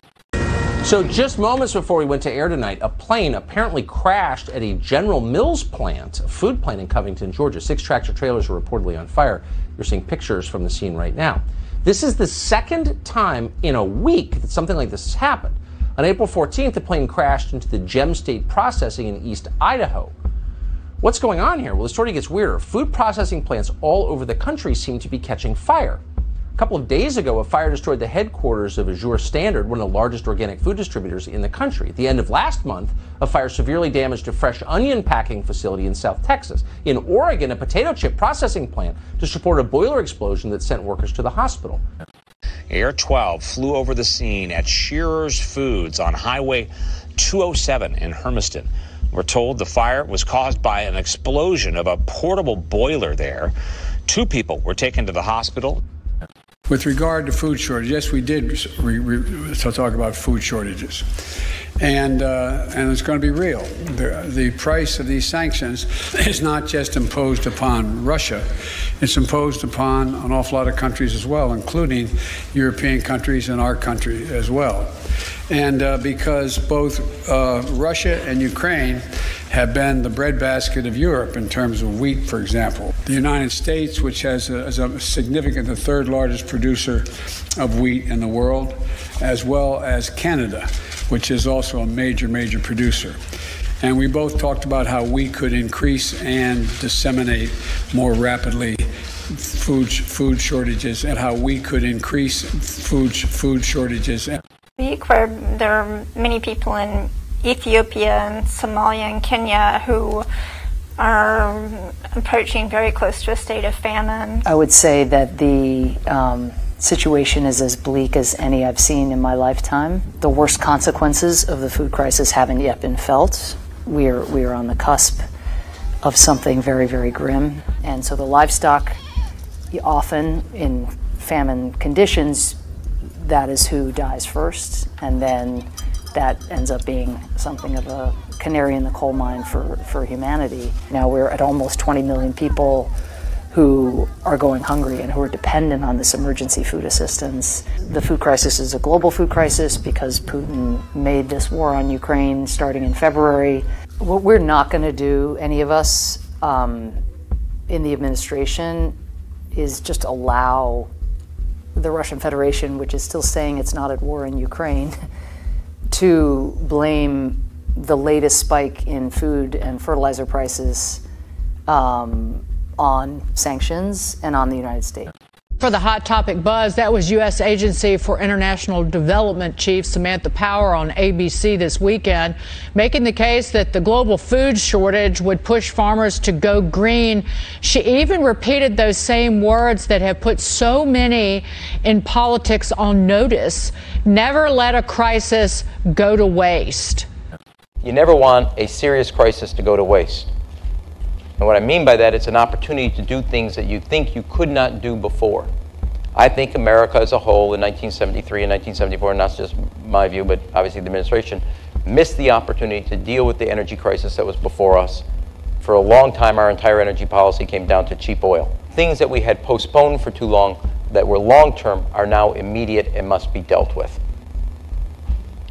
So just moments before we went to air tonight, a plane apparently crashed at a General Mills plant, a food plant in Covington, Georgia. 6 tractor trailers were reportedly on fire. You're seeing pictures from the scene right now. This is the second time in a week that something like this has happened. On April 14th, the plane crashed into the Gem State Processing in East Idaho. What's going on here? Well, the story gets weirder. Food processing plants all over the country seem to be catching fire. A couple of days ago, a fire destroyed the headquarters of Azure Standard, one of the largest organic food distributors in the country. At the end of last month, a fire severely damaged a fresh onion packing facility in South Texas. In Oregon, a potato chip processing plant just reported a boiler explosion that sent workers to the hospital. Air 12 flew over the scene at Shearer's Foods on Highway 207 in Hermiston. We're told the fire was caused by an explosion of a portable boiler there. 2 people were taken to the hospital. With regard to food shortage, yes, we did talk about food shortages. And it's going to be real. The price of these sanctions is not just imposed upon Russia. It's imposed upon an awful lot of countries as well, including European countries and our country as well. And because both Russia and Ukraine have been the breadbasket of Europe in terms of wheat, for example. The United States, which has a significant, the 3rd largest producer of wheat in the world, as well as Canada, which is also a major, major producer. And we both talked about how we could increase and disseminate more rapidly food shortages, and how we could increase food shortages. Where there are many people in Ethiopia and Somalia and Kenya who are approaching very close to a state of famine. I would say that the situation is as bleak as any I've seen in my lifetime. The worst consequences of the food crisis haven't yet been felt. We are on the cusp of something very, very grim. And so the livestock, often in famine conditions, that is who dies first, and then that ends up being something of a canary in the coal mine for humanity. Now we're at almost 20 million people who are going hungry and who are dependent on this emergency food assistance. The food crisis is a global food crisis because Putin made this war on Ukraine starting in February. What we're not going to do, any of us in the administration, is just allow the Russian Federation, which is still saying it's not at war in Ukraine, to blame the latest spike in food and fertilizer prices on sanctions and on the United States. For the Hot Topic Buzz, that was U.S. Agency for International Development Chief Samantha Power on ABC this weekend, making the case that the global food shortage would push farmers to go green. She even repeated those same words that have put so many in politics on notice: never let a crisis go to waste. You never want a serious crisis to go to waste. And what I mean by that, it's an opportunity to do things that you think you could not do before. I think America as a whole in 1973 and 1974, and not just my view, but obviously the administration, missed the opportunity to deal with the energy crisis that was before us. For a long time, our entire energy policy came down to cheap oil. Things that we had postponed for too long that were long-term are now immediate and must be dealt with.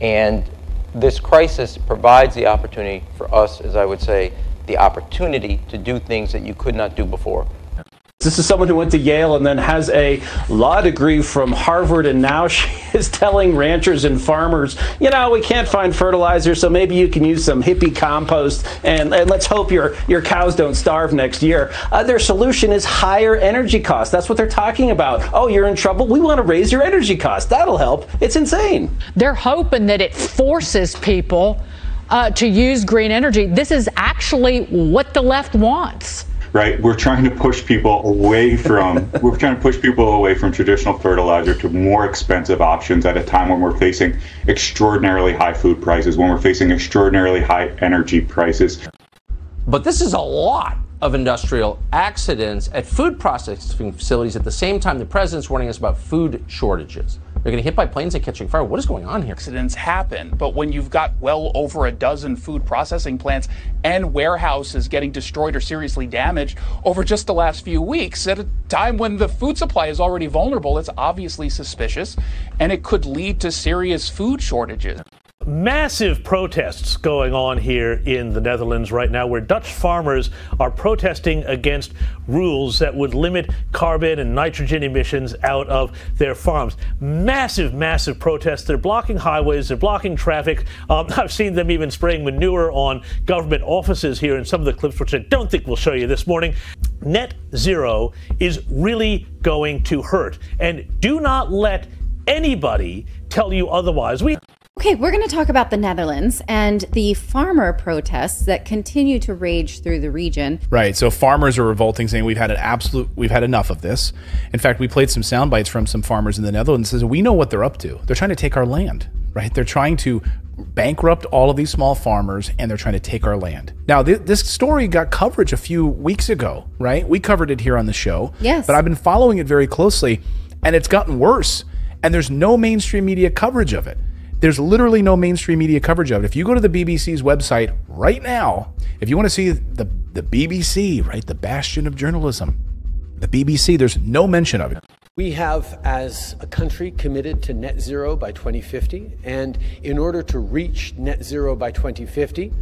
And this crisis provides the opportunity for us, as I would say, the opportunity to do things that you could not do before. This is someone who went to Yale and then has a law degree from Harvard, and now she is telling ranchers and farmers, you know, we can't find fertilizer, so maybe you can use some hippie compost, and let's hope your cows don't starve next year. Their solution is higher energy costs. That's what they're talking about. Oh, you're in trouble? We want to raise your energy costs. That'll help. It's insane. They're hoping that it forces people to use green energy. This is actually what the left wants. Right, we're trying to push people away from traditional fertilizer to more expensive options at a time when we're facing extraordinarily high food prices, when we're facing extraordinarily high energy prices. But this is a lot of industrial accidents at food processing facilities at the same time the president's warning us about food shortages. They're getting hit by planes and catching fire. What is going on here? Accidents happen, but when you've got well over a dozen food processing plants and warehouses getting destroyed or seriously damaged over just the last few weeks, at a time when the food supply is already vulnerable, it's obviously suspicious, and it could lead to serious food shortages. Massive protests going on here in the Netherlands right now, where Dutch farmers are protesting against rules that would limit carbon and nitrogen emissions out of their farms. Massive, massive protests. They're blocking highways, they're blocking traffic. I've seen them even spraying manure on government offices here in some of the clips, which I don't think we'll show you this morning. Net zero is really going to hurt. And do not let anybody tell you otherwise. Okay, we're going to talk about the Netherlands and the farmer protests that continue to rage through the region. Right, so farmers are revolting, saying we've had enough of this. In fact, we played some sound bites from some farmers in the Netherlands that says we know what they're up to. They're trying to take our land, right? They're trying to bankrupt all of these small farmers, and they're trying to take our land. Now, this story got coverage a few weeks ago, right? We covered it here on the show. Yes. But I've been following it very closely, and it's gotten worse, and there's no mainstream media coverage of it. There's literally no mainstream media coverage of it. If you go to the BBC's website right now, if you want to see the BBC, right, the bastion of journalism, the BBC, there's no mention of it. We have, as a country, committed to net zero by 2050. And in order to reach net zero by 2050,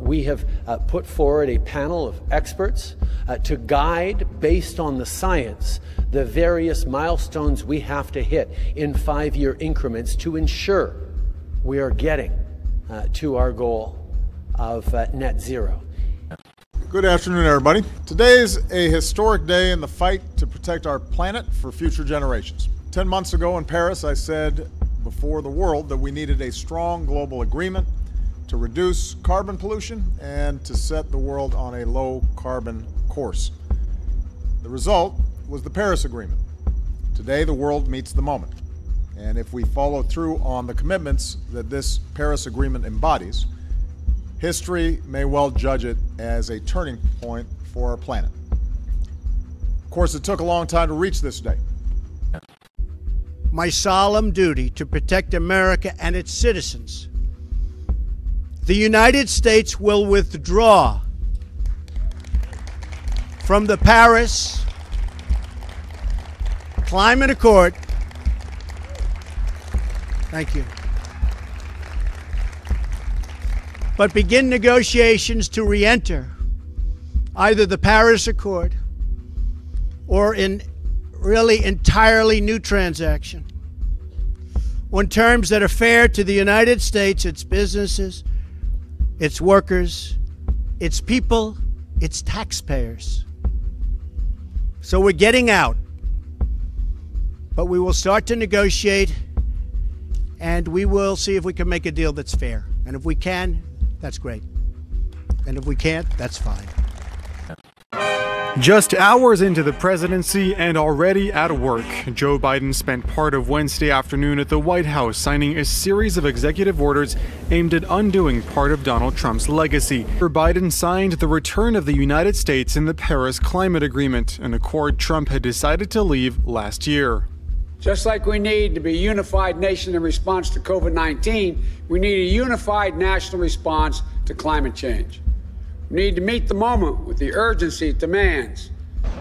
we have put forward a panel of experts to guide, based on the science, the various milestones we have to hit in 5-year increments to ensure we are getting to our goal of net zero. Good afternoon, everybody. Today is a historic day in the fight to protect our planet for future generations. 10 months ago in Paris, I said before the world that we needed a strong global agreement to reduce carbon pollution and to set the world on a low carbon course. The result was the Paris Agreement. Today, the world meets the moment. And if we follow through on the commitments that this Paris Agreement embodies, history may well judge it as a turning point for our planet. Of course, it took a long time to reach this day. My solemn duty to protect America and its citizens. The United States will withdraw from the Paris Climate Accord. Thank you. But begin negotiations to re-enter either the Paris Accord or in really entirely new transaction on terms that are fair to the United States, its businesses, its workers, its people, its taxpayers. So we're getting out. But we will start to negotiate, and we will see if we can make a deal that's fair. And if we can, that's great. And if we can't, that's fine. Just hours into the presidency and already at work, Joe Biden spent part of Wednesday afternoon at the White House signing a series of executive orders aimed at undoing part of Donald Trump's legacy. Biden signed the return of the United States in the Paris Climate Agreement, an accord Trump had decided to leave last year. Just like we need to be a unified nation in response to COVID-19, we need a unified national response to climate change. We need to meet the moment with the urgency it demands.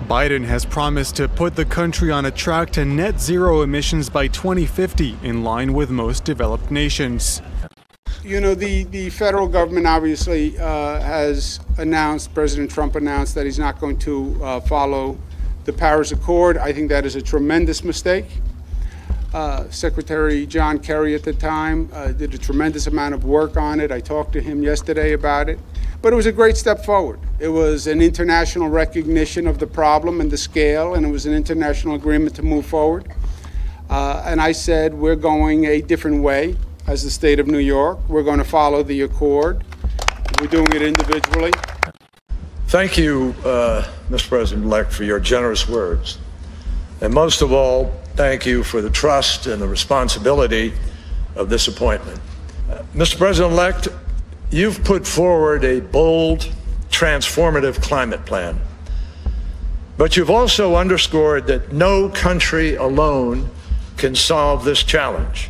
Biden has promised to put the country on a track to net zero emissions by 2050, in line with most developed nations. You know, the federal government obviously has announced, President Trump announced that he's not going to follow the Paris Accord. I think that is a tremendous mistake. Secretary John Kerry at the time did a tremendous amount of work on it. I talked to him yesterday about it. But it was a great step forward. It was an international recognition of the problem and the scale, and it was an international agreement to move forward. And I said, we're going a different way as the state of New York. We're going to follow the accord. We're doing it individually. Thank you, Mr. President-elect, for your generous words. And most of all, thank you for the trust and the responsibility of this appointment. Mr. President-elect, you've put forward a bold, transformative climate plan. But you've also underscored that no country alone can solve this challenge.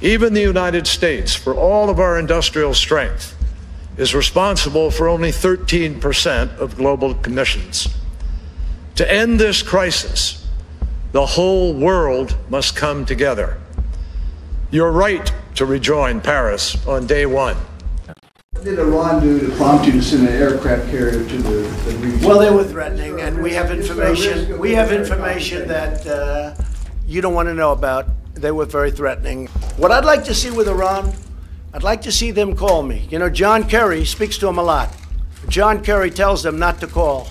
Even the United States, for all of our industrial strength, is responsible for only 13% of global emissions. To end this crisis, the whole world must come together. You're right to rejoin Paris on day one. What did Iran do to prompt you to send an aircraft carrier to the region? Well, they were threatening, and we have information. We have information that you don't want to know about. They were very threatening. What I'd like to see with Iran, I'd like to see them call me. You know, John Kerry speaks to them a lot. John Kerry tells them not to call.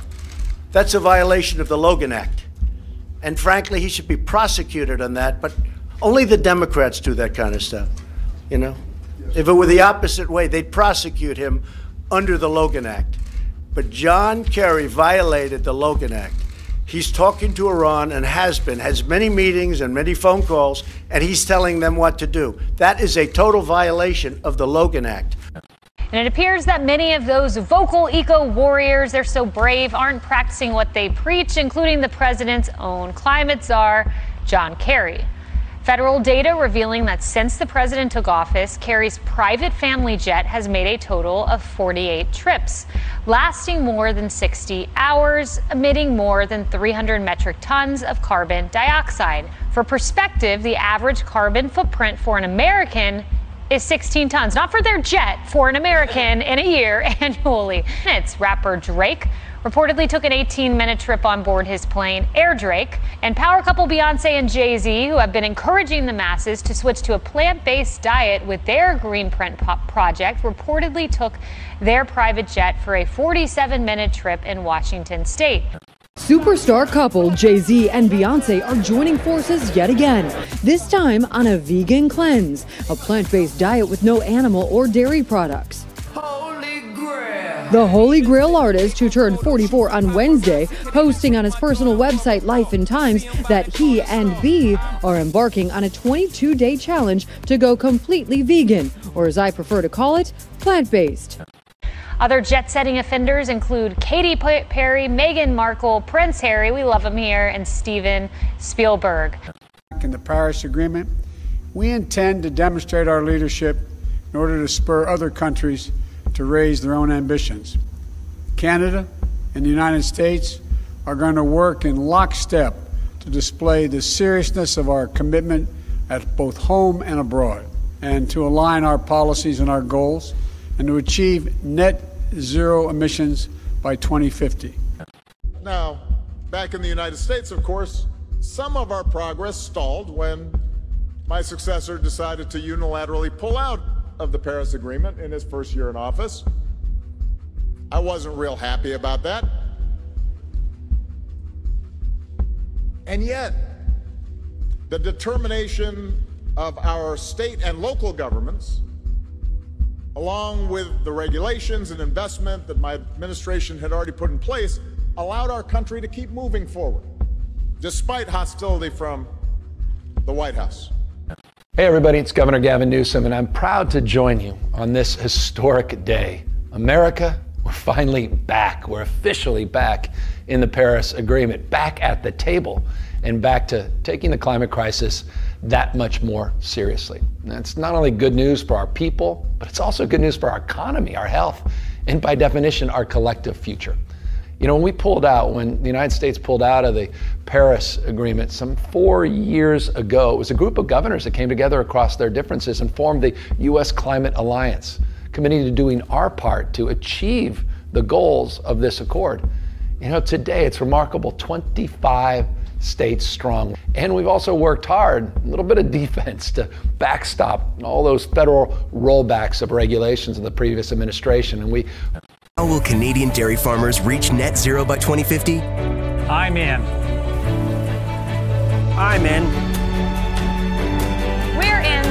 That's a violation of the Logan Act. And frankly, he should be prosecuted on that, but only the Democrats do that kind of stuff, you know? If it were the opposite way, they'd prosecute him under the Logan Act. But John Kerry violated the Logan Act. He's talking to Iran and has many meetings and many phone calls, and he's telling them what to do. That is a total violation of the Logan Act. And it appears that many of those vocal eco-warriors, they're so brave, aren't practicing what they preach, including the president's own climate czar, John Kerry. Federal data revealing that since the president took office, Kerry's private family jet has made a total of 48 trips, lasting more than 60 hours, emitting more than 300 metric tons of carbon dioxide. For perspective, the average carbon footprint for an American is 16 tons, not for their jet, for an American in a year annually. It's rapper Drake reportedly took an 18-minute trip on board his plane, Air Drake, and power couple Beyonce and Jay-Z, who have been encouraging the masses to switch to a plant-based diet with their Green Print project, reportedly took their private jet for a 47-minute trip in Washington state. Superstar couple Jay-Z and Beyonce are joining forces yet again, this time on a vegan cleanse, a plant-based diet with no animal or dairy products. The Holy Grail artist, who turned 44 on Wednesday, posting on his personal website Life and Times that he and Bee are embarking on a 22-day challenge to go completely vegan, or as I prefer to call it, plant-based. Other jet-setting offenders include Katy Perry, Meghan Markle, Prince Harry, we love him here, and Steven Spielberg. In the Paris Agreement, we intend to demonstrate our leadership in order to spur other countries to raise their own ambitions. Canada and the United States are going to work in lockstep to display the seriousness of our commitment at both home and abroad, and to align our policies and our goals, and to achieve net zero emissions by 2050. Now, back in the United States, of course, some of our progress stalled when my successor decided to unilaterally pull out of the Paris Agreement in his first year in office. I wasn't real happy about that. And yet, the determination of our state and local governments, along with the regulations and investment that my administration had already put in place, allowed our country to keep moving forward, despite hostility from the White House. Hey everybody, it's Governor Gavin Newsom, and I'm proud to join you on this historic day. America, we're finally back. We're officially back in the Paris Agreement, back at the table, and back to taking the climate crisis that much more seriously. And it's not only good news for our people, but it's also good news for our economy, our health, and by definition, our collective future. You know, when the United States pulled out of the Paris Agreement some 4 years ago, it was a group of governors that came together across their differences and formed the U.S. Climate Alliance, committing to doing our part to achieve the goals of this accord. You know, today it's remarkable, 25 states strong. And we've also worked hard, a little bit of defense to backstop all those federal rollbacks of regulations in the previous administration. And how will Canadian dairy farmers reach net zero by 2050? I'm in. I'm in. We're in.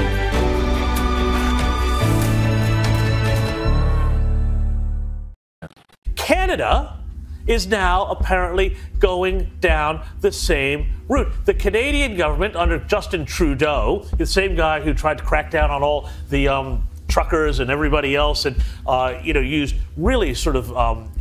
Canada is now apparently going down the same route. The Canadian government under Justin Trudeau, the same guy who tried to crack down on all the truckers and everybody else, and used really sort of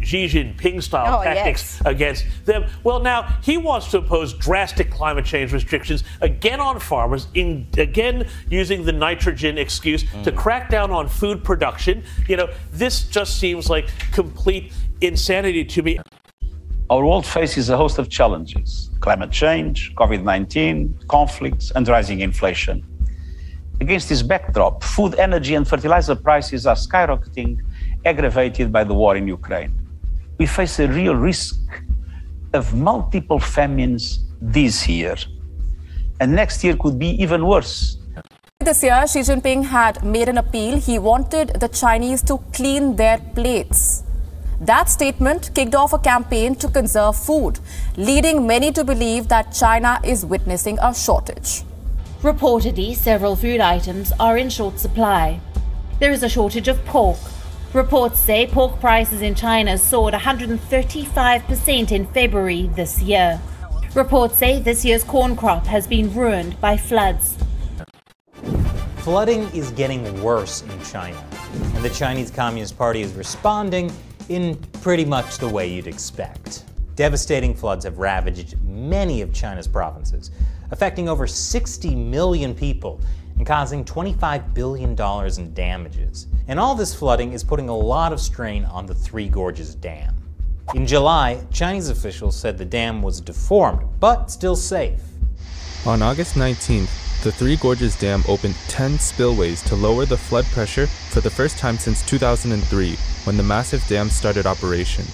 Xi Jinping style tactics against them. Well, now he wants to impose drastic climate change restrictions again on farmers, again using the nitrogen excuse to crack down on food production. You know, this just seems like complete insanity to me. Our world faces a host of challenges: climate change, COVID-19, conflicts, and rising inflation. Against this backdrop, food, energy, and fertilizer prices are skyrocketing, aggravated by the war in Ukraine. We face a real risk of multiple famines this year, and next year could be even worse. This year, Xi Jinping had made an appeal. He wanted the Chinese to clean their plates. That statement kicked off a campaign to conserve food, leading many to believe that China is witnessing a shortage. Reportedly, several food items are in short supply. There is a shortage of pork. Reports say pork prices in China soared 135% in February this year. Reports say this year's corn crop has been ruined by floods. Flooding is getting worse in China, and the Chinese Communist Party is responding in pretty much the way you'd expect. Devastating floods have ravaged many of China's provinces, affecting over 60 million people and causing $25 billion in damages. And all this flooding is putting a lot of strain on the Three Gorges Dam. In July, Chinese officials said the dam was deformed, but still safe. On August 19th, the Three Gorges Dam opened 10 spillways to lower the flood pressure for the first time since 2003, when the massive dam started operation.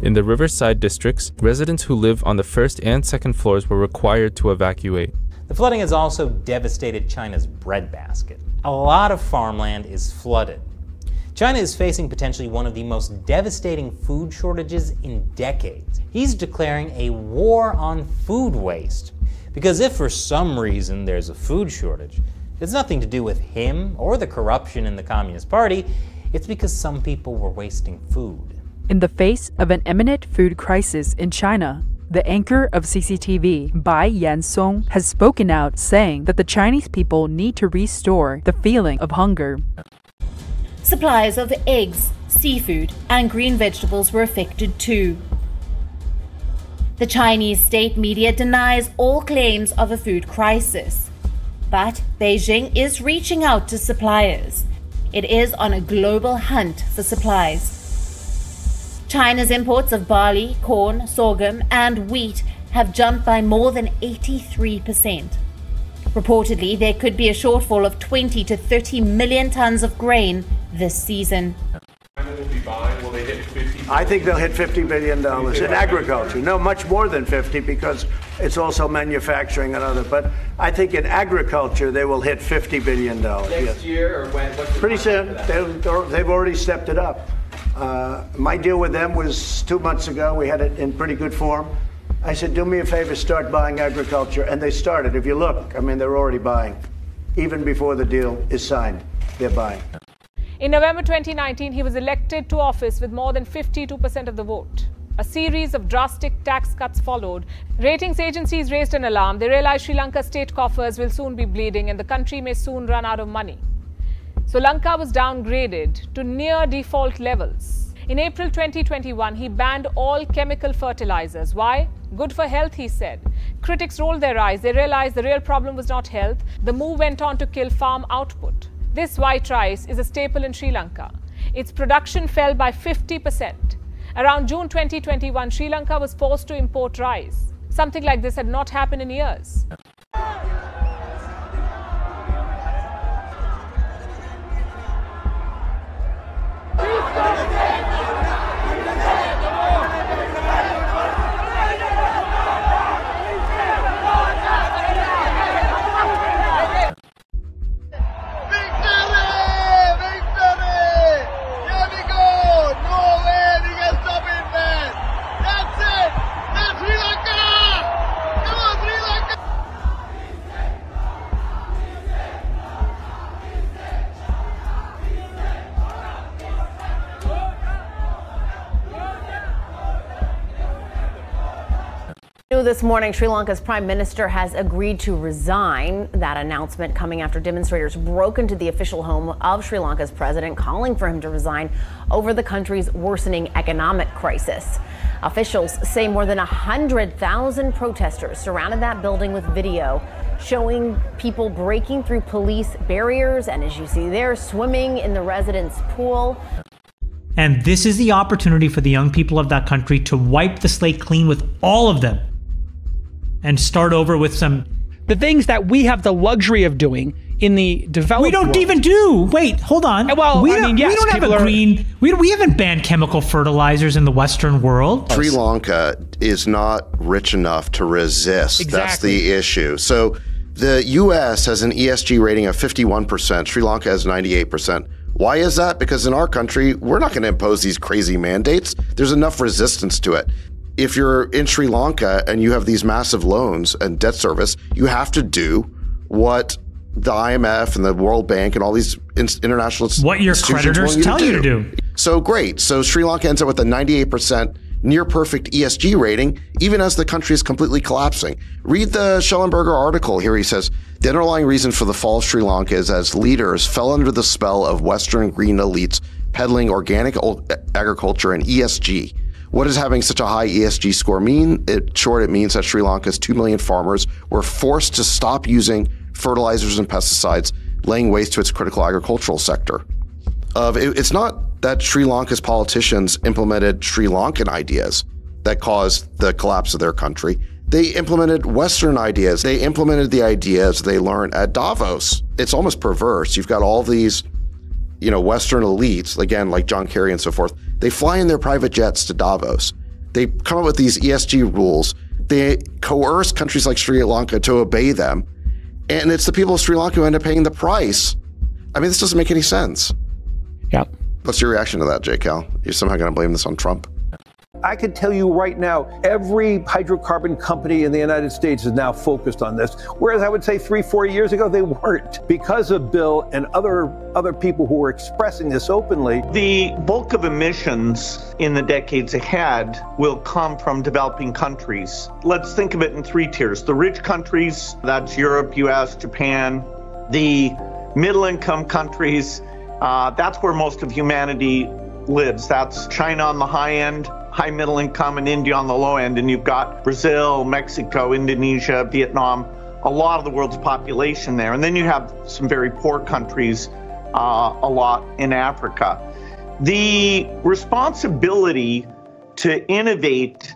In the riverside districts, residents who live on the first and second floors were required to evacuate. The flooding has also devastated China's breadbasket. A lot of farmland is flooded. China is facing potentially one of the most devastating food shortages in decades. He's declaring a war on food waste. Because if for some reason there's a food shortage, it's nothing to do with him or the corruption in the Communist Party. It's because some people were wasting food. In the face of an imminent food crisis in China, the anchor of CCTV, Bai Yansong, has spoken out saying that the Chinese people need to restore the feeling of hunger. Supplies of eggs, seafood, and green vegetables were affected too. The Chinese state media denies all claims of a food crisis. But Beijing is reaching out to suppliers. It is on a global hunt for supplies. China's imports of barley, corn, sorghum, and wheat have jumped by more than 83%. Reportedly, there could be a shortfall of 20 to 30 million tons of grain this season. I think they'll hit $50 billion in agriculture. No, much more than 50 because it's also manufacturing and other. But I think in agriculture they will hit $50 billion. Next year or when? Pretty soon. They've already stepped it up. My deal with them was 2 months ago. We had it in pretty good form. I said, do me a favor, start buying agriculture. And they started. If you look, I mean, they're already buying. Even before the deal is signed, they're buying. In November 2019, he was elected to office with more than 52% of the vote. A series of drastic tax cuts followed. Ratings agencies raised an alarm. They realized Sri Lanka's state coffers will soon be bleeding and the country may soon run out of money. So Lanka was downgraded to near default levels. In April 2021, he banned all chemical fertilizers. Why? Good for health, he said. Critics rolled their eyes. They realized the real problem was not health. The move went on to kill farm output. This white rice is a staple in Sri Lanka. Its production fell by 50%. Around June 2021, Sri Lanka was forced to import rice. Something like this had not happened in years. This morning, Sri Lanka's prime minister has agreed to resign. That announcement coming after demonstrators broke into the official home of Sri Lanka's president, calling for him to resign over the country's worsening economic crisis. Officials say more than 100,000 protesters surrounded that building with video showing people breaking through police barriers and, as you see there, swimming in the residents' pool. And this is the opportunity for the young people of that country to wipe the slate clean with all of them and start over with the things that we have the luxury of doing in the developed We don't world. even do. Wait, hold on. Well, we I mean, yes, we don't have a green. We haven't banned chemical fertilizers in the Western world. Sri Lanka is not rich enough to resist. Exactly. That's the issue. So the U.S. has an ESG rating of 51%. Sri Lanka has 98%. Why is that? Because in our country, we're not going to impose these crazy mandates. There's enough resistance to it. If you're in Sri Lanka and you have these massive loans and debt service, you have to do what the IMF and the World Bank and all these international what your creditors tell you to do. So great. So Sri Lanka ends up with a 98% near perfect ESG rating, even as the country is completely collapsing. Read the Schellenberger article here. He says, the underlying reason for the fall of Sri Lanka is as leaders fell under the spell of Western green elites peddling organic agriculture and ESG. What does having such a high ESG score mean? It means that Sri Lanka's 2 million farmers were forced to stop using fertilizers and pesticides, laying waste to its critical agricultural sector. It's not that Sri Lanka's politicians implemented Sri Lankan ideas that caused the collapse of their country. They implemented Western ideas. They implemented the ideas they learned at Davos. It's almost perverse. You've got all these, Western elites, again, like John Kerry and so forth. They fly in their private jets to Davos. They come up with these ESG rules. They coerce countries like Sri Lanka to obey them. And it's the people of Sri Lanka who end up paying the price. I mean, this doesn't make any sense. Yeah. What's your reaction to that, J. Cal? You're somehow going to blame this on Trump? I can tell you right now, every hydrocarbon company in the United States is now focused on this. Whereas I would say 3-4 years ago, they weren't. Because of Bill and other people who were expressing this openly. The bulk of emissions in the decades ahead will come from developing countries. Let's think of it in 3 tiers. The rich countries, that's Europe, US, Japan. The middle-income countries, that's where most of humanity lives. That's China on the high end, high middle income, and India on the low end. And you've got Brazil, Mexico, Indonesia, Vietnam, a lot of the world's population there. And then you have some very poor countries, a lot in Africa. The responsibility to innovate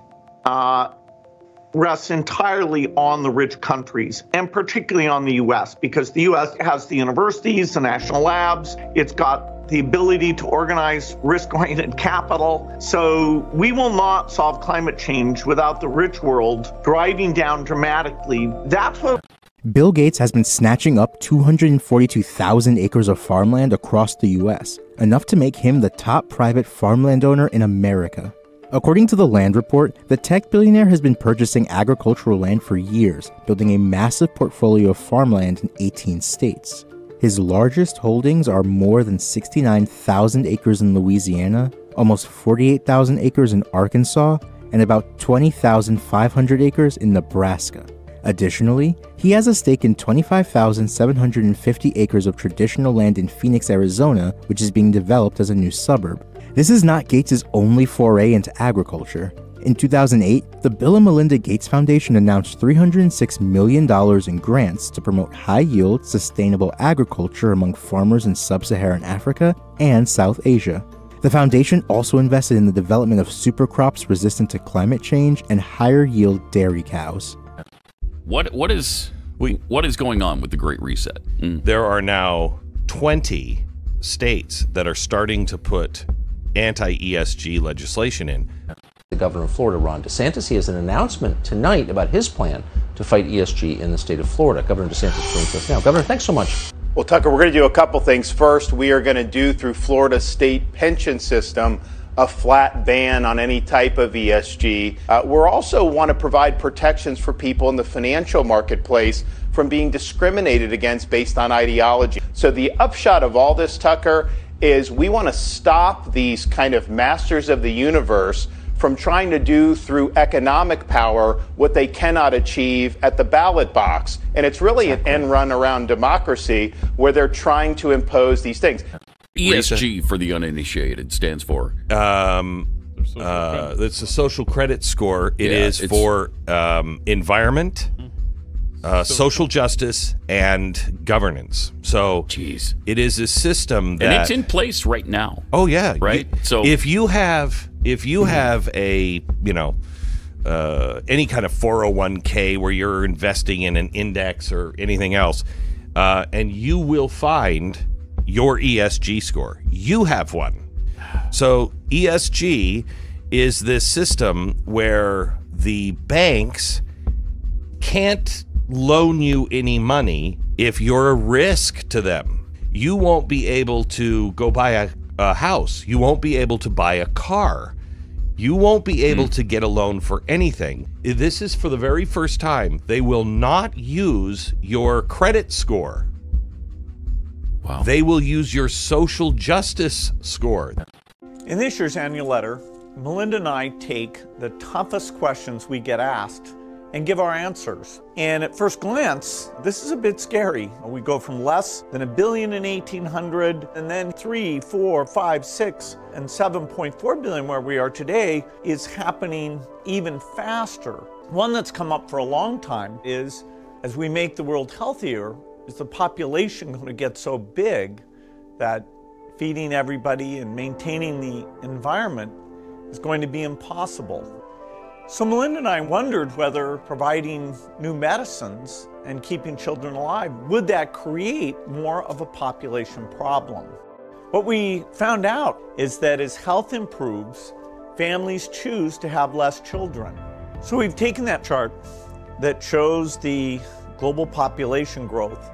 rests entirely on the rich countries, and particularly on the U.S., because the U.S. has the universities, the national labs, it's got the ability to organize risk-oriented capital. So we will not solve climate change without the rich world driving down dramatically. That's what Bill Gates has been snatching up 242,000 acres of farmland across the U.S., enough to make him the top private farmland owner in America. According to the Land Report, the tech billionaire has been purchasing agricultural land for years, building a massive portfolio of farmland in 18 states. His largest holdings are more than 69,000 acres in Louisiana, almost 48,000 acres in Arkansas, and about 20,500 acres in Nebraska. Additionally, he has a stake in 25,750 acres of traditional land in Phoenix, Arizona, which is being developed as a new suburb. This is not Gates' only foray into agriculture. In 2008, the Bill and Melinda Gates Foundation announced $306 million in grants to promote high-yield, sustainable agriculture among farmers in sub-Saharan Africa and South Asia. The foundation also invested in the development of supercrops resistant to climate change and higher-yield dairy cows. What is going on with the Great Reset? There are now 20 states that are starting to put anti-ESG legislation in. The governor of Florida, Ron DeSantis, he has an announcement tonight about his plan to fight ESG in the state of Florida. Governor DeSantis joins us now. Governor, thanks so much. Well, Tucker, we're going to do a couple things. First, we are going to do through Florida's state pension system a flat ban on any type of ESG. We also want to provide protections for people in the financial marketplace from being discriminated against based on ideology. So the upshot of all this, Tucker, is we want to stop these kind of masters of the universe from trying to do through economic power what they cannot achieve at the ballot box. And it's really an end run around democracy where they're trying to impose these things. ESG, for the uninitiated, stands for? It's a social credit score. It is for environment, social justice, and governance. So it is a system that... And it's in place right now. Oh, yeah. Right? So if you have a, any kind of 401k where you're investing in an index or anything else, and you will find your ESG score. You have one. So ESG is this system where the banks can't loan you any money if you're a risk to them. You won't be able to go buy a house. You won't be able to buy a car. You won't be able to get a loan for anything. This is for the very first time. They will not use your credit score. Wow. They will use your social justice score. In this year's annual letter, Melinda and I take the toughest questions we get asked and give our answers. And at first glance, this is a bit scary. We go from less than $1 billion in 1800, and then 3, 4, 5, 6, and 7.4 billion where we are today is happening even faster. One that's come up for a long time is, as we make the world healthier, is the population going to get so big that feeding everybody and maintaining the environment is going to be impossible. So Melinda and I wondered whether providing new medicines and keeping children alive, would that create more of a population problem? What we found out is that as health improves, families choose to have less children. So we've taken that chart that shows the global population growth,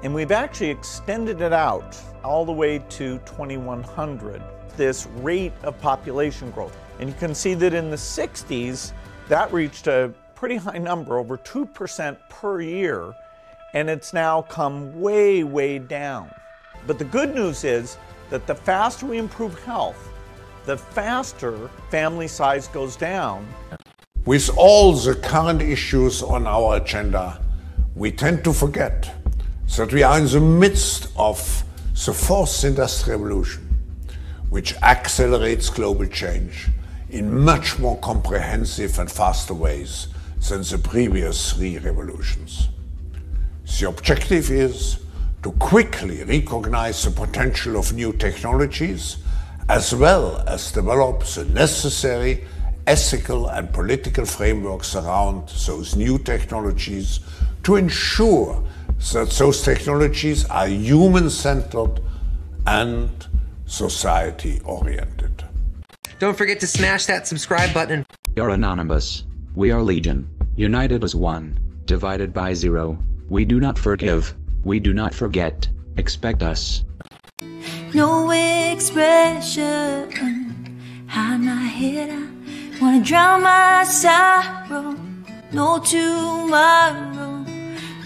and we've actually extended it out all the way to 2100, this rate of population growth. And you can see that in the 60s, that reached a pretty high number, over 2% per year, and it's now come way, way down. But the good news is that the faster we improve health, the faster family size goes down. With all the current issues on our agenda, we tend to forget that we are in the midst of the fourth industrial revolution, which accelerates global change in much more comprehensive and faster ways than the previous three revolutions. The objective is to quickly recognize the potential of new technologies, as well as develop the necessary ethical and political frameworks around those new technologies to ensure that those technologies are human-centered and society-oriented. Don't forget to smash that subscribe button. You're anonymous. We are legion. United as one. Divided by zero. We do not forgive. We do not forget. Expect us. No expression. Hide my head, Wanna drown my sorrow. No tomorrow,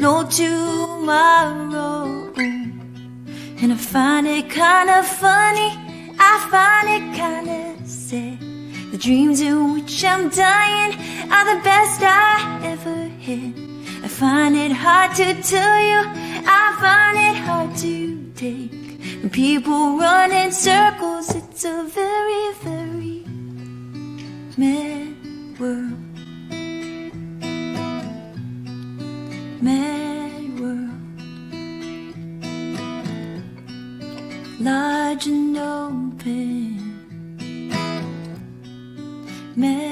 no tomorrow. And I find it kinda funny, I find it kinda sad. The dreams in which I'm dying are the best I ever had. I find it hard to tell you, I find it hard to take. When people run in circles, it's a very, very mad world. Mad world. Large and open. Mad